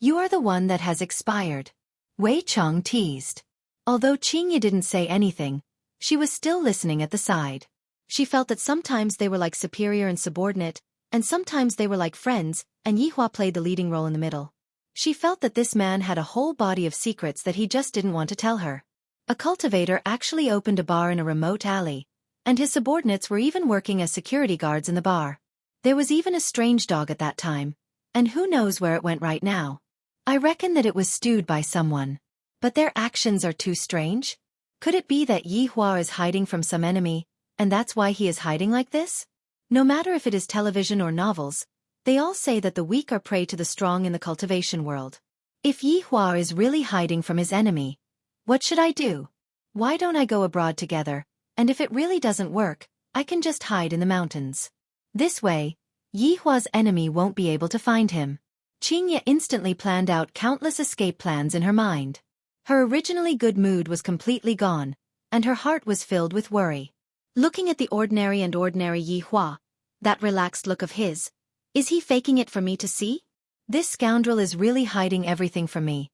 "You are the one that has expired," Wei Chong teased. Although Qingya didn't say anything, she was still listening at the side. She felt that sometimes they were like superior and subordinate, and sometimes they were like friends, and Yihua played the leading role in the middle. She felt that this man had a whole body of secrets that he just didn't want to tell her. A cultivator actually opened a bar in a remote alley, and his subordinates were even working as security guards in the bar. There was even a strange dog at that time, and who knows where it went right now. I reckon that it was stewed by someone. But their actions are too strange. Could it be that Yihua is hiding from some enemy, and that's why he is hiding like this? No matter if it is television or novels, they all say that the weak are prey to the strong in the cultivation world. If Yihua is really hiding from his enemy, what should I do? Why don't I go abroad together, and if it really doesn't work, I can just hide in the mountains. This way, Yihua's enemy won't be able to find him. Qingya instantly planned out countless escape plans in her mind. Her originally good mood was completely gone, and her heart was filled with worry. Looking at the ordinary Yihua, that relaxed look of his, is he faking it for me to see? This scoundrel is really hiding everything from me.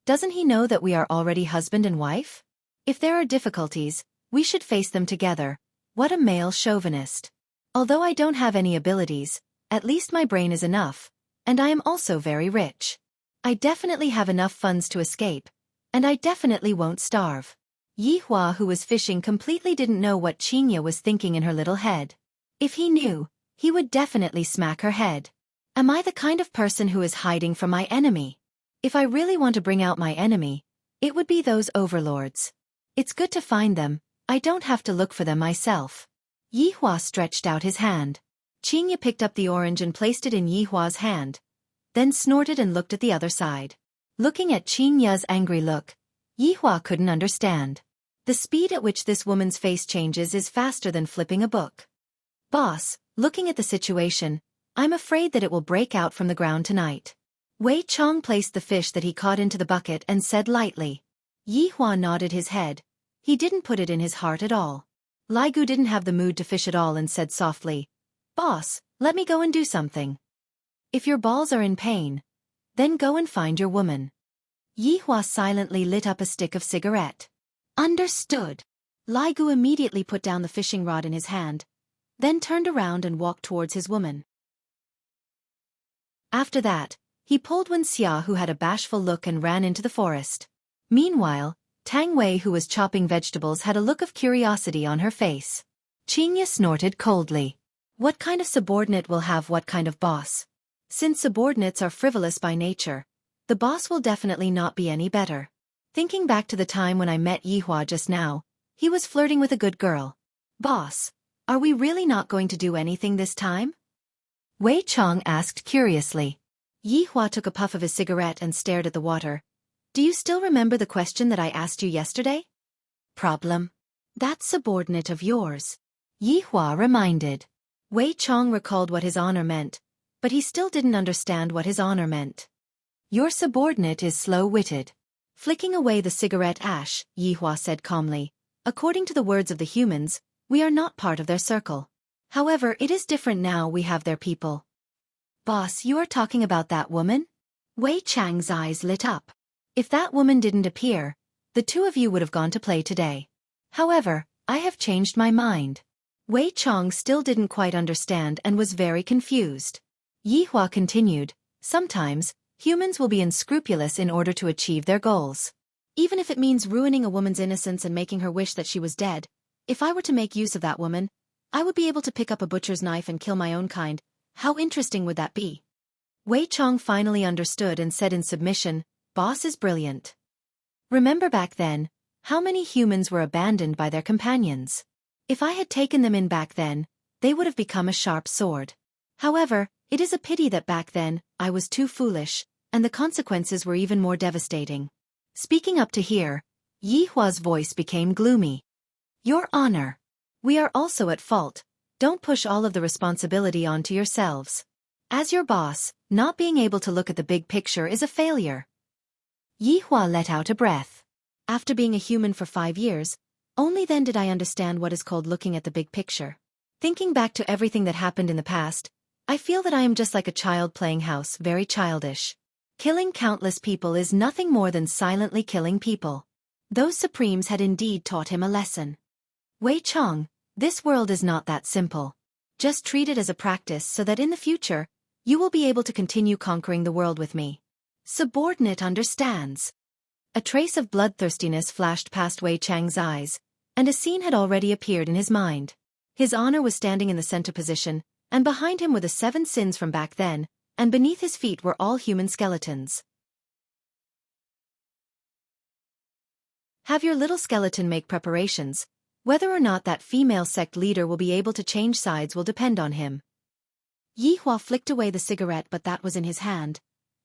Doesn't he know that we are already husband and wife? If there are difficulties, we should face them together. What a male chauvinist. Although I don't have any abilities, at least my brain is enough, and I am also very rich. I definitely have enough funds to escape, and I definitely won't starve. Yihua, who was fishing, completely didn't know what Qingya was thinking in her little head. If he knew, he would definitely smack her head. Am I the kind of person who is hiding from my enemy? If I really want to bring out my enemy, it would be those overlords. It's good to find them, I don't have to look for them myself. Yihua stretched out his hand. Qingya picked up the orange and placed it in Yihua's hand, then snorted and looked at the other side. Looking at Qingya's angry look, Yihua couldn't understand. The speed at which this woman's face changes is faster than flipping a book. "Boss, looking at the situation, I'm afraid that it will break out from the ground tonight." Wei Chong placed the fish that he caught into the bucket and said lightly. Yihua nodded his head. He didn't put it in his heart at all. Lai Gu didn't have the mood to fish at all and said softly, "Boss, let me go and do something." "If your balls are in pain, then go and find your woman." Yihua silently lit up a stick of cigarette. "Understood." Lai Gu immediately put down the fishing rod in his hand, then turned around and walked towards his woman. After that, he pulled Wuxia, who had a bashful look, and ran into the forest. Meanwhile, Tang Wei, who was chopping vegetables, had a look of curiosity on her face. Qingya snorted coldly. What kind of subordinate will have what kind of boss? Since subordinates are frivolous by nature, the boss will definitely not be any better. Thinking back to the time when I met Yihua just now, he was flirting with a good girl. "Boss, are we really not going to do anything this time?" Wei Chong asked curiously. Yihua took a puff of his cigarette and stared at the water. "Do you still remember the question that I asked you yesterday?" "Problem? That subordinate of yours." Yi Hua reminded. Wei Chong recalled what his honor meant, but he still didn't understand what his honor meant. Your subordinate is slow-witted. Flicking away the cigarette ash, Yi Hua said calmly. According to the words of the humans, we are not part of their circle. However, it is different now we have their people. Boss, you are talking about that woman? Wei Chang's eyes lit up. If that woman didn't appear, the two of you would have gone to play today. However, I have changed my mind. Wei Chong still didn't quite understand and was very confused. Yi Hua continued, sometimes, humans will be unscrupulous in order to achieve their goals. Even if it means ruining a woman's innocence and making her wish that she was dead, if I were to make use of that woman, I would be able to pick up a butcher's knife and kill my own kind. How interesting would that be? Wei Chong finally understood and said in submission, Boss is brilliant. Remember back then, how many humans were abandoned by their companions? If I had taken them in back then, they would have become a sharp sword. However, it is a pity that back then, I was too foolish, and the consequences were even more devastating. Speaking up to here, Yi Hua's voice became gloomy. Your honor. We are also at fault. Don't push all of the responsibility onto yourselves. As your boss, not being able to look at the big picture is a failure. Yi Hua let out a breath. After being a human for 5 years, only then did I understand what is called looking at the big picture. Thinking back to everything that happened in the past, I feel that I am just like a child playing house, very childish. Killing countless people is nothing more than silently killing people. Those Supremes had indeed taught him a lesson. Wei Chong, this world is not that simple. Just treat it as a practice so that in the future, you will be able to continue conquering the world with me. Subordinate understands. A trace of bloodthirstiness flashed past Wei Chang's eyes, and a scene had already appeared in his mind. His honor was standing in the center position, and behind him were the 7 sins from back then, and beneath his feet were all human skeletons. Have your little skeleton make preparations. Whether or not that female sect leader will be able to change sides will depend on him. Yi Hua flicked away the cigarette, but that was in his hand,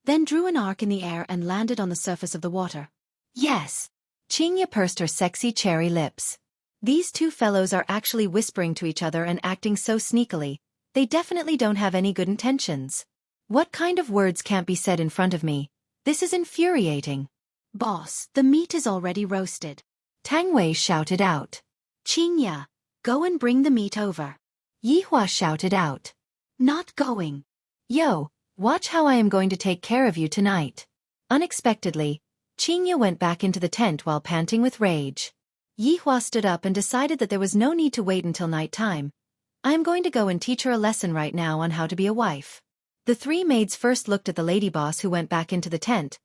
then drew an arc in the air and landed on the surface of the water. Yes. Qingya pursed her sexy cherry lips. These two fellows are actually whispering to each other and acting so sneakily. They definitely don't have any good intentions. What kind of words can't be said in front of me? This is infuriating. Boss, the meat is already roasted. Tang Wei shouted out. Qingya, go and bring the meat over. Yi Hua shouted out. Not going. Yo, watch how I am going to take care of you tonight. Unexpectedly, Qingya went back into the tent while panting with rage. Yi Hua stood up and decided that there was no need to wait until night time. I am going to go and teach her a lesson right now on how to be a wife. The 3 maids first looked at the lady boss who went back into the tent,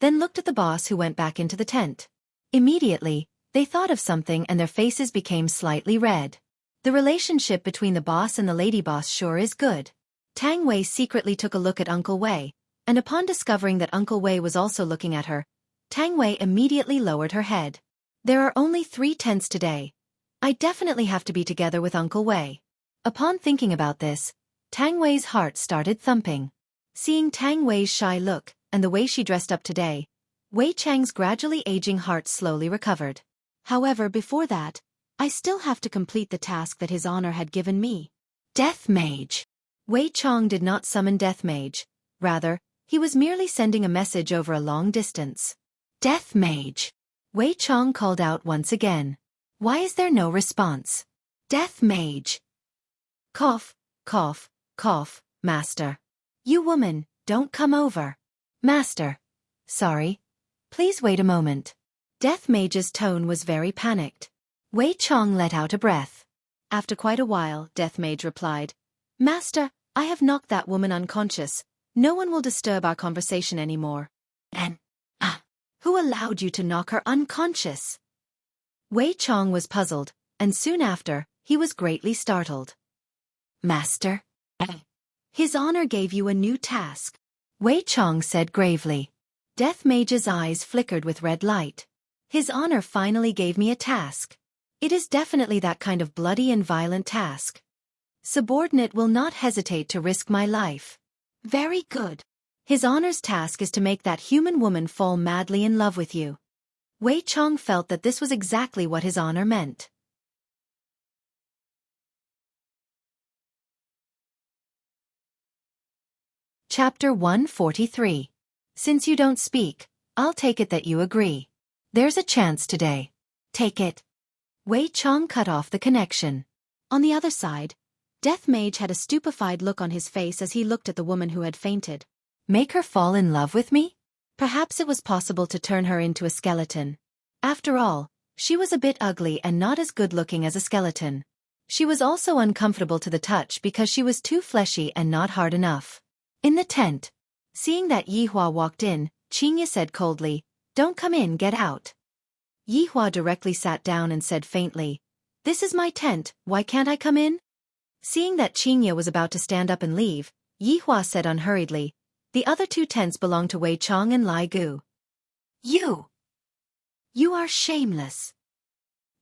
then looked at the boss who went back into the tent. Immediately, they thought of something and their faces became slightly red. The relationship between the boss and the lady boss sure is good. Tang Wei secretly took a look at Uncle Wei, and upon discovering that Uncle Wei was also looking at her, Tang Wei immediately lowered her head. There are only 3 tents today. I definitely have to be together with Uncle Wei. Upon thinking about this, Tang Wei's heart started thumping. Seeing Tang Wei's shy look, and the way she dressed up today, Wei Chang's gradually aging heart slowly recovered. However, before that, I still have to complete the task that his honor had given me. Death Mage. Wei Chong did not summon Death Mage. Rather, he was merely sending a message over a long distance. Death Mage. Wei Chong called out once again. Why is there no response? Death Mage. Cough, cough, cough, Master. You woman, don't come over. Master. Sorry. Please wait a moment. Death Mage's tone was very panicked. Wei Chong let out a breath. After quite a while, Death Mage replied, Master, I have knocked that woman unconscious. No one will disturb our conversation anymore. And, who allowed you to knock her unconscious? Wei Chong was puzzled, and soon after, he was greatly startled. Master? His honor gave you a new task. Wei Chong said gravely. Death Mage's eyes flickered with red light. His honor finally gave me a task. It is definitely that kind of bloody and violent task. Subordinate will not hesitate to risk my life. Very good. His honor's task is to make that human woman fall madly in love with you. Wei Chong felt that this was exactly what his honor meant. Chapter 143. Since you don't speak, I'll take it that you agree. There's a chance today. Take it. Wei Chong cut off the connection. On the other side, Death Mage had a stupefied look on his face as he looked at the woman who had fainted. Make her fall in love with me? Perhaps it was possible to turn her into a skeleton. After all, she was a bit ugly and not as good-looking as a skeleton. She was also uncomfortable to the touch because she was too fleshy and not hard enough. In the tent, seeing that Yihua walked in, Qingye said coldly, "Don't come in, get out." Yihua directly sat down and said faintly, "This is my tent, why can't I come in?" Seeing that Qingye was about to stand up and leave, Yihua said unhurriedly, "The other two tents belong to Wei Chong and Lai Gu." You are shameless."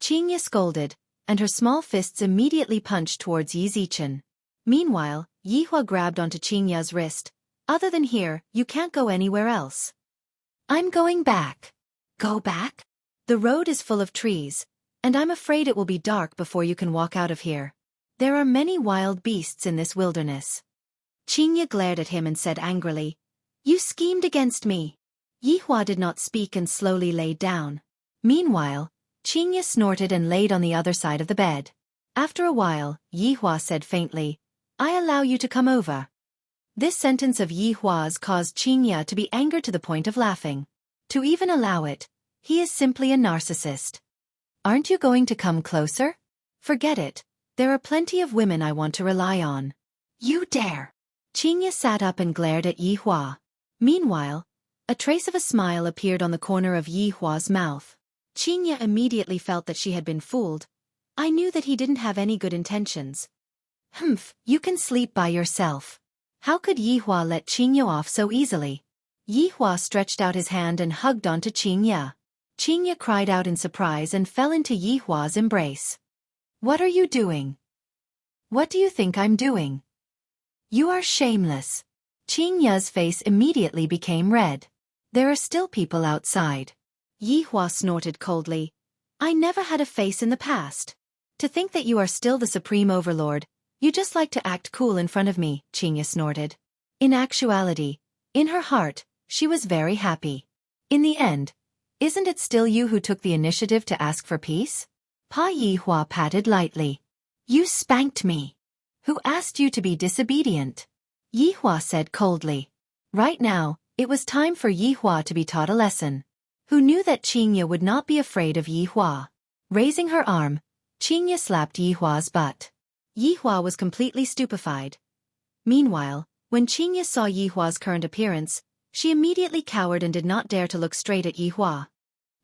Qingye scolded, and her small fists immediately punched towards Yi Zichen. Meanwhile, Yihua grabbed onto Qingye's wrist. "Other than here, you can't go anywhere else." "I'm going back." "Go back? The road is full of trees, and I'm afraid it will be dark before you can walk out of here. There are many wild beasts in this wilderness." Qingye glared at him and said angrily, "You schemed against me." Yihua did not speak and slowly laid down. Meanwhile, Qingye snorted and laid on the other side of the bed. After a while, Yihua said faintly, "I allow you to come over." This sentence of Yihua's caused Qingye to be angered to the point of laughing. To even allow it, he is simply a narcissist. "Aren't you going to come closer?" "Forget it. There are plenty of women I want to rely on." "You dare!" Qingye sat up and glared at Yihua. Meanwhile, a trace of a smile appeared on the corner of Yihua's mouth. Qingye immediately felt that she had been fooled. I knew that he didn't have any good intentions. "Humph, you can sleep by yourself." How could Yihua let Qingye off so easily? Yihua stretched out his hand and hugged onto Qingye. Qingye cried out in surprise and fell into Yihua's embrace. "What are you doing? What do you think I'm doing? You are shameless." Qingye's face immediately became red. "There are still people outside." Yihua snorted coldly. "I never had a face in the past. To think that you are still the supreme overlord. You just like to act cool in front of me," Qingye snorted. In actuality, in her heart, she was very happy. In the end, isn't it still you who took the initiative to ask for peace? Pa Yihua patted lightly. "You spanked me. Who asked you to be disobedient?" Yihua said coldly. Right now, it was time for Yihua to be taught a lesson. Who knew that Qingye would not be afraid of Yihua? Raising her arm, Qingye slapped Yihua's butt. Yihua was completely stupefied. Meanwhile, when Qingye saw Yihua's current appearance, she immediately cowered and did not dare to look straight at Yihua.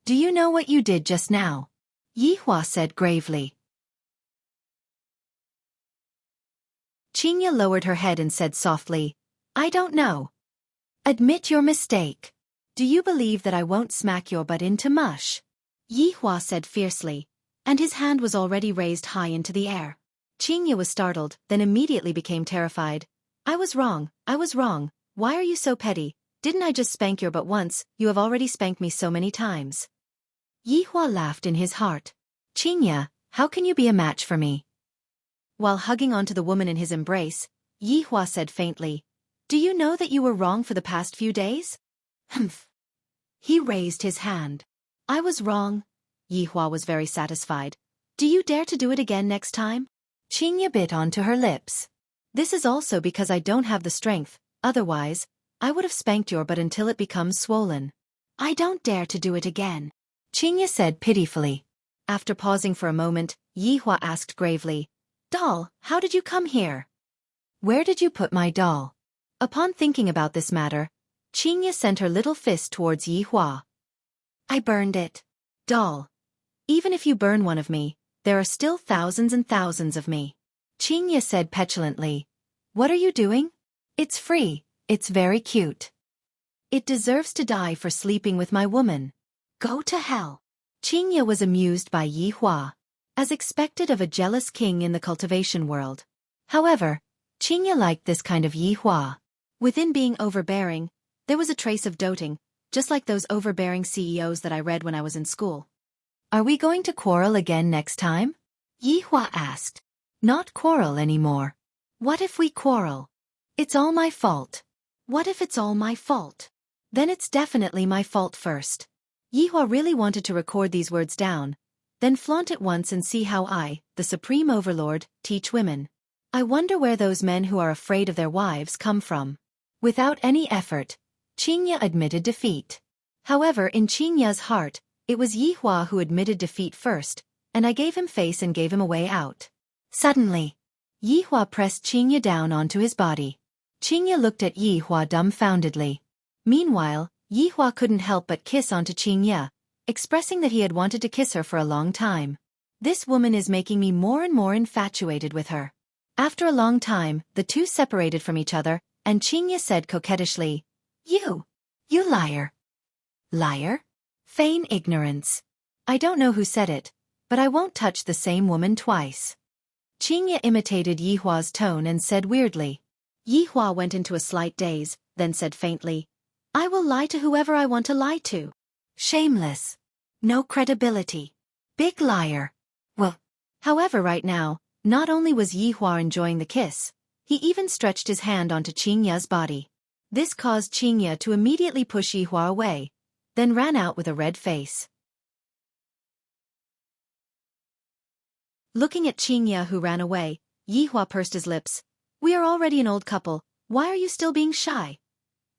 "Do you know what you did just now?" Yihua said gravely. Qingye lowered her head and said softly, "I don't know." "Admit your mistake. Do you believe that I won't smack your butt into mush?" Yihua said fiercely, and his hand was already raised high into the air. Qingye was startled, then immediately became terrified. I was wrong. Why are you so petty? Didn't I just spank your butt once? You have already spanked me so many times." Yihua laughed in his heart. "Qingye, how can you be a match for me?" While hugging onto the woman in his embrace, Yihua said faintly, "Do you know that you were wrong for the past few days?" "Humph." He raised his hand. "I was wrong." Yihua was very satisfied. "Do you dare to do it again next time?" Qingye bit onto her lips. "This is also because I don't have the strength, otherwise, I would have spanked your butt until it becomes swollen." "I don't dare to do it again," Qingye said pitifully. After pausing for a moment, Yihua asked gravely, "Doll, how did you come here?" "Where did you put my doll?" Upon thinking about this matter, Qingye sent her little fist towards Yihua. "I burned it." "Doll. Even if you burn one of me, there are still thousands and thousands of me." Qingye said petulantly. "What are you doing? It's free, it's very cute. It deserves to die for sleeping with my woman." "Go to hell." Qingye was amused by Yihua, as expected of a jealous king in the cultivation world. However, Qingye liked this kind of Yihua. Within being overbearing, there was a trace of doting, just like those overbearing CEOs that I read when I was in school. "Are we going to quarrel again next time?" Yihua asked. "Not quarrel anymore. What if we quarrel? It's all my fault." What if it's all my fault? Then it's definitely my fault first. Yihua really wanted to record these words down, then flaunt it once and see how I, the supreme overlord, teach women. I wonder where those men who are afraid of their wives come from. Without any effort, Qingya admitted defeat. However, in Qingya's heart, it was Yihua who admitted defeat first, and I gave him face and gave him a way out. Suddenly, Yihua pressed Qingya down onto his body. Qingya looked at Yihua dumbfoundedly. Meanwhile, Yihua couldn't help but kiss onto Qingya, expressing that he had wanted to kiss her for a long time. This woman is making me more and more infatuated with her. After a long time, the two separated from each other, and Qingya said coquettishly, You liar. Liar? Feign ignorance. I don't know who said it, but I won't touch the same woman twice. Qingya imitated Yihua's tone and said weirdly. Yihua went into a slight daze, then said faintly, I will lie to whoever I want to lie to. Shameless. No credibility. Big liar. Well, however right now, not only was Yihua enjoying the kiss, he even stretched his hand onto Qingya's body. This caused Qingya to immediately push Yihua away, then ran out with a red face. Looking at Qingya who ran away, Yihua pursed his lips. We are already an old couple, why are you still being shy?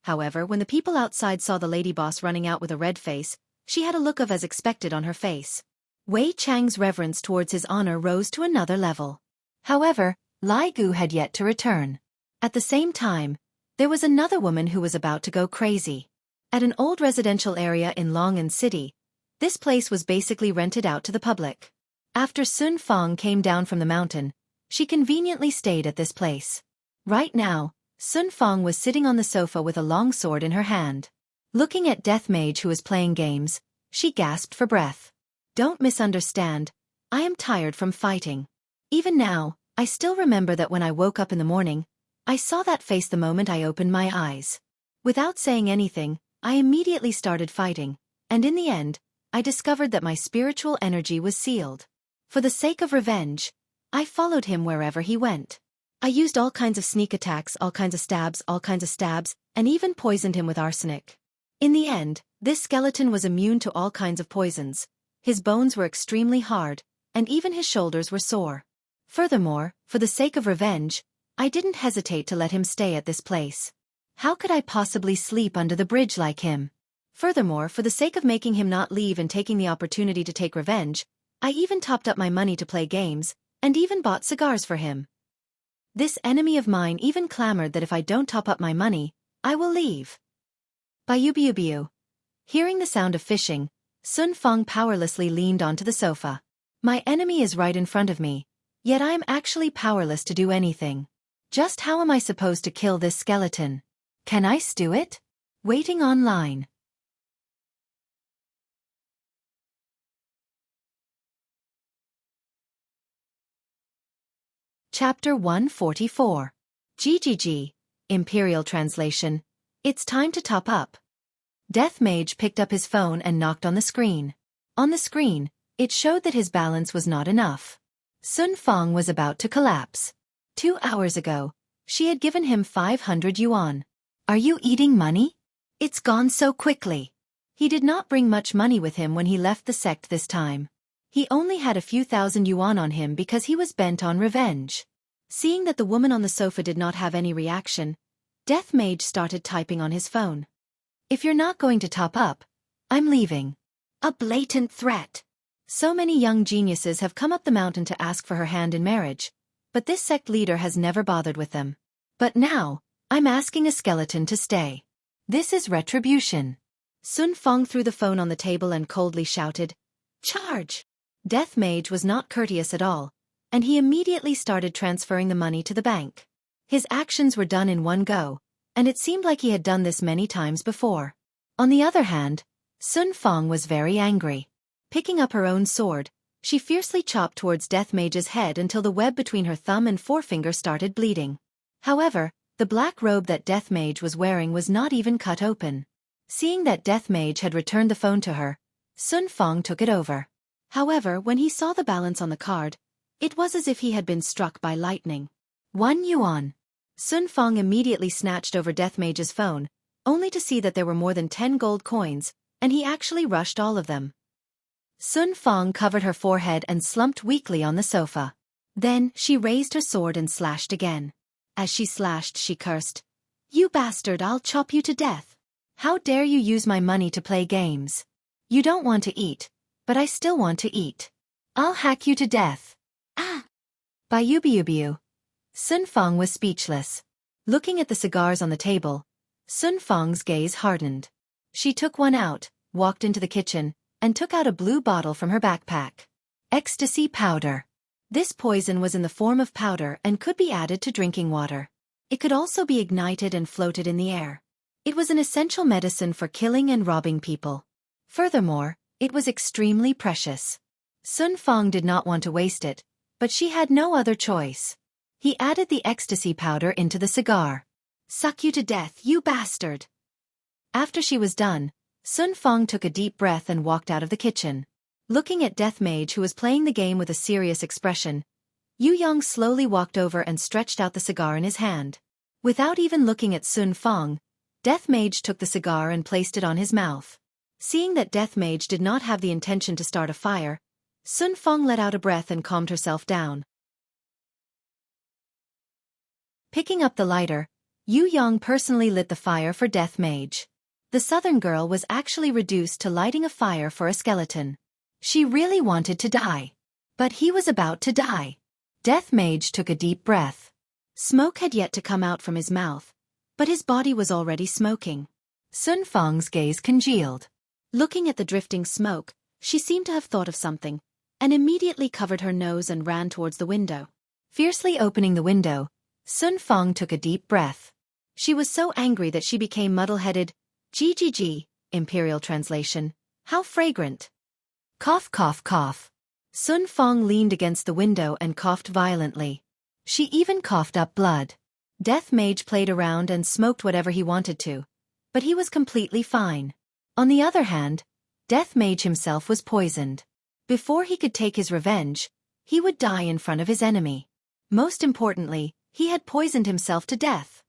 However, when the people outside saw the lady boss running out with a red face, she had a look of as expected on her face. Wei Chang's reverence towards his honor rose to another level. However, Lai Gu had yet to return. At the same time, there was another woman who was about to go crazy. At an old residential area in Long'an City, this place was basically rented out to the public. After Sun Fong came down from the mountain, she conveniently stayed at this place. Right now, Sun Fong was sitting on the sofa with a long sword in her hand. Looking at Death Mage who was playing games, she gasped for breath. Don't misunderstand, I am tired from fighting. Even now, I still remember that when I woke up in the morning, I saw that face the moment I opened my eyes. Without saying anything, I immediately started fighting, and in the end, I discovered that my spiritual energy was sealed. For the sake of revenge, I followed him wherever he went. I used all kinds of sneak attacks, all kinds of stabs, and even poisoned him with arsenic. In the end, this skeleton was immune to all kinds of poisons. His bones were extremely hard, and even his shoulders were sore. Furthermore, for the sake of revenge, I didn't hesitate to let him stay at this place. How could I possibly sleep under the bridge like him? Furthermore, for the sake of making him not leave and taking the opportunity to take revenge, I even topped up my money to play games, and even bought cigars for him. This enemy of mine even clamored that if I don't top up my money, I will leave. Biu. Hearing the sound of fishing, Sun Fong powerlessly leaned onto the sofa. My enemy is right in front of me, yet I am actually powerless to do anything. Just how am I supposed to kill this skeleton? Can I stew it? Waiting online. Chapter 144. GGG. Imperial Translation. It's time to top up. Death Mage picked up his phone and knocked on the screen. On the screen, it showed that his balance was not enough. Sun Fong was about to collapse. 2 hours ago, she had given him 500 yuan. Are you eating money? It's gone so quickly. He did not bring much money with him when he left the sect this time. He only had a few thousand yuan on him because he was bent on revenge. Seeing that the woman on the sofa did not have any reaction, Death Mage started typing on his phone. If you're not going to top up, I'm leaving. A blatant threat. So many young geniuses have come up the mountain to ask for her hand in marriage, but this sect leader has never bothered with them. But now, I'm asking a skeleton to stay. This is retribution. Sun Fong threw the phone on the table and coldly shouted, Charge! Death Mage was not courteous at all, and he immediately started transferring the money to the bank. His actions were done in one go, and it seemed like he had done this many times before. On the other hand, Sun Fong was very angry. Picking up her own sword, she fiercely chopped towards Death Mage's head until the web between her thumb and forefinger started bleeding. However, the black robe that Death Mage was wearing was not even cut open. Seeing that Death Mage had returned the phone to her, Sun Fong took it over. However, when he saw the balance on the card, it was as if he had been struck by lightning. 1 yuan. Sun Fong immediately snatched over Death Mage's phone, only to see that there were more than 10 gold coins, and he actually rushed all of them. Sun Fong covered her forehead and slumped weakly on the sofa. Then, she raised her sword and slashed again. As she slashed, she cursed, "You bastard, I'll chop you to death. How dare you use my money to play games? You don't want to eat, but I still want to eat. I'll hack you to death." Ah! Bayubiubiu. Sun Fong was speechless. Looking at the cigars on the table, Sun Fong's gaze hardened. She took one out, walked into the kitchen, and took out a blue bottle from her backpack. Ecstasy powder. This poison was in the form of powder and could be added to drinking water. It could also be ignited and floated in the air. It was an essential medicine for killing and robbing people. Furthermore, it was extremely precious. Sun Fong did not want to waste it, but she had no other choice. He added the ecstasy powder into the cigar. "Suck you to death, you bastard!" After she was done, Sun Fong took a deep breath and walked out of the kitchen. Looking at Death Mage, who was playing the game with a serious expression, Yu Yong slowly walked over and stretched out the cigar in his hand. Without even looking at Sun Fong, Death Mage took the cigar and placed it on his mouth. Seeing that Death Mage did not have the intention to start a fire, Sun Fong let out a breath and calmed herself down. Picking up the lighter, Yu Yong personally lit the fire for Death Mage. The southern girl was actually reduced to lighting a fire for a skeleton. She really wanted to die. But he was about to die. Death Mage took a deep breath. Smoke had yet to come out from his mouth, but his body was already smoking. Sun Fong's gaze congealed. Looking at the drifting smoke, she seemed to have thought of something, and immediately covered her nose and ran towards the window. Fiercely opening the window, Sun Fong took a deep breath. She was so angry that she became muddle-headed. GGG, Imperial Translation. How fragrant. Cough, cough, cough. Sun Fong leaned against the window and coughed violently. She even coughed up blood. Death Mage played around and smoked whatever he wanted to, but he was completely fine. On the other hand, Death Mage himself was poisoned. Before he could take his revenge, he would die in front of his enemy. Most importantly, he had poisoned himself to death.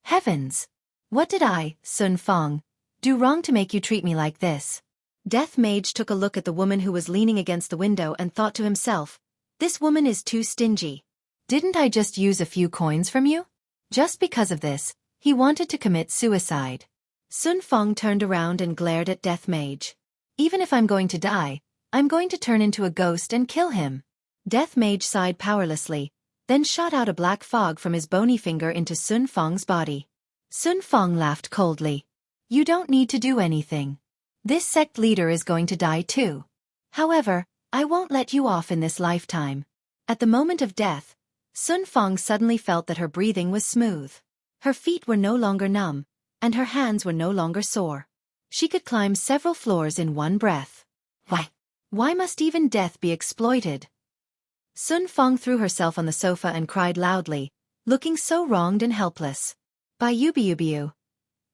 Heavens! What did I, Sun Fong, do wrong to make you treat me like this? Death Mage took a look at the woman who was leaning against the window and thought to himself, "This woman is too stingy. Didn't I just use a few coins from you?" Just because of this, he wanted to commit suicide. Sun Fong turned around and glared at Death Mage. "Even if I'm going to die, I'm going to turn into a ghost and kill him." Death Mage sighed powerlessly, then shot out a black fog from his bony finger into Sun Fong's body. Sun Fong laughed coldly. "You don't need to do anything. This sect leader is going to die too. However, I won't let you off in this lifetime." At the moment of death, Sun Fong suddenly felt that her breathing was smooth. Her feet were no longer numb, and her hands were no longer sore. She could climb several floors in one breath. Why must even death be exploited? Sun Fong threw herself on the sofa and cried loudly, looking so wronged and helpless. Bayubiubiu.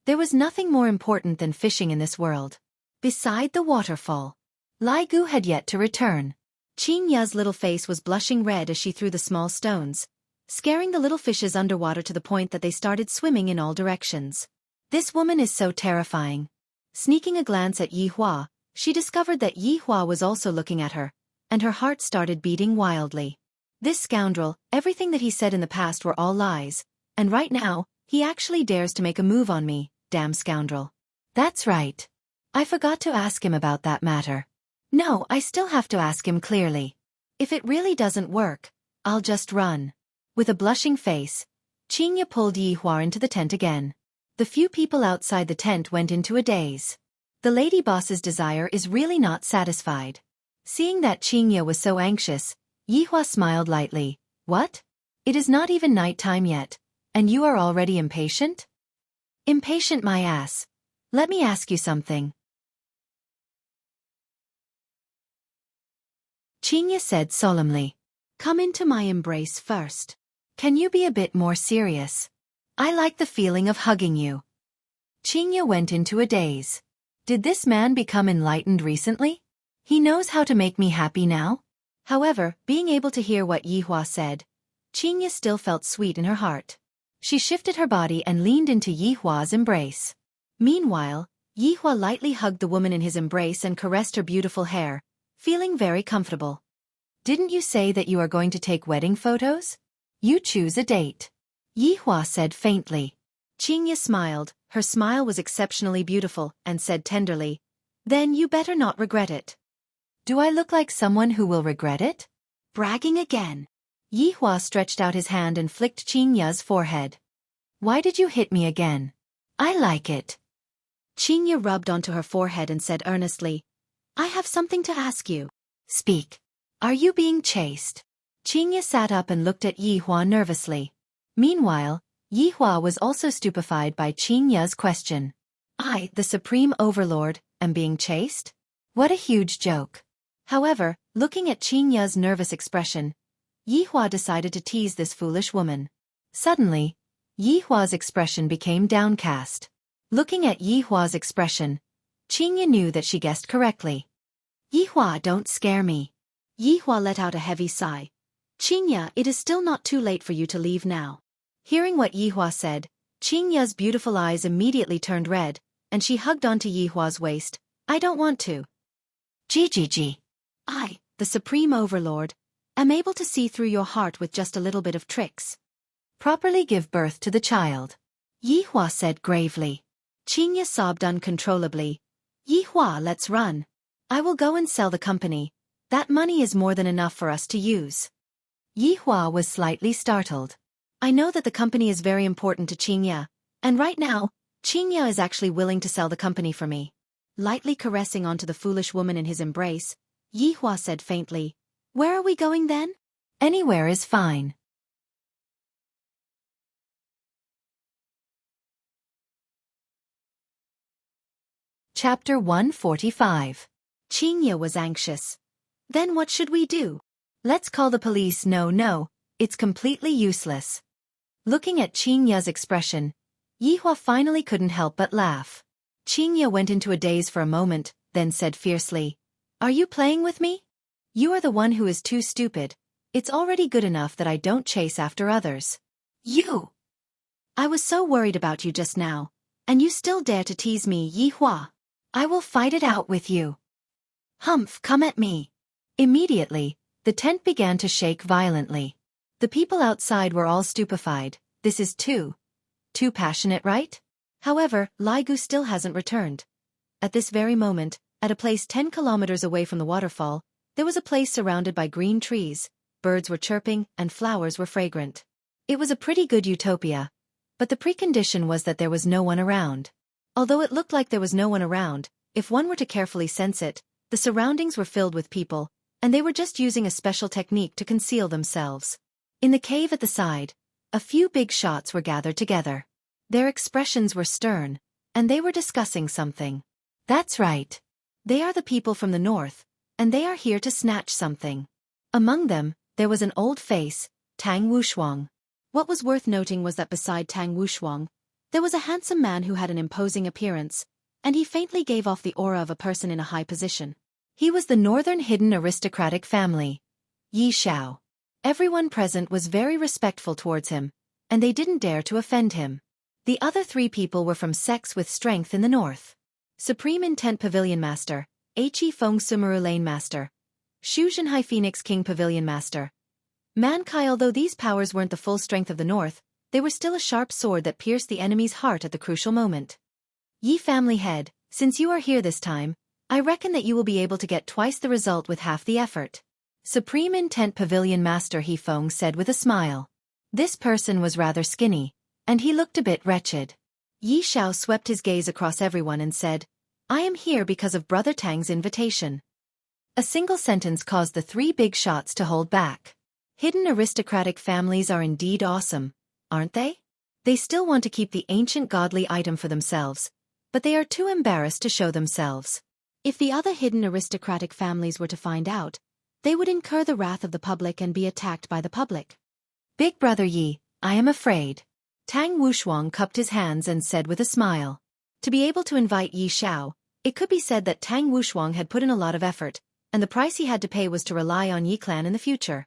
There was nothing more important than fishing in this world. Beside the waterfall, Lai Gu had yet to return. Qin Ya's little face was blushing red as she threw the small stones, scaring the little fishes underwater to the point that they started swimming in all directions. This woman is so terrifying. Sneaking a glance at Yi Hua, she discovered that Yi Hua was also looking at her, and her heart started beating wildly. This scoundrel, everything that he said in the past were all lies, and right now, he actually dares to make a move on me, damn scoundrel. That's right. I forgot to ask him about that matter. No, I still have to ask him clearly. If it really doesn't work, I'll just run. With a blushing face, Qin Ya pulled Yi Hua into the tent again. The few people outside the tent went into a daze. The lady boss's desire is really not satisfied. Seeing that Qin Ya was so anxious, Yi Hua smiled lightly. What? It is not even night time yet, and you are already impatient? Impatient my ass. Let me ask you something. Qin Ya said solemnly. Come into my embrace first. Can you be a bit more serious? I like the feeling of hugging you. Qin Ya went into a daze. Did this man become enlightened recently? He knows how to make me happy now? However, being able to hear what Yi Hua said, Qin Ya still felt sweet in her heart. She shifted her body and leaned into Yi Hua's embrace. Meanwhile, Yi Hua lightly hugged the woman in his embrace and caressed her beautiful hair, feeling very comfortable. Didn't you say that you are going to take wedding photos? You choose a date. Yi Hua said faintly. Qingya smiled, her smile was exceptionally beautiful, and said tenderly, Then you better not regret it. Do I look like someone who will regret it? Bragging again. Yi Hua stretched out his hand and flicked Qingya's forehead. Why did you hit me again? I like it. Qingya rubbed onto her forehead and said earnestly, I have something to ask you. Speak. Are you being chased? Qingya sat up and looked at Yi Hua nervously. Meanwhile, Yi Hua was also stupefied by Qingya's question. I, the Supreme Overlord, am being chased? What a huge joke. However, looking at Qingya's nervous expression, Yi Hua decided to tease this foolish woman. Suddenly, Yi Hua's expression became downcast. Looking at Yi Hua's expression, Qingya knew that she guessed correctly. Yi Hua, don't scare me. Yi Hua let out a heavy sigh. Qingya, it is still not too late for you to leave now. Hearing what Yi Hua said, Qingya's beautiful eyes immediately turned red, and she hugged onto Yi Hua's waist. I don't want to. Gigi. I, the Supreme Overlord, am able to see through your heart with just a little bit of tricks. Properly give birth to the child. Yi Hua said gravely. Qingya sobbed uncontrollably. Yi Hua, let's run. I will go and sell the company. That money is more than enough for us to use. Yi Hua was slightly startled. I know that the company is very important to Qingya, and right now, Qingya is actually willing to sell the company for me. Lightly caressing onto the foolish woman in his embrace, Yi Hua said faintly, Where are we going then? Anywhere is fine. Chapter 145. Qingya was anxious. Then what should we do? Let's call the police. No, it's completely useless. Looking at Qingya's expression, Yi Hua finally couldn't help but laugh. Qingya went into a daze for a moment, then said fiercely, Are you playing with me? You are the one who is too stupid. It's already good enough that I don't chase after others. You! I was so worried about you just now, and you still dare to tease me, Yi Hua. I will fight it out with you. Humph, come at me. Immediately, the tent began to shake violently. The people outside were all stupefied. This is too passionate, right? However, Lai Gu still hasn't returned. At this very moment, at a place 10 kilometers away from the waterfall, there was a place surrounded by green trees, birds were chirping, and flowers were fragrant. It was a pretty good utopia, but the precondition was that there was no one around. Although it looked like there was no one around, if one were to carefully sense it, the surroundings were filled with people, and they were just using a special technique to conceal themselves. In the cave at the side, a few big shots were gathered together. Their expressions were stern, and they were discussing something. That's right. They are the people from the north, and they are here to snatch something. Among them, there was an old face, Tang Wushuang. What was worth noting was that beside Tang Wushuang, there was a handsome man who had an imposing appearance, and he faintly gave off the aura of a person in a high position. He was the northern hidden aristocratic family, Yi Xiao. Everyone present was very respectful towards him, and they didn't dare to offend him. The other three people were from sects with strength in the north. Supreme Intent Pavilion Master, He Feng Sumeru Lane Master, Shu Zhenhai Phoenix King Pavilion Master. Mankai. Although these powers weren't the full strength of the north, they were still a sharp sword that pierced the enemy's heart at the crucial moment. Yi family head, since you are here this time, I reckon that you will be able to get twice the result with half the effort. Supreme Intent Pavilion Master He Feng said with a smile. This person was rather skinny, and he looked a bit wretched. Yi Xiao swept his gaze across everyone and said, I am here because of Brother Tang's invitation. A single sentence caused the three big shots to hold back. Hidden aristocratic families are indeed awesome, aren't they? They still want to keep the ancient godly item for themselves, but they are too embarrassed to show themselves. If the other hidden aristocratic families were to find out, they would incur the wrath of the public and be attacked by the public. Big Brother Yi, I am afraid. Tang Wushuang cupped his hands and said with a smile. To be able to invite Yi Xiao, it could be said that Tang Wushuang had put in a lot of effort, and the price he had to pay was to rely on Yi clan in the future.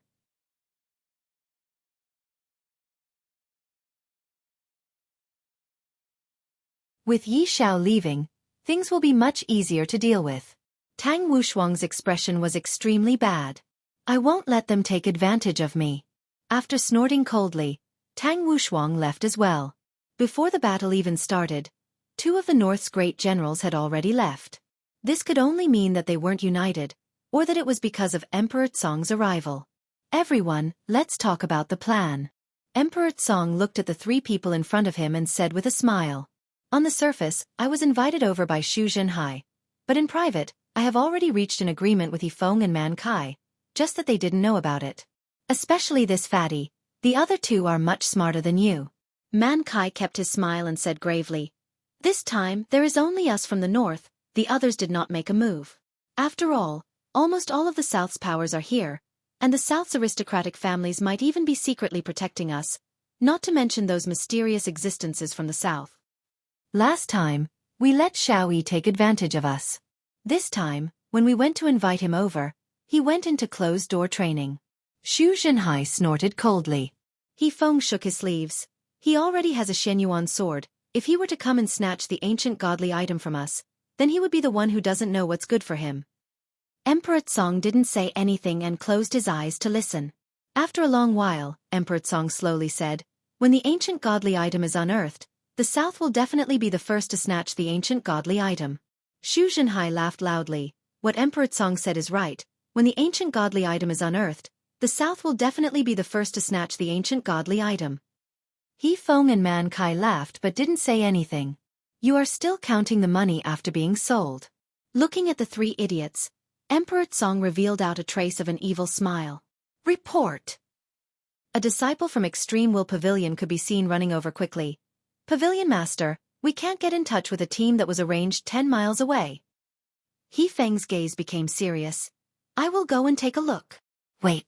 With Yi Xiao leaving, things will be much easier to deal with. Tang Wushuang's expression was extremely bad. I won't let them take advantage of me. After snorting coldly, Tang Wushuang left as well. Before the battle even started, 2 of the North's great generals had already left. This could only mean that they weren't united, or that it was because of Emperor Tsong's arrival. Everyone, let's talk about the plan. Emperor Tsong looked at the 3 people in front of him and said with a smile. On the surface, I was invited over by Xu Zhenhai, but in private, I have already reached an agreement with Yifeng and Man Kai, just that they didn't know about it. Especially this fatty, the other 2 are much smarter than you. Man Kai kept his smile and said gravely, this time there is only us from the north, the others did not make a move. After all, almost all of the South's powers are here, and the South's aristocratic families might even be secretly protecting us, not to mention those mysterious existences from the South. Last time, we let Xiao Yi take advantage of us. This time, when we went to invite him over, he went into closed-door training. Xu Zhenhai snorted coldly. Yifeng shook his sleeves. He already has a Shenyuan sword. If he were to come and snatch the ancient godly item from us, then he would be the one who doesn't know what's good for him. Emperor Tsong didn't say anything and closed his eyes to listen. After a long while, Emperor Tsong slowly said, when the ancient godly item is unearthed, the South will definitely be the first to snatch the ancient godly item. Xu Zhenhai laughed loudly. What Emperor Tsong said is right. When the ancient godly item is unearthed, the South will definitely be the first to snatch the ancient godly item. Yifeng and Man Kai laughed but didn't say anything. You are still counting the money after being sold. Looking at the 3 idiots, Emperor Tsong revealed out a trace of an evil smile. Report! A disciple from Extreme Will Pavilion could be seen running over quickly. Pavilion Master, we can't get in touch with a team that was arranged 10 miles away. Yifeng's gaze became serious. I will go and take a look. Wait.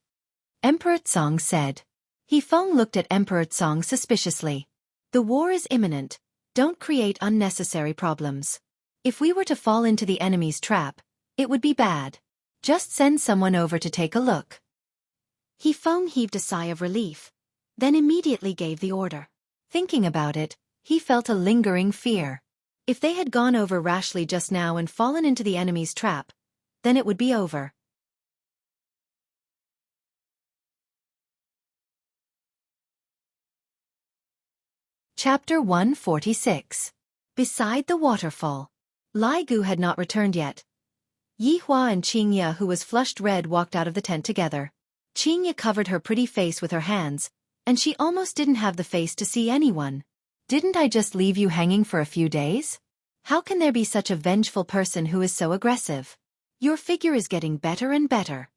Emperor Tsong said. Yifeng looked at Emperor Tsong suspiciously. The war is imminent. Don't create unnecessary problems. If we were to fall into the enemy's trap, it would be bad. Just send someone over to take a look. Yifeng heaved a sigh of relief, then immediately gave the order. Thinking about it, he felt a lingering fear. If they had gone over rashly just now and fallen into the enemy's trap, then it would be over. Chapter 146. Beside the Waterfall. Lai Gu had not returned yet. Yi Hua and Qingye, who was flushed red, walked out of the tent together. Qingye covered her pretty face with her hands, and she almost didn't have the face to see anyone. Didn't I just leave you hanging for a few days? How can there be such a vengeful person who is so aggressive? Your figure is getting better and better.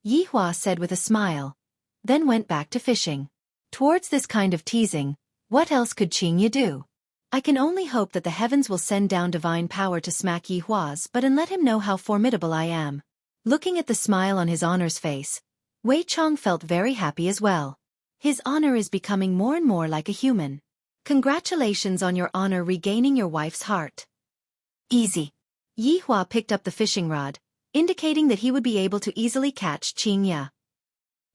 Yi Hua said with a smile, then went back to fishing. Towards this kind of teasing, what else could Qingye do? I can only hope that the heavens will send down divine power to smack Yi Hua's butt and let him know how formidable I am. Looking at the smile on his honor's face, Wei Chong felt very happy as well. His honor is becoming more and more like a human. Congratulations on your honor regaining your wife's heart. Easy. Yi Hua picked up the fishing rod, indicating that he would be able to easily catch Qingye.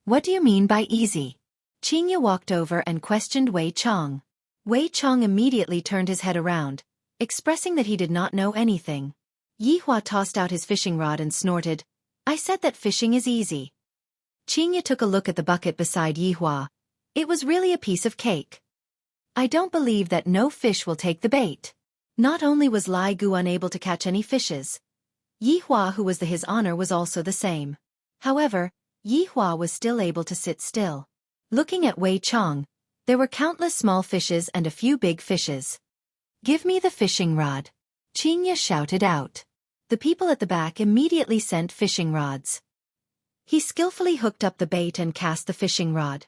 What do you mean by easy? Qingye walked over and questioned Wei Chong. Wei Chong immediately turned his head around, expressing that he did not know anything. Yi Hua tossed out his fishing rod and snorted, I said that fishing is easy. Qingye took a look at the bucket beside Yi Hua. It was really a piece of cake. I don't believe that no fish will take the bait. Not only was Lai Gu unable to catch any fishes, Yi Hua, who was his honor, was also the same. However, Yi Hua was still able to sit still. Looking at Wei Chong, there were countless small fishes and a few big fishes. Give me the fishing rod. Qingye shouted out. The people at the back immediately sent fishing rods. He skillfully hooked up the bait and cast the fishing rod.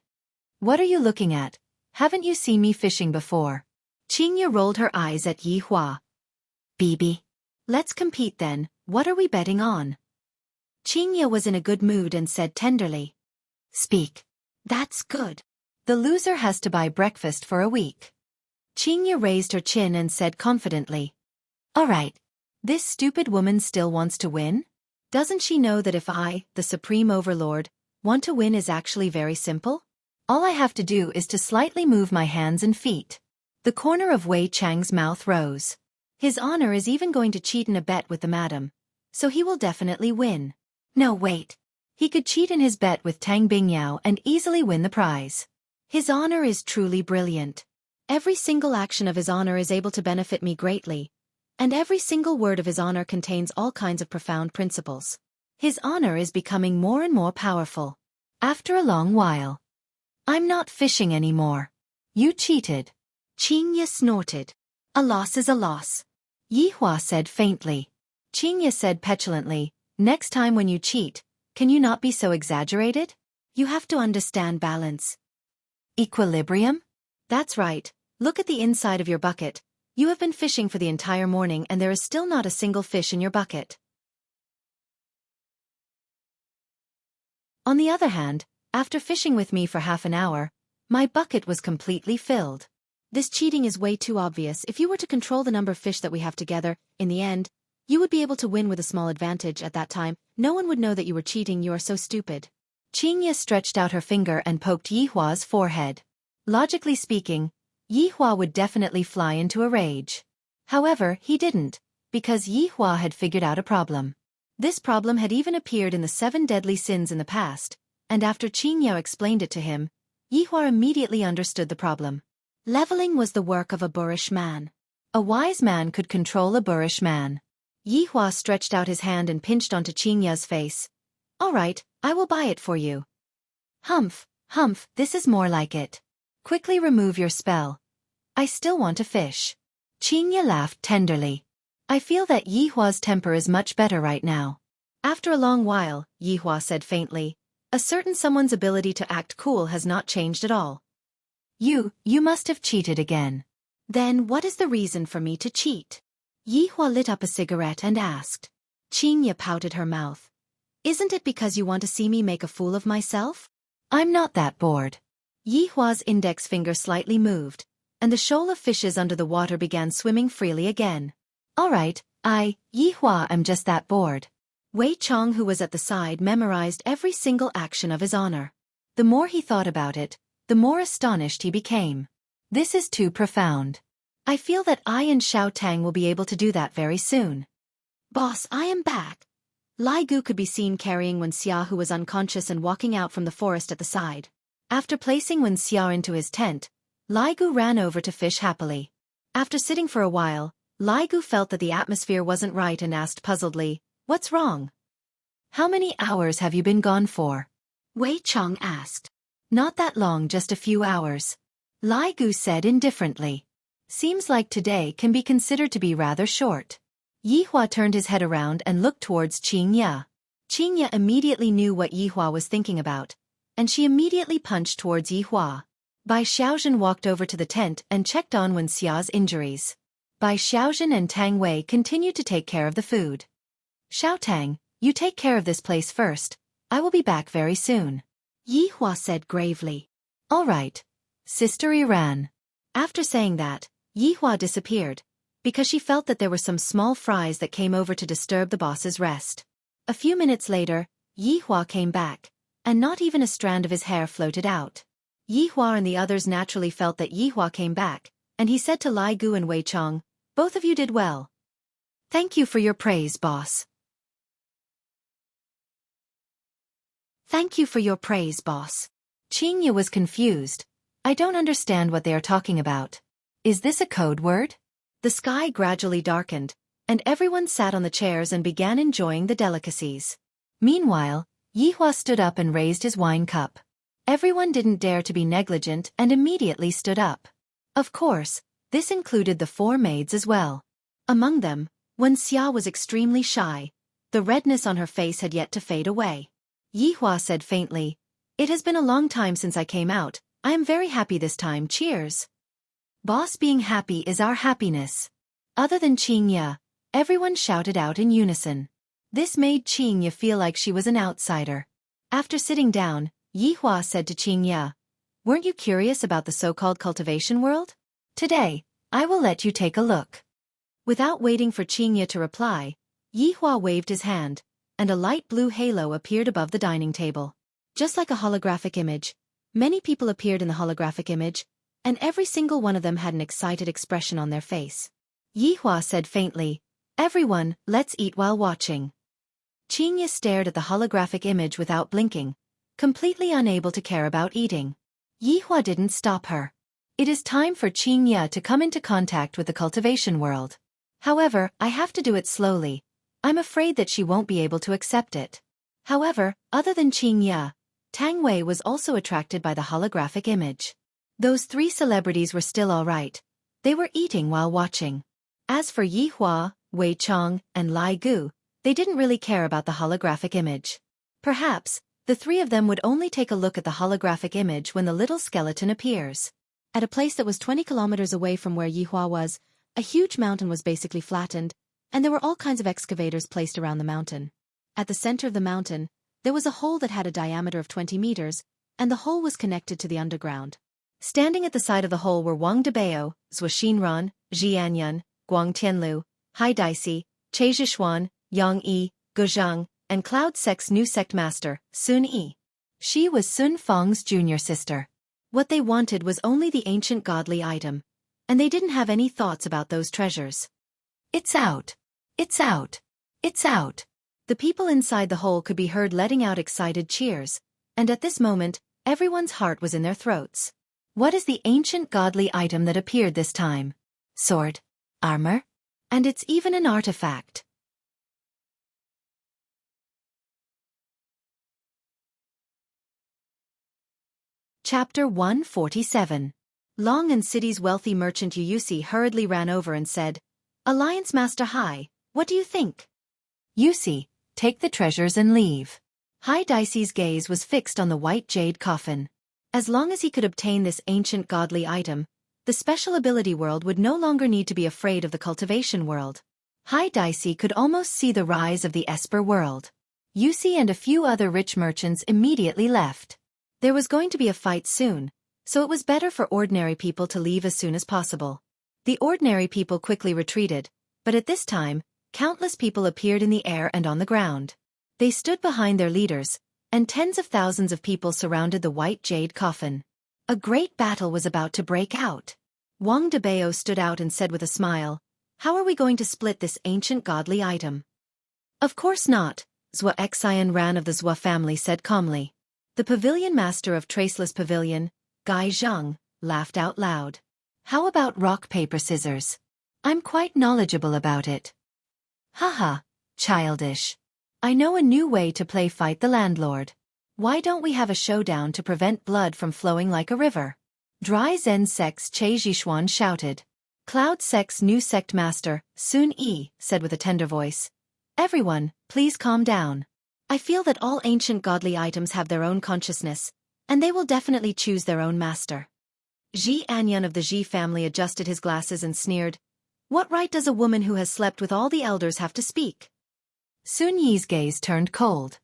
What are you looking at? Haven't you seen me fishing before? Qingye rolled her eyes at Yi Hua. Bibi. Let's compete then, what are we betting on? Qingye was in a good mood and said tenderly. Speak. That's good. The loser has to buy breakfast for a week. Qingye raised her chin and said confidently. All right. This stupid woman still wants to win? Doesn't she know that if I, the Supreme Overlord, want to win is actually very simple? All I have to do is to slightly move my hands and feet. The corner of Wei Chang's mouth rose. His honor is even going to cheat in a bet with the madam, so he will definitely win. No, wait. He could cheat in his bet with Tang Bingyao and easily win the prize. His honor is truly brilliant. Every single action of his honor is able to benefit me greatly, and every single word of his honor contains all kinds of profound principles. His honor is becoming more and more powerful. After a long while. I'm not fishing anymore. You cheated. Qingye snorted. A loss is a loss. Yihua said faintly. Qingye said petulantly, next time when you cheat, can you not be so exaggerated? You have to understand balance. Equilibrium? That's right. Look at the inside of your bucket. You have been fishing for the entire morning and there is still not a single fish in your bucket. On the other hand, after fishing with me for half an hour, my bucket was completely filled. This cheating is way too obvious. If you were to control the number of fish that we have together, in the end, you would be able to win with a small advantage at that time. No one would know that you were cheating. You are so stupid. Qingye stretched out her finger and poked Yihua's forehead. Logically speaking, Yihua would definitely fly into a rage. However, he didn't, because Yihua had figured out a problem. This problem had even appeared in the 7 deadly sins in the past, and after Qingye explained it to him, Yihua immediately understood the problem. Leveling was the work of a boorish man. A wise man could control a boorish man. Yihua stretched out his hand and pinched onto Qingye's face. All right, I will buy it for you. Humph, humph, this is more like it. Quickly remove your spell. I still want to fish. Qingye laughed tenderly. I feel that Yihua's temper is much better right now. After a long while, Yihua said faintly, a certain someone's ability to act cool has not changed at all. You must have cheated again. Then what is the reason for me to cheat? Yihua lit up a cigarette and asked. Qingye pouted her mouth. Isn't it because you want to see me make a fool of myself? I'm not that bored. Yihua's index finger slightly moved, and the shoal of fishes under the water began swimming freely again. All right, Yihua, I'm just that bored. Wei Chong, who was at the side, memorized every single action of his honor. The more he thought about it, the more astonished he became. This is too profound. I feel that I and Xiao Tang will be able to do that very soon. Boss, I am back. Lai Gu could be seen carrying Wen Xia, who was unconscious, and walking out from the forest at the side. After placing Wen Xia into his tent, Lai Gu ran over to fish happily. After sitting for a while, Lai Gu felt that the atmosphere wasn't right and asked puzzledly, what's wrong? How many hours have you been gone for? Wei Chong asked. Not that long, just a few hours. Lai Gu said indifferently. Seems like today can be considered to be rather short. Yihua turned his head around and looked towards Qingye. Qingye immediately knew what Yihua was thinking about, and she immediately punched towards Yihua. Bai Xiaozhen walked over to the tent and checked on Wen Xia's injuries. Bai Xiaozhen and Tang Wei continued to take care of the food. Xiao Tang, you take care of this place first. I will be back very soon. Yihua said gravely. All right. Sister Iran. After saying that, Yihua disappeared, because she felt that there were some small fries that came over to disturb the boss's rest. A few minutes later, Yihua came back, and not even a strand of his hair floated out. Yihua and the others naturally felt that Yihua came back, and he said to Lai Gu and Wei Chong, both of you did well. Thank you for your praise, boss. Thank you for your praise, boss. Qingye was confused. I don't understand what they are talking about. Is this a code word? The sky gradually darkened, and everyone sat on the chairs and began enjoying the delicacies. Meanwhile, Yihua stood up and raised his wine cup. Everyone didn't dare to be negligent and immediately stood up. Of course, this included the 4 maids as well. Among them, Wen Xia was extremely shy. The redness on her face had yet to fade away. Yihua said faintly, it has been a long time since I came out. I am very happy this time. Cheers. Boss, being happy is our happiness. Other than Qingye, everyone shouted out in unison. This made Qingye feel like she was an outsider. After sitting down, Yihua said to Qingye, weren't you curious about the so-called cultivation world? Today, I will let you take a look. Without waiting for Qingye to reply, Yihua waved his hand, and a light blue halo appeared above the dining table. Just like a holographic image, many people appeared in the holographic image, and every single one of them had an excited expression on their face. Yihua said faintly, "Everyone, let's eat while watching." Qingye stared at the holographic image without blinking, completely unable to care about eating. Yihua didn't stop her. It is time for Qingye to come into contact with the cultivation world. However, I have to do it slowly. I'm afraid that she won't be able to accept it. However, other than Qingye, Tang Wei was also attracted by the holographic image. Those three celebrities were still all right. They were eating while watching. As for Yihua, Wei Chong, and Lai Gu, they didn't really care about the holographic image. Perhaps, the three of them would only take a look at the holographic image when the little skeleton appears. At a place that was 20 kilometers away from where Yihua was, a huge mountain was basically flattened, and there were all kinds of excavators placed around the mountain. At the center of the mountain, there was a hole that had a diameter of 20 meters, and the hole was connected to the underground. Standing at the side of the hole were Wang Debao, Zhou Xinran, Ji Anyun, Guang Tianlu, Hai Daixi, Che Zhishuan, Yang Yi, Gu Zhang, and Cloud Sect's new sect master, Sun Yi. She was Sun Fang's junior sister. What they wanted was only the ancient godly item, and they didn't have any thoughts about those treasures. "It's out! It's out! It's out!" The people inside the hole could be heard letting out excited cheers, and at this moment, everyone's heart was in their throats. What is the ancient godly item that appeared this time? Sword? Armor? And it's even an artifact. Chapter 147. Long and City's wealthy merchant Yusi hurriedly ran over and said, "Alliance Master Hai, what do you think?" "Yusi, take the treasures and leave." Hai Daixie's gaze was fixed on the white jade coffin. As long as he could obtain this ancient godly item, the special ability world would no longer need to be afraid of the cultivation world. Hai Daixie could almost see the rise of the Esper world. Yusi and a few other rich merchants immediately left. There was going to be a fight soon, so it was better for ordinary people to leave as soon as possible. The ordinary people quickly retreated, but at this time, countless people appeared in the air and on the ground. They stood behind their leaders, and tens of thousands of people surrounded the white jade coffin. A great battle was about to break out. Wang Debao stood out and said with a smile, "How are we going to split this ancient godly item?" "Of course not," Zhou Xian Ran of the Zhou family said calmly. The pavilion master of Traceless Pavilion, Gai Zhang, laughed out loud. "How about rock paper scissors? I'm quite knowledgeable about it." "Haha, childish. I know a new way to play fight the landlord. Why don't we have a showdown to prevent blood from flowing like a river?" Dry Zen Sect's Che Zhishuan shouted. Cloud Sect's new sect master, Sun Yi, said with a tender voice, "Everyone, please calm down. I feel that all ancient godly items have their own consciousness, and they will definitely choose their own master." Ji Anyun of the Ji family adjusted his glasses and sneered, "What right does a woman who has slept with all the elders have to speak?" Sun Yi's gaze turned cold.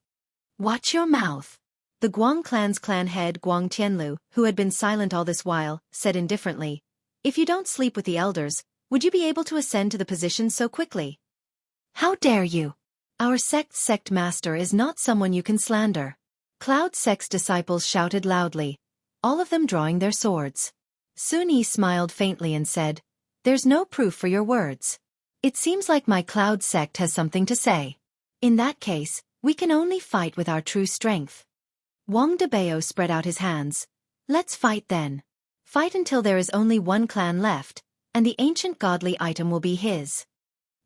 "Watch your mouth." The Guang clan's clan head Guang Tianlu, who had been silent all this while, said indifferently, "If you don't sleep with the elders, would you be able to ascend to the position so quickly?" "How dare you! Our sect master is not someone you can slander." Cloud Sect's disciples shouted loudly, all of them drawing their swords. Sun Yi smiled faintly and said, "There's no proof for your words. It seems like my Cloud Sect has something to say. In that case, we can only fight with our true strength." Wang Debao spread out his hands. "Let's fight then. Fight until there is only one clan left, and the ancient godly item will be his."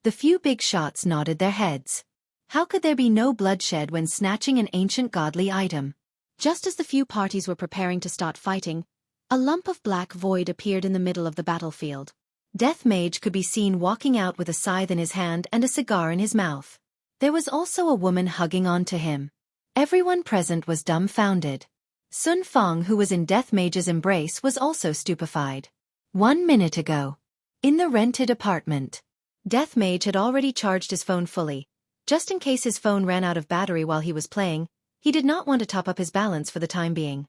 The few big shots nodded their heads. How could there be no bloodshed when snatching an ancient godly item? Just as the few parties were preparing to start fighting, a lump of black void appeared in the middle of the battlefield. Death Mage could be seen walking out with a scythe in his hand and a cigar in his mouth. There was also a woman hugging on to him. Everyone present was dumbfounded. Sun Fang, who was in Death Mage's embrace, was also stupefied. 1 minute ago. In the rented apartment. Death Mage had already charged his phone fully. Just in case his phone ran out of battery while he was playing, he did not want to top up his balance for the time being.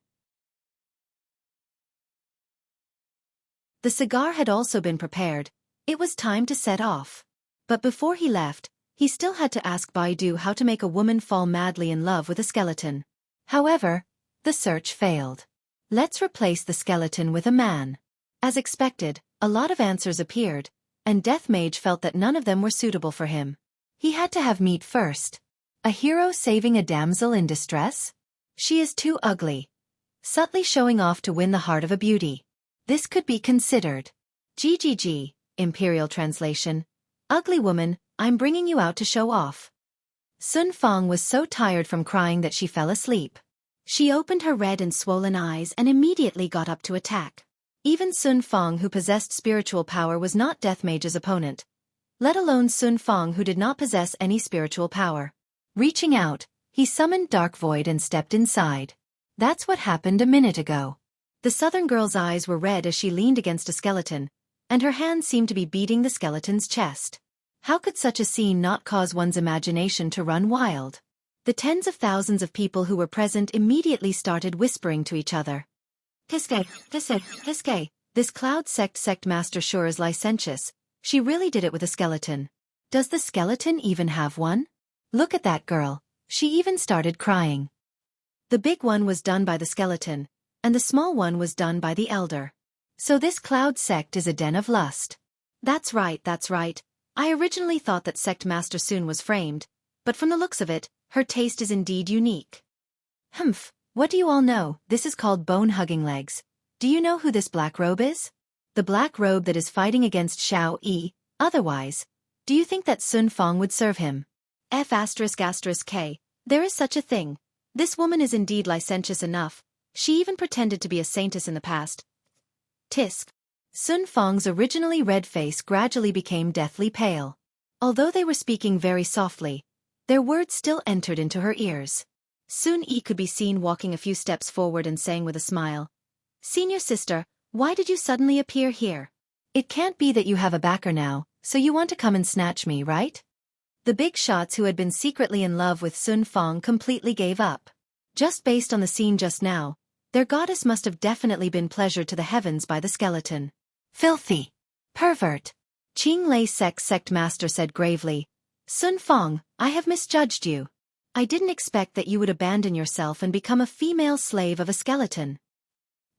The cigar had also been prepared. It was time to set off. But before he left, he still had to ask Baidu how to make a woman fall madly in love with a skeleton. However, the search failed. Let's replace the skeleton with a man. As expected, a lot of answers appeared, and Death Mage felt that none of them were suitable for him. He had to have meat first. A hero saving a damsel in distress? She is too ugly. Subtly showing off to win the heart of a beauty. This could be considered. GGG, Imperial Translation. Ugly woman, I'm bringing you out to show off. Sun Fang was so tired from crying that she fell asleep. She opened her red and swollen eyes and immediately got up to attack. Even Sun Fang, who possessed spiritual power, was not Death Mage's opponent. Let alone Sun Fang, who did not possess any spiritual power. Reaching out, he summoned Dark Void and stepped inside. That's what happened a minute ago. The southern girl's eyes were red as she leaned against a skeleton, and her hand seemed to be beating the skeleton's chest. How could such a scene not cause one's imagination to run wild? The tens of thousands of people who were present immediately started whispering to each other. Hiske. This Cloud Sect master sure is licentious. She really did it with a skeleton. Does the skeleton even have one? Look at that girl. She even started crying. The big one was done by the skeleton, and the small one was done by the elder. So this Cloud Sect is a den of lust. That's right. I originally thought that Sect Master Sun was framed, but from the looks of it, her taste is indeed unique. Humph, what do you all know? This is called bone-hugging legs. Do you know who this black robe is? The black robe that is fighting against Xiao Yi. Otherwise, do you think that Sun Fang would serve him? F***K. There is such a thing. This woman is indeed licentious enough. She even pretended to be a saintess in the past. Tisk. Sun Fang's originally red face gradually became deathly pale. Although they were speaking very softly, their words still entered into her ears. Sun Yi could be seen walking a few steps forward and saying with a smile, "Senior sister, why did you suddenly appear here? It can't be that you have a backer now, so you want to come and snatch me, right?" The big shots who had been secretly in love with Sun Fang completely gave up. Just based on the scene just now, their goddess must have definitely been pleasured to the heavens by the skeleton. Filthy. Pervert. Qing Lei Sect Master said gravely, "Sun Fang, I have misjudged you. I didn't expect that you would abandon yourself and become a female slave of a skeleton.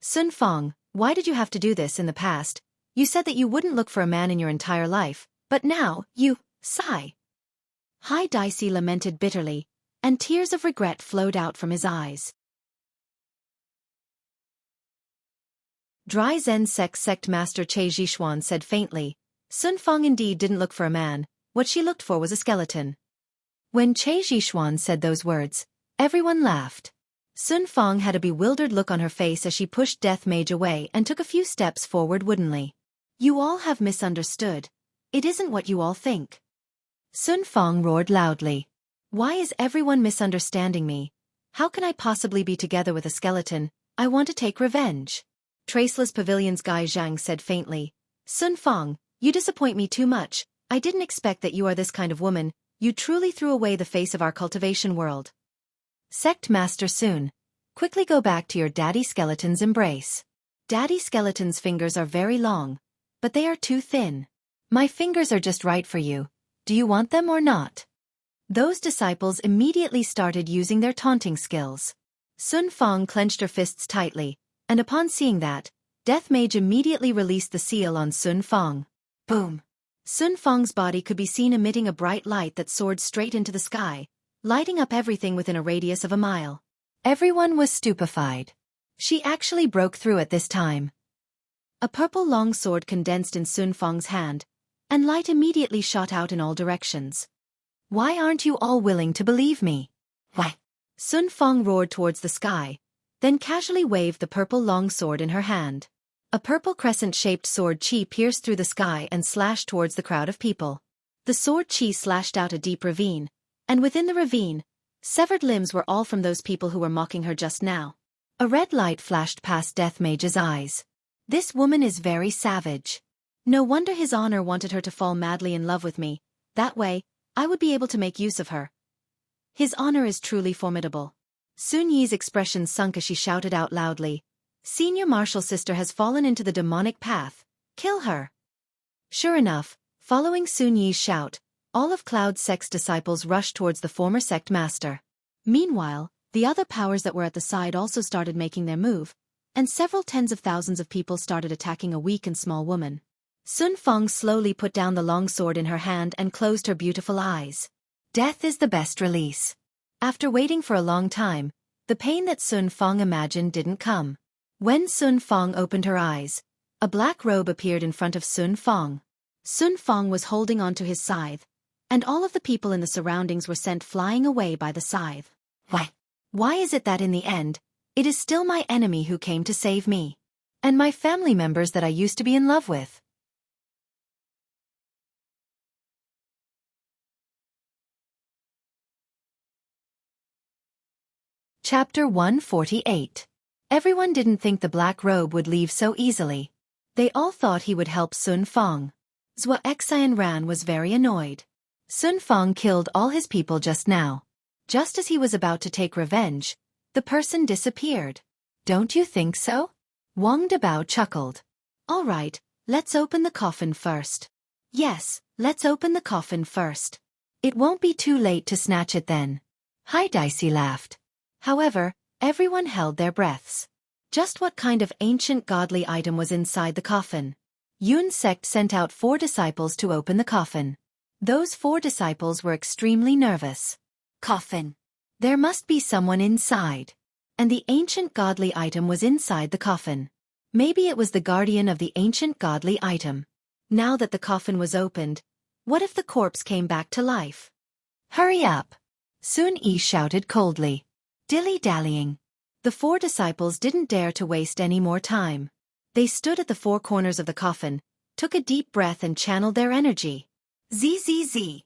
Sun Fang, why did you have to do this in the past? You said that you wouldn't look for a man in your entire life, but now, you, sigh." Hai Dicey lamented bitterly, and tears of regret flowed out from his eyes. Dry Zen Sect Master Che Zhishuan said faintly, "Sun Fang indeed didn't look for a man, what she looked for was a skeleton." When Che Zhishuan said those words, everyone laughed. Sun Fang had a bewildered look on her face as she pushed Death Mage away and took a few steps forward woodenly. "You all have misunderstood. It isn't what you all think." Sun Fang roared loudly. "Why is everyone misunderstanding me? How can I possibly be together with a skeleton? I want to take revenge." Traceless Pavilion's Gai Zhang said faintly, "Sun Fang, you disappoint me too much. I didn't expect that you are this kind of woman. You truly threw away the face of our cultivation world." Sect Master Sun, quickly go back to your daddy skeleton's embrace. Daddy skeleton's fingers are very long, but they are too thin. My fingers are just right for you. Do you want them or not? Those disciples immediately started using their taunting skills. Sun Fang clenched her fists tightly, and upon seeing that, Death Mage immediately released the seal on Sun Fang. Boom! Sun Fang's body could be seen emitting a bright light that soared straight into the sky, lighting up everything within a radius of a mile. Everyone was stupefied. She actually broke through at this time. A purple long sword condensed in Sun Fang's hand, and light immediately shot out in all directions. "Why aren't you all willing to believe me? Why?" Sun Fang roared towards the sky, then casually waved the purple long sword in her hand. A purple crescent-shaped sword chi pierced through the sky and slashed towards the crowd of people. The sword chi slashed out a deep ravine, and within the ravine, severed limbs were all from those people who were mocking her just now. A red light flashed past Death Mage's eyes. This woman is very savage. No wonder His Honor wanted her to fall madly in love with me. That way, I would be able to make use of her. His Honor is truly formidable. Sun Yi's expression sunk as she shouted out loudly, "Senior Martial Sister has fallen into the demonic path. Kill her." Sure enough, following Sun Yi's shout, all of Cloud Sect's disciples rushed towards the former sect master. Meanwhile, the other powers that were at the side also started making their move, and several tens of thousands of people started attacking a weak and small woman. Sun Fong slowly put down the long sword in her hand and closed her beautiful eyes. Death is the best release. After waiting for a long time, the pain that Sun Fong imagined didn't come. When Sun Fong opened her eyes, a black robe appeared in front of Sun Fong. Sun Fong was holding onto his scythe, and all of the people in the surroundings were sent flying away by the scythe. Why is it that in the end, it is still my enemy who came to save me? And my family members that I used to be in love with? Chapter 148. Everyone didn't think the black robe would leave so easily. They all thought he would help Sun Fong. Zhua Xian Ran was very annoyed. Sun Fong killed all his people just now. Just as he was about to take revenge, the person disappeared. Don't you think so? Wang Dabao chuckled. All right, let's open the coffin first. Yes, let's open the coffin first. It won't be too late to snatch it then. Hai Dicey laughed. However, everyone held their breaths. Just what kind of ancient godly item was inside the coffin? Yun's sect sent out 4 disciples to open the coffin. Those 4 disciples were extremely nervous. Coffin. There must be someone inside. And the ancient godly item was inside the coffin. Maybe it was the guardian of the ancient godly item. Now that the coffin was opened, what if the corpse came back to life? Hurry up! Sun Yi shouted coldly. Dilly-dallying. The 4 disciples didn't dare to waste any more time. They stood at the 4 corners of the coffin, took a deep breath and channeled their energy. Zzz.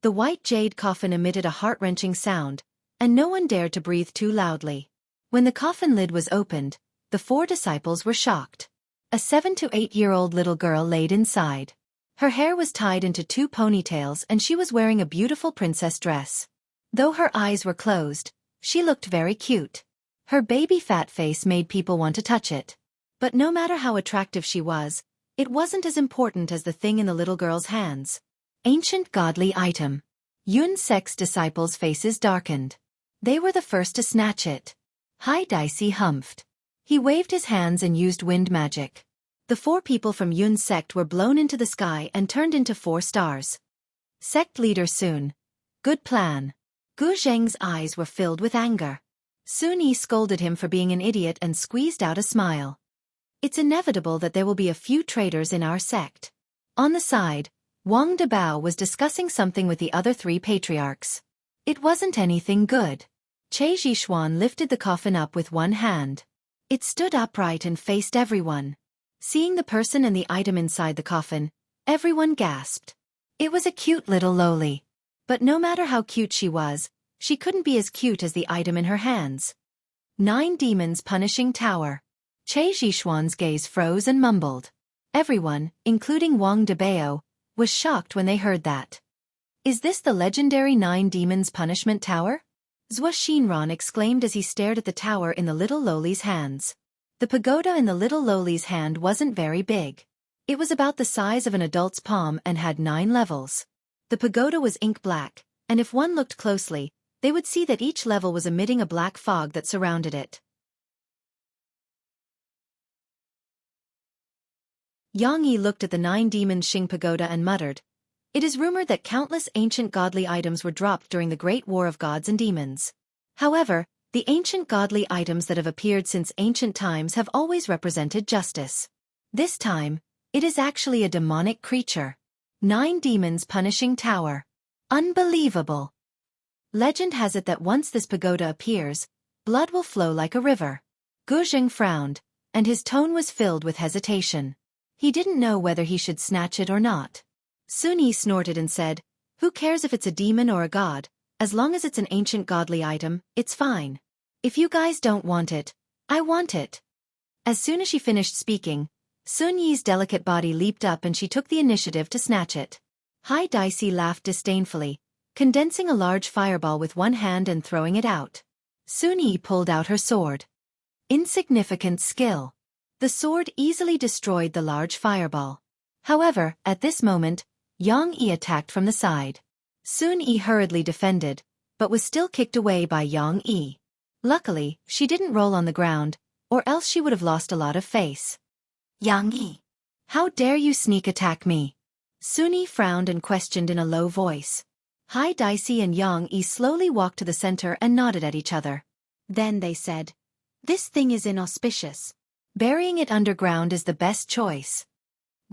The white jade coffin emitted a heart-wrenching sound, and no one dared to breathe too loudly. When the coffin lid was opened, the 4 disciples were shocked. A 7 to 8-year-old little girl laid inside. Her hair was tied into 2 ponytails and she was wearing a beautiful princess dress. Though her eyes were closed, she looked very cute. Her baby fat face made people want to touch it. But no matter how attractive she was, it wasn't as important as the thing in the little girl's hands. Ancient godly item. Yun's sect's disciples' faces darkened. They were the first to snatch it. Hai Dicey humphed. He waved his hands and used wind magic. The 4 people from Yun's sect were blown into the sky and turned into 4 stars. Sect leader Sun. Good plan. Gu Zheng's eyes were filled with anger. Sun Yi scolded him for being an idiot and squeezed out a smile. It's inevitable that there will be a few traitors in our sect. On the side, Wang Dabao was discussing something with the other 3 patriarchs. It wasn't anything good. Che Zhixuan lifted the coffin up with one hand. It stood upright and faced everyone. Seeing the person and the item inside the coffin, everyone gasped. It was a cute little loli. But no matter how cute she was, she couldn't be as cute as the item in her hands. 9 demons punishing tower. Che Zhixuan's gaze froze and mumbled. Everyone, including Wang Dabao, was shocked when they heard that. Is this the legendary 9 demons punishment tower? Zhua Xinran exclaimed as he stared at the tower in the little loli's hands. The pagoda in the little loli's hand wasn't very big. It was about the size of an adult's palm and had 9 levels. The pagoda was ink black, and if one looked closely, they would see that each level was emitting a black fog that surrounded it. Yang Yi looked at the 9 demons Xing pagoda and muttered, "It is rumored that countless ancient godly items were dropped during the Great War of Gods and Demons. However, the ancient godly items that have appeared since ancient times have always represented justice. This time, it is actually a demonic creature. 9 demons punishing tower. Unbelievable. Legend has it that once this pagoda appears, blood will flow like a river." Gu Zheng frowned, and his tone was filled with hesitation. He didn't know whether he should snatch it or not. Sun Yi snorted and said, "Who cares if it's a demon or a god? As long as it's an ancient godly item, it's fine. If you guys don't want it, I want it." As soon as she finished speaking, Sun Yi's delicate body leaped up and she took the initiative to snatch it. Hai Dicey laughed disdainfully, condensing a large fireball with one hand and throwing it out. Sun Yi pulled out her sword. Insignificant skill. The sword easily destroyed the large fireball. However, at this moment, Yang Yi attacked from the side. Sun Yi hurriedly defended, but was still kicked away by Yang Yi. Luckily, she didn't roll on the ground, or else she would have lost a lot of face. Yang Yi. How dare you sneak attack me? Sun Yi frowned and questioned in a low voice. Hai Daisy and Yang Yi slowly walked to the center and nodded at each other. Then they said, "This thing is inauspicious. Burying it underground is the best choice."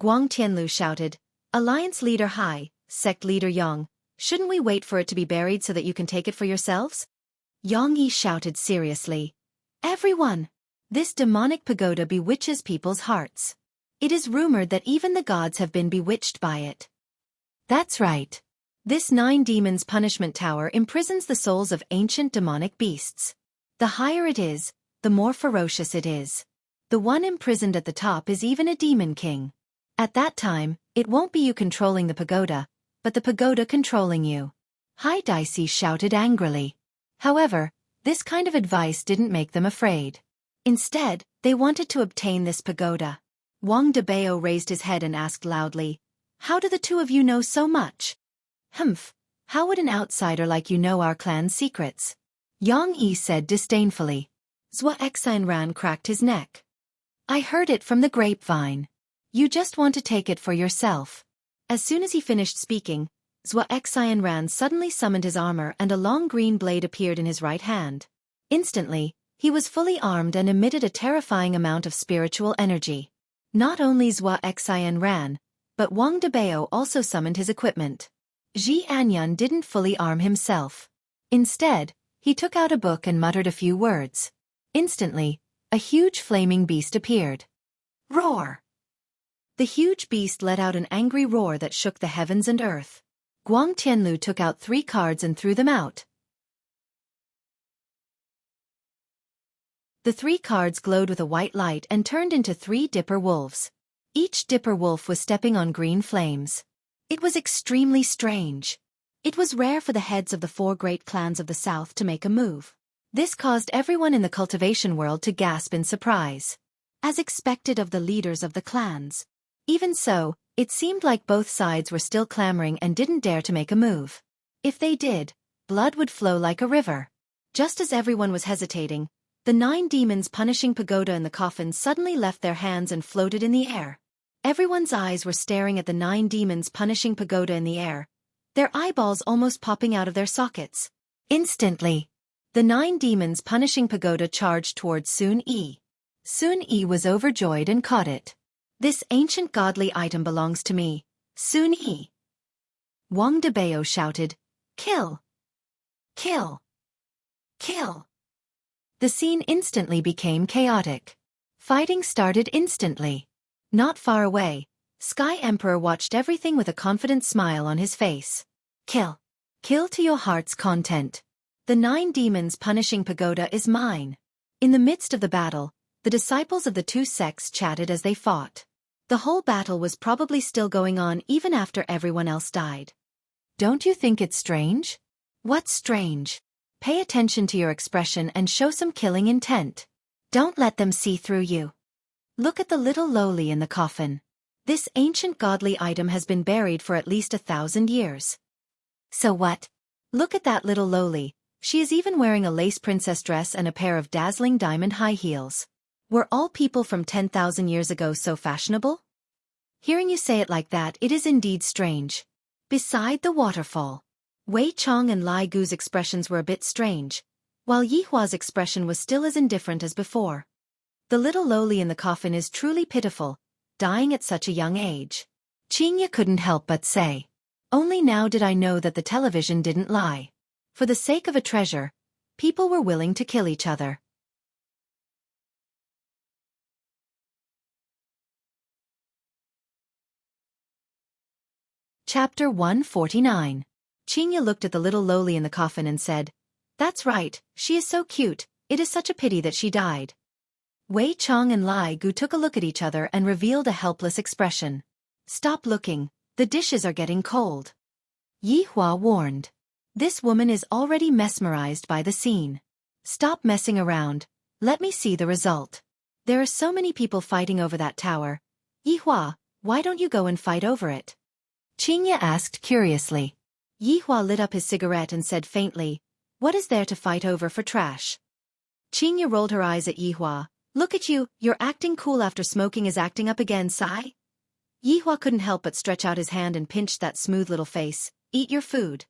Guang Tianlu shouted, "Alliance leader Hai, sect leader Yang, shouldn't we wait for it to be buried so that you can take it for yourselves?" Yang Yi shouted seriously, "Everyone! This demonic pagoda bewitches people's hearts. It is rumored that even the gods have been bewitched by it." That's right. This 9 demons punishment tower imprisons the souls of ancient demonic beasts. The higher it is, the more ferocious it is. The one imprisoned at the top is even a demon king. At that time, it won't be you controlling the pagoda, but the pagoda controlling you. Hai Daisy shouted angrily. However, this kind of advice didn't make them afraid. Instead, they wanted to obtain this pagoda. Wang Debao raised his head and asked loudly, "How do the two of you know so much?" "Humph, how would an outsider like you know our clan's secrets?" Yang Yi said disdainfully. Zhua Xianran cracked his neck. "I heard it from the grapevine. You just want to take it for yourself." As soon as he finished speaking, Zhua Xianran suddenly summoned his armor and a long green blade appeared in his right hand. Instantly, he was fully armed and emitted a terrifying amount of spiritual energy. Not only Zhua Xianran, but Wang Debao also summoned his equipment. Ji Anyun didn't fully arm himself. Instead, he took out a book and muttered a few words. Instantly, a huge flaming beast appeared. Roar! The huge beast let out an angry roar that shook the heavens and earth. Guang Tianlu took out 3 cards and threw them out. The 3 cards glowed with a white light and turned into 3 dipper wolves. Each dipper wolf was stepping on green flames. It was extremely strange. It was rare for the heads of the 4 great clans of the south to make a move. This caused everyone in the cultivation world to gasp in surprise. As expected of the leaders of the clans. Even so, it seemed like both sides were still clamoring and didn't dare to make a move. If they did, blood would flow like a river. Just as everyone was hesitating, the 9 demons punishing pagoda in the coffin suddenly left their hands and floated in the air. Everyone's eyes were staring at the 9 demons punishing pagoda in the air, their eyeballs almost popping out of their sockets. Instantly, the 9 demons punishing pagoda charged towards Sun Yi. Sun Yi was overjoyed and caught it. "This ancient godly item belongs to me, Sun Yi." Wang Debao shouted, "Kill! Kill! Kill!" The scene instantly became chaotic. Fighting started instantly. Not far away, Sky Emperor watched everything with a confident smile on his face. "Kill! Kill to your heart's content. The 9 demons punishing pagoda is mine." In the midst of the battle, the disciples of the 2 sects chatted as they fought. The whole battle was probably still going on even after everyone else died. Don't you think it's strange? What's strange? Pay attention to your expression and show some killing intent. Don't let them see through you. Look at the little lowly in the coffin. This ancient godly item has been buried for at least 1,000 years. So what? Look at that little lowly, she is even wearing a lace princess dress and a pair of dazzling diamond high heels. Were all people from 10,000 years ago so fashionable? Hearing you say it like that, it is indeed strange. Beside the waterfall, Wei Chong and Lai Gu's expressions were a bit strange, while Yi Hua's expression was still as indifferent as before. The little lowly in the coffin is truly pitiful, dying at such a young age. Qingya couldn't help but say, "Only now did I know that the television didn't lie. For the sake of a treasure, people were willing to kill each other." Chapter 149. Qingya looked at the little lowly in the coffin and said, "That's right, she is so cute, it is such a pity that she died." Wei Chong and Lai Gu took a look at each other and revealed a helpless expression. "Stop looking, the dishes are getting cold." Yi Hua warned. "This woman is already mesmerized by the scene. Stop messing around, let me see the result. There are so many people fighting over that tower. Yi Hua, why don't you go and fight over it?" Qingya asked curiously. Yi Hua lit up his cigarette and said faintly, "What is there to fight over for trash?" Qingya rolled her eyes at Yi Hua, Look at you, you're acting cool after smoking is acting up again, sigh. Yihua couldn't help but stretch out his hand and pinch that smooth little face. Eat your food.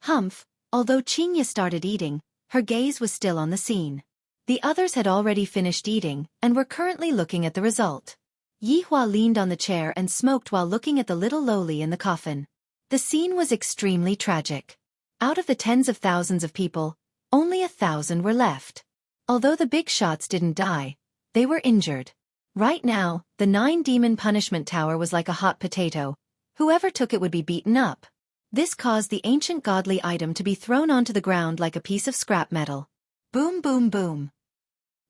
Humph, although Qingya started eating, her gaze was still on the scene. The others had already finished eating and were currently looking at the result. Yihua leaned on the chair and smoked while looking at the little lowly in the coffin. The scene was extremely tragic. Out of the tens of thousands of people, only 1,000 were left. Although the big shots didn't die, they were injured. Right now, the 9-demon punishment tower was like a hot potato. Whoever took it would be beaten up. This caused the ancient godly item to be thrown onto the ground like a piece of scrap metal. Boom, boom, boom.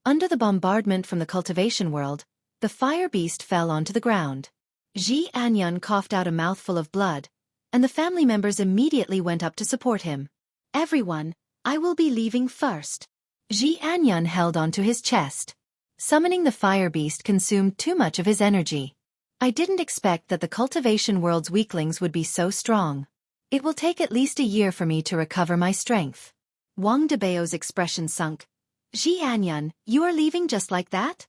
Under the bombardment from the cultivation world, the fire beast fell onto the ground. Ji Anyun coughed out a mouthful of blood, and the family members immediately went up to support him. Everyone, I will be leaving first. Ji Anyun held onto his chest. Summoning the fire beast consumed too much of his energy. I didn't expect that the cultivation world's weaklings would be so strong. It will take at least a year for me to recover my strength. Wang Debao's expression sunk. Ji Anyun, you are leaving just like that?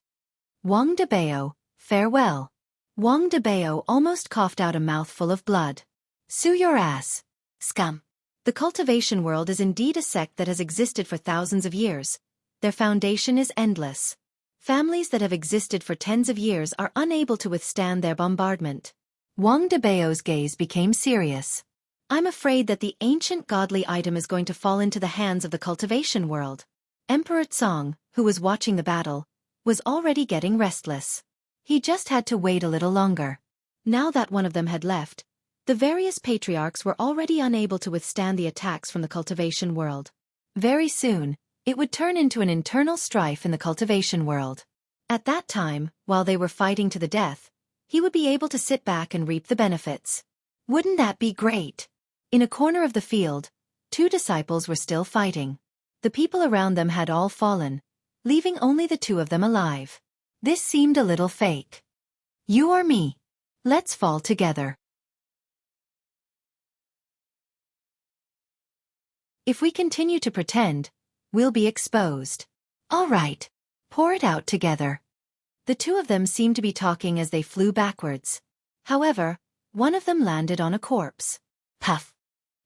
Wang Debao, farewell. Wang Debao almost coughed out a mouthful of blood. Sue your ass. Scum. The cultivation world is indeed a sect that has existed for thousands of years. Their foundation is endless. Families that have existed for tens of years are unable to withstand their bombardment. Wang Debao's gaze became serious. I'm afraid that the ancient godly item is going to fall into the hands of the cultivation world. Emperor Tsong, who was watching the battle, was already getting restless. He just had to wait a little longer. Now that one of them had left, the various patriarchs were already unable to withstand the attacks from the cultivation world. Very soon, it would turn into an internal strife in the cultivation world. At that time, while they were fighting to the death, he would be able to sit back and reap the benefits. Wouldn't that be great? In a corner of the field, 2 disciples were still fighting. The people around them had all fallen, leaving only the 2 of them alive. This seemed a little fake. You or me? Let's fall together. If we continue to pretend, we'll be exposed. All right, pour it out together. The 2 of them seemed to be talking as they flew backwards. However, one of them landed on a corpse. Puff.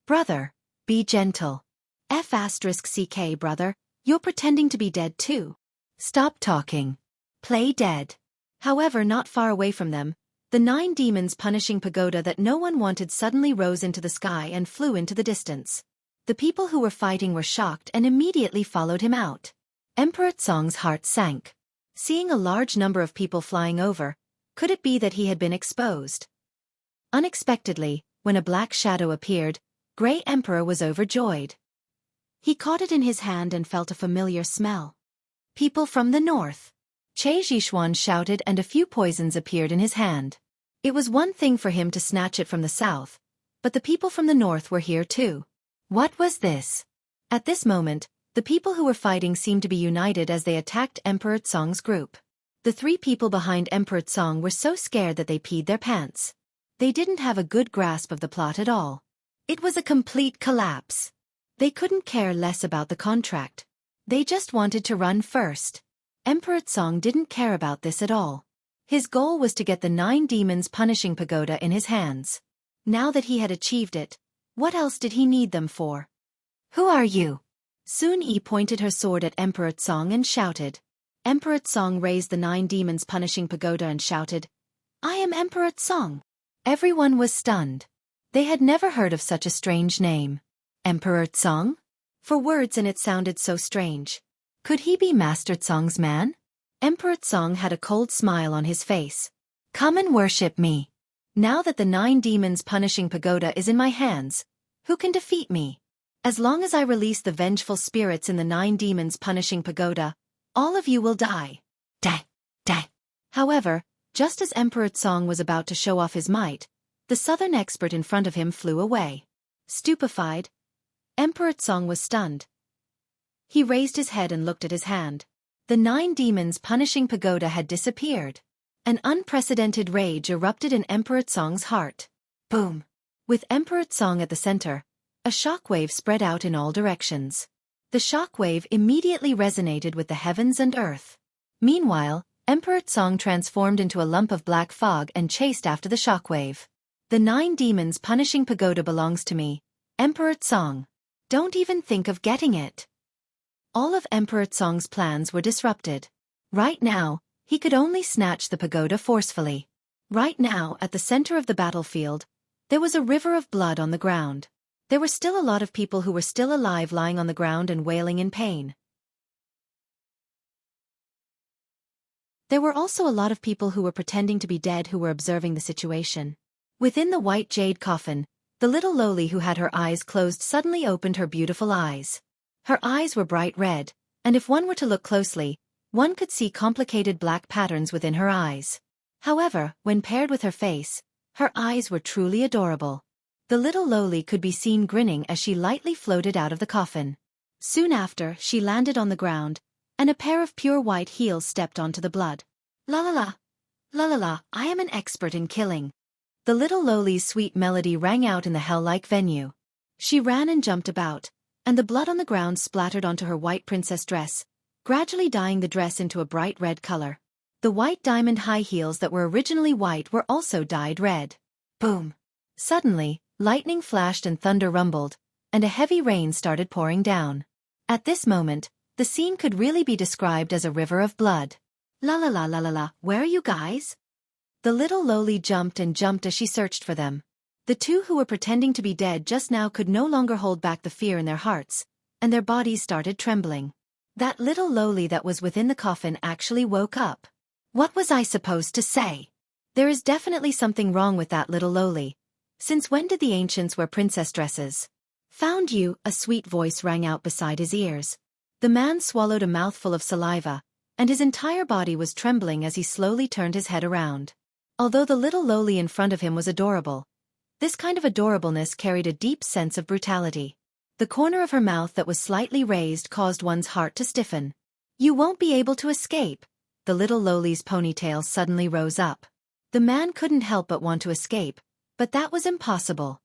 Brother, be gentle. F***ck brother, you're pretending to be dead too. Stop talking. Play dead. However, not far away from them, the 9 demons punishing pagoda that no one wanted suddenly rose into the sky and flew into the distance. The people who were fighting were shocked and immediately followed him out. Emperor Tsong's heart sank. Seeing a large number of people flying over, could it be that he had been exposed? Unexpectedly, when a black shadow appeared, Grey Emperor was overjoyed. He caught it in his hand and felt a familiar smell. People from the north. Che Jixuan shouted and a few poisons appeared in his hand. It was one thing for him to snatch it from the south, but the people from the north were here too. What was this? At this moment, the people who were fighting seemed to be united as they attacked Emperor Tsong's group. The 3 people behind Emperor Tsong were so scared that they peed their pants. They didn't have a good grasp of the plot at all. It was a complete collapse. They couldn't care less about the contract. They just wanted to run first. Emperor Tsong didn't care about this at all. His goal was to get the 9 demons punishing pagoda in his hands. Now that he had achieved it, what else did he need them for? Who are you? Sun Yi pointed her sword at Emperor Tsong and shouted. Emperor Tsong raised the 9 demons punishing pagoda and shouted, I am Emperor Tsong. Everyone was stunned. They had never heard of such a strange name. Emperor Tsong? For words and it sounded so strange. Could he be Master Tsong's man? Emperor Tsong had a cold smile on his face. Come and worship me. Now that the 9 demons punishing pagoda is in my hands, who can defeat me? As long as I release the vengeful spirits in the 9 demons punishing pagoda, all of you will die. Die. However, just as Emperor Tsong was about to show off his might, the southern expert in front of him flew away. Stupefied, Emperor Tsong was stunned. He raised his head and looked at his hand. The 9 demons punishing pagoda had disappeared. An unprecedented rage erupted in Emperor Tsong's heart. Boom! With Emperor Tsong at the center, a shockwave spread out in all directions. The shockwave immediately resonated with the heavens and earth. Meanwhile, Emperor Tsong transformed into a lump of black fog and chased after the shockwave. The 9 demons punishing pagoda belongs to me, Emperor Tsong. Don't even think of getting it. All of Emperor Tsong's plans were disrupted. Right now, he could only snatch the pagoda forcefully. Right now, at the center of the battlefield, there was a river of blood on the ground. There were still a lot of people who were still alive lying on the ground and wailing in pain. There were also a lot of people who were pretending to be dead who were observing the situation. Within the white jade coffin, the little lowly who had her eyes closed suddenly opened her beautiful eyes. Her eyes were bright red, and if one were to look closely, one could see complicated black patterns within her eyes. However, when paired with her face, her eyes were truly adorable. The little lowly could be seen grinning as she lightly floated out of the coffin. Soon after, she landed on the ground, and a pair of pure white heels stepped onto the blood. La la la. La la la, I am an expert in killing. The little lowly's sweet melody rang out in the hell-like venue. She ran and jumped about, and the blood on the ground splattered onto her white princess dress, gradually dyeing the dress into a bright red color. The white diamond high heels that were originally white were also dyed red. Boom! Suddenly, lightning flashed and thunder rumbled, and a heavy rain started pouring down. At this moment, the scene could really be described as a river of blood. La la la la la la, where are you guys? The little lowly jumped and jumped as she searched for them. The 2 who were pretending to be dead just now could no longer hold back the fear in their hearts, and their bodies started trembling. That little lowly that was within the coffin actually woke up. What was I supposed to say? There is definitely something wrong with that little lowly. Since when did the ancients wear princess dresses? Found you, a sweet voice rang out beside his ears. The man swallowed a mouthful of saliva, and his entire body was trembling as he slowly turned his head around. Although the little lowly in front of him was adorable, this kind of adorableness carried a deep sense of brutality. The corner of her mouth that was slightly raised caused one's heart to stiffen. You won't be able to escape. The little lowly's ponytail suddenly rose up. The man couldn't help but want to escape, but that was impossible.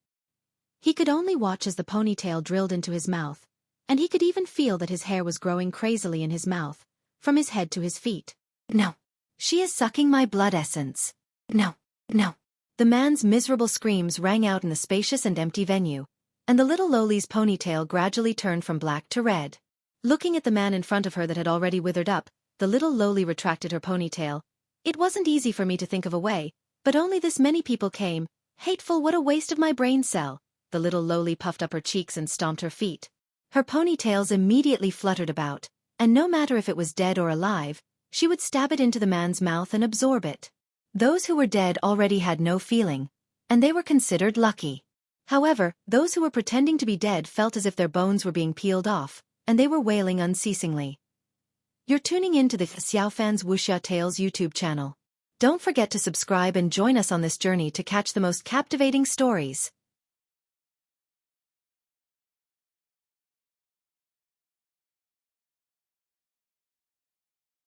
He could only watch as the ponytail drilled into his mouth, and he could even feel that his hair was growing crazily in his mouth, from his head to his feet. No. She is sucking my blood essence. No. No. The man's miserable screams rang out in the spacious and empty venue, and the little lowly's ponytail gradually turned from black to red. Looking at the man in front of her that had already withered up, the little lowly retracted her ponytail. It wasn't easy for me to think of a way, but only this many people came. Hateful, what a waste of my brain cell. The little lowly puffed up her cheeks and stomped her feet. Her ponytails immediately fluttered about, and no matter if it was dead or alive, she would stab it into the man's mouth and absorb it. Those who were dead already had no feeling, and they were considered lucky. However, those who were pretending to be dead felt as if their bones were being peeled off, and they were wailing unceasingly. You're tuning in to the Xiaofan's Wuxia Tales YouTube channel. Don't forget to subscribe and join us on this journey to catch the most captivating stories.